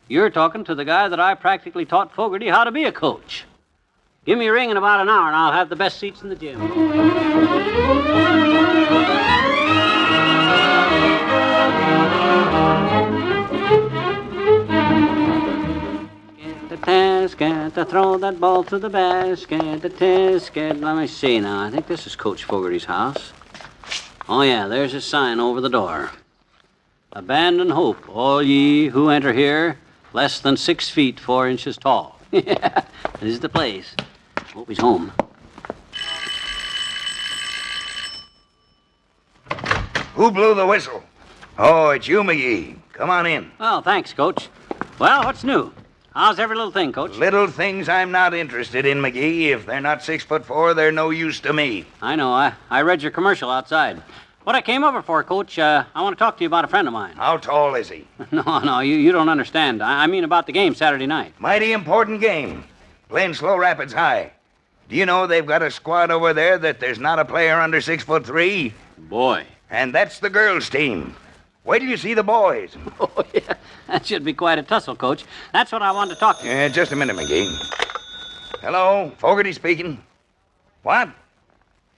you're talking to the guy that I practically taught Fogarty how to be a coach. Give me a ring in about an hour, and I'll have the best seats in the gym. Get to throw that ball to the basket, the tisket. Let me see now. I think this is Coach Fogarty's house. Oh, yeah, there's his sign over the door. Abandon hope, all ye who enter here, less than 6 feet, 4 inches tall. Yeah, this is the place. Hope he's home. Who blew the whistle? Oh, it's you, McGee. Come on in. Well, thanks, Coach. Well, what's new? How's every little thing, Coach? Little things I'm not interested in, McGee. If they're not 6'4", they're no use to me. I know. I read your commercial outside. What I came over for, Coach, I want to talk to you about a friend of mine. How tall is he? No, you don't understand. I mean about the game Saturday night. Mighty important game. Playing Slow Rapids High. Do you know they've got a squad over there that there's not a player under 6'3"? Boy. And that's the girls' team. Wait till you see the boys. Oh, yeah. That should be quite a tussle, Coach. That's what I wanted to talk to you. Yeah, just a minute, McGee. Hello, Fogarty speaking. What?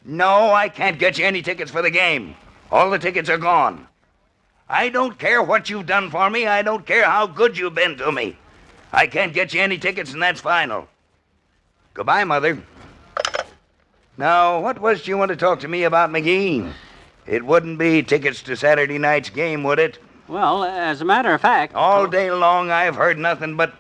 No, I can't get you any tickets for the game. All the tickets are gone. I don't care what you've done for me. I don't care how good you've been to me. I can't get you any tickets, and that's final. Goodbye, Mother. Now, what was it you want to talk to me about, McGee? It wouldn't be tickets to Saturday night's game, would it? Well, as a matter of fact... All day long I've heard nothing but,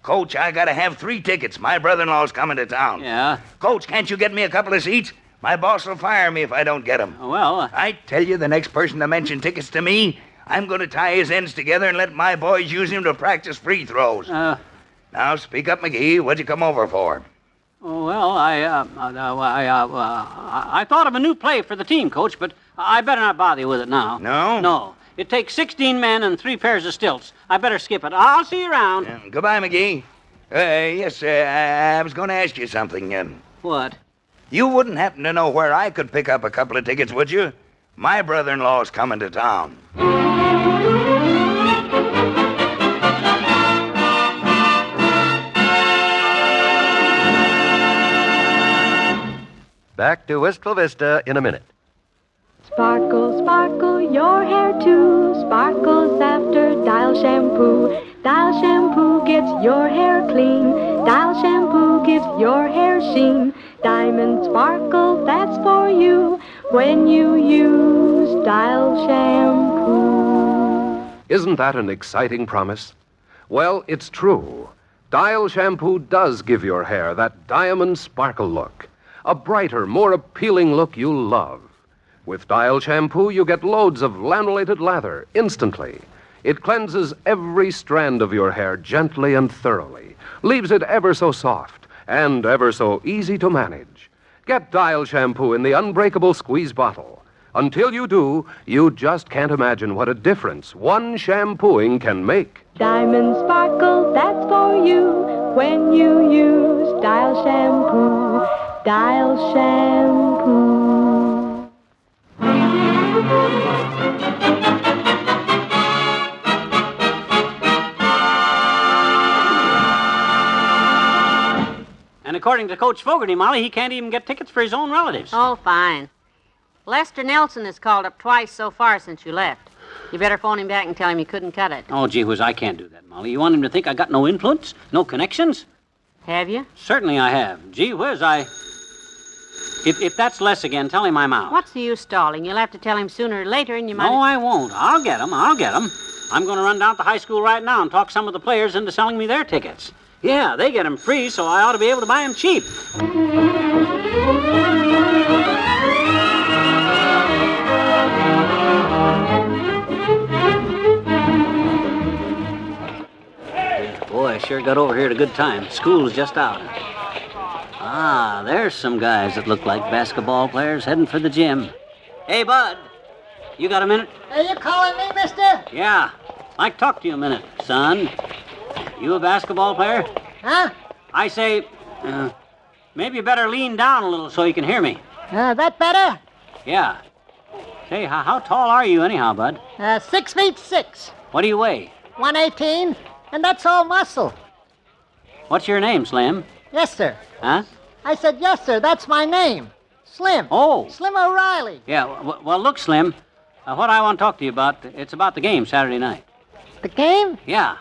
Coach, I gotta have 3 tickets. My brother-in-law's coming to town. Yeah? Coach, can't you get me a couple of seats? My boss will fire me if I don't get them. Well... I tell you, the next person to mention tickets to me, I'm going to tie his ends together and let my boys use him to practice free throws. Now, speak up, McGee. What'd you come over for? Well, I thought of a new play for the team, Coach, but I better not bother you with it now. No? No. It takes 16 men and 3 pairs of stilts. I better skip it. I'll see you around. Goodbye, McGee. Yes, I was going to ask you something. What? You wouldn't happen to know where I could pick up a couple of tickets, would you? My brother-in-law's coming to town. Back to Wistful Vista in a minute. Sparkle, sparkle, your hair too. Sparkles after Dial shampoo. Dial shampoo gets your hair clean. Dial shampoo gives your hair sheen. Diamond sparkle, that's for you when you use Dial shampoo. Isn't that an exciting promise? Well, it's true. Dial shampoo does give your hair that diamond sparkle look. A brighter, more appealing look you'll love. With Dial shampoo, you get loads of lanolated lather instantly. It cleanses every strand of your hair gently and thoroughly, leaves it ever so soft and ever so easy to manage. Get Dial shampoo in the unbreakable squeeze bottle. Until you do, you just can't imagine what a difference one shampooing can make. Diamond sparkle, that's for you when you use Dial shampoo. Dial shampoo. And according to Coach Fogarty, Molly, he can't even get tickets for his own relatives. Oh, fine. Lester Nelson has called up twice so far since you left. You better phone him back and tell him you couldn't cut it. Oh, gee whiz, I can't do that, Molly. You want him to think I got no influence? No connections? Have you? Certainly I have. Gee whiz, If that's Les again, tell him I'm out. What's the use stalling? You'll have to tell him sooner or later, and you might... No, I won't. I'll get him. I'm going to run down to high school right now and talk some of the players into selling me their tickets. Yeah, they get them free, so I ought to be able to buy them cheap. Boy, I sure got over here at a good time. School's just out. Ah, there's some guys that look like basketball players heading for the gym. Hey, Bud, you got a minute? Are you calling me, mister? Yeah, I'd like to talk to you a minute, son. You a basketball player? Huh? I say, maybe you better lean down a little so you can hear me. That better? Yeah. Say, how tall are you anyhow, Bud? 6'6". What do you weigh? 118, and that's all muscle. What's your name, Slim? Yes, sir. Huh? I said, yes, sir, that's my name. Slim. Oh. Slim O'Reilly. Yeah, well, look, Slim, what I want to talk to you about, it's about the game Saturday night. The game? Yeah.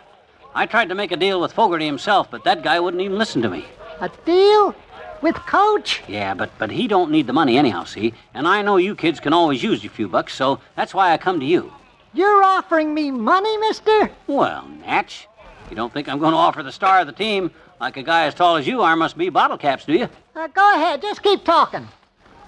I tried to make a deal with Fogarty himself, but that guy wouldn't even listen to me. A deal? With Coach? Yeah, but he don't need the money anyhow, see? And I know you kids can always use your few bucks, so that's why I come to you. You're offering me money, mister? Well, Natch, you don't think I'm going to offer the star of the team like a guy as tall as you are must be bottle caps, do you? Go ahead, just keep talking.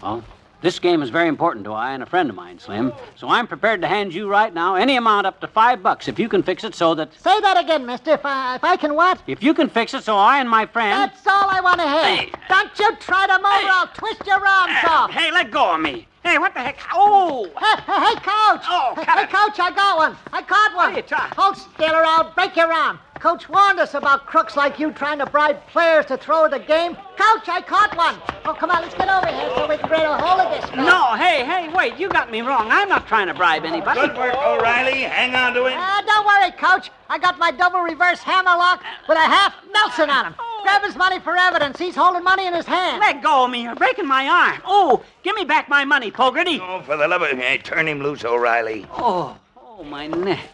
Well, this game is very important to I and a friend of mine, Slim. So I'm prepared to hand you right now any amount up to $5 if you can fix it so that... Say that again, mister. If I can what? If you can fix it so I and my friend... That's all I want to hear. Hey. Don't you try to move or I'll twist your arms off. Hey, let go of me. Hey, what the heck? Oh! Hey, Coach. Oh, hey, Coach, I got one. I caught one. Hey, try. Hold still or I'll break your arm. Coach warned us about crooks like you trying to bribe players to throw the game. Coach, I caught one. Oh, come on, let's get over here so we can get a hold of this man. No, hey, wait, you got me wrong. I'm not trying to bribe anybody. Good work, O'Reilly. Hang on to it. Don't worry, Coach. I got my double reverse hammerlock with a half Nelson on him. Grab his money for evidence. He's holding money in his hand. Let go of me. You're breaking my arm. Oh, give me back my money, Fogarty. Oh, for the love of... Hey, turn him loose, O'Reilly. Oh, my neck.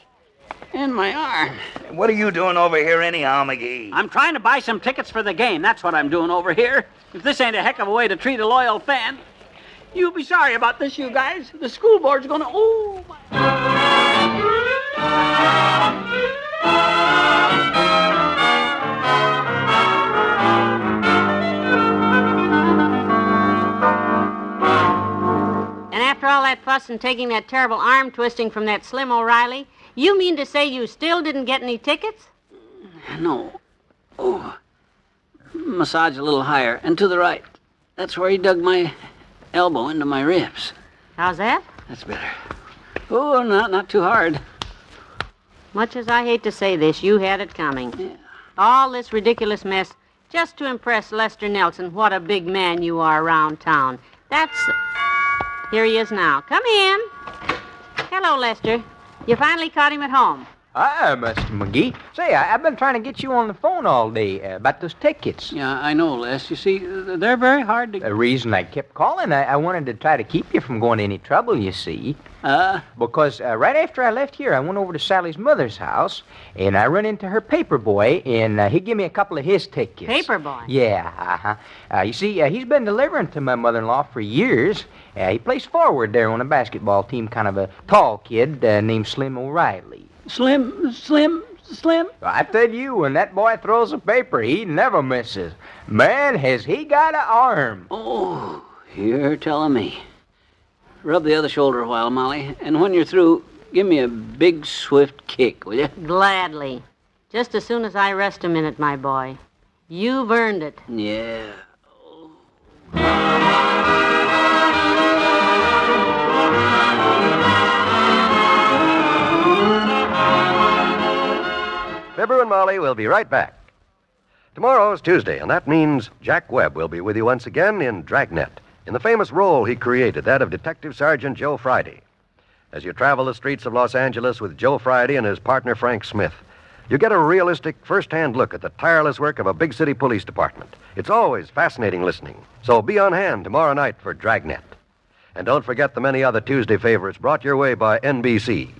And my arm. What are you doing over here anyhow, McGee? I'm trying to buy some tickets for the game. That's what I'm doing over here. If this ain't a heck of a way to treat a loyal fan, you'll be sorry about this, you guys. The school board's gonna... Oh, And after all that fuss and taking that terrible arm twisting from that Slim O'Reilly, you mean to say you still didn't get any tickets? No. Oh. Massage a little higher and to the right. That's where he dug my elbow into my ribs. How's that? That's better. Oh, not too hard. Much as I hate to say this, you had it coming. Yeah. All this ridiculous mess just to impress Lester Nelson. What a big man you are around town. Here he is now. Come in. Hello, Lester. You finally caught him at home. Hi, Mr. McGee. Say, I've been trying to get you on the phone all day about those tickets. Yeah, I know, Les. You see, they're very hard to... The reason I kept calling, I wanted to try to keep you from going to any trouble, you see. Because right after I left here, I went over to Sally's mother's house, and I run into her paper boy, and he gave me a couple of his tickets. Paper boy? Yeah, you see, he's been delivering to my mother-in-law for years. He plays forward there on a basketball team, kind of a tall kid named Slim O'Reilly. Slim? I tell you, when that boy throws a paper, he never misses. Man, has he got an arm. Oh, you're telling me. Rub the other shoulder a while, Molly, and when you're through, give me a big, swift kick, will you? Gladly. Just as soon as I rest a minute, my boy. You've earned it. Yeah. Fibber and Molly will be right back. Tomorrow's Tuesday, and that means Jack Webb will be with you once again in Dragnet, in the famous role he created, that of Detective Sergeant Joe Friday. As you travel the streets of Los Angeles with Joe Friday and his partner Frank Smith, you get a realistic, first-hand look at the tireless work of a big city police department. It's always fascinating listening, so be on hand tomorrow night for Dragnet. And don't forget the many other Tuesday favorites brought your way by NBC.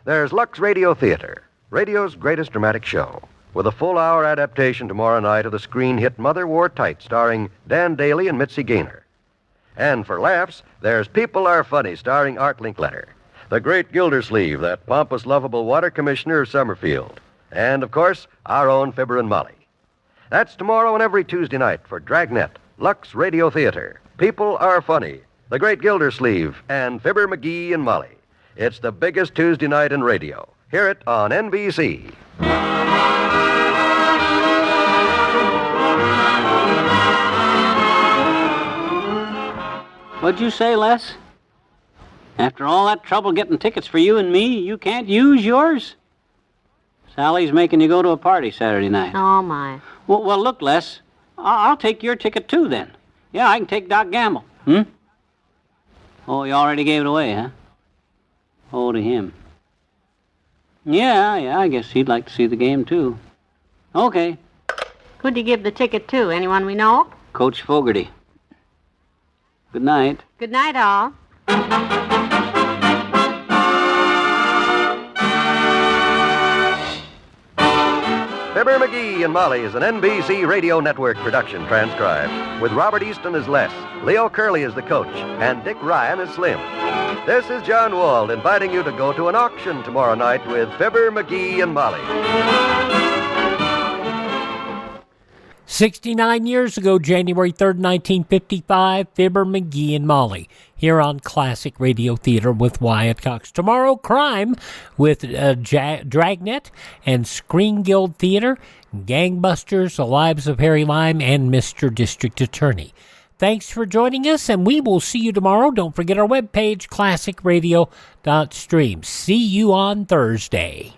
There's Lux Radio Theater, radio's greatest dramatic show, with a full-hour adaptation tomorrow night of the screen hit Mother Wore Tight, starring Dan Daly and Mitzi Gaynor. And for laughs, there's People Are Funny, starring Art Linkletter, the great Gildersleeve, that pompous, lovable water commissioner of Summerfield, and, of course, our own Fibber and Molly. That's tomorrow and every Tuesday night for Dragnet, Lux Radio Theater, People Are Funny, the great Gildersleeve, and Fibber, McGee, and Molly. It's the biggest Tuesday night in radio. Hear it on NBC. What'd you say, Les? After all that trouble getting tickets for you and me, you can't use yours? Sally's making you go to a party Saturday night. Oh, my. Well, look, Les, I'll take your ticket, too, then. Yeah, I can take Doc Gamble. Oh, you already gave it away, huh? Oh, to him. Yeah, I guess he'd like to see the game, too. Okay. Who'd you give the ticket to? Anyone we know? Coach Fogarty. Good night. Good night, all. Fibber, McGee, and Molly is an NBC Radio Network production, transcribed, with Robert Easton as Les, Leo Curley as the coach, and Dick Ryan as Slim. This is John Wald inviting you to go to an auction tomorrow night with Fibber, McGee, and Molly. 69 years ago, January 3rd, 1955, Fibber, McGee, and Molly, here on Classic Radio Theater with Wyatt Cox. Tomorrow, Crime with Dragnet and Screen Guild Theater, Gangbusters, The Lives of Harry Lime, and Mr. District Attorney. Thanks for joining us, and we will see you tomorrow. Don't forget our webpage, classicradio.stream. See you on Thursday.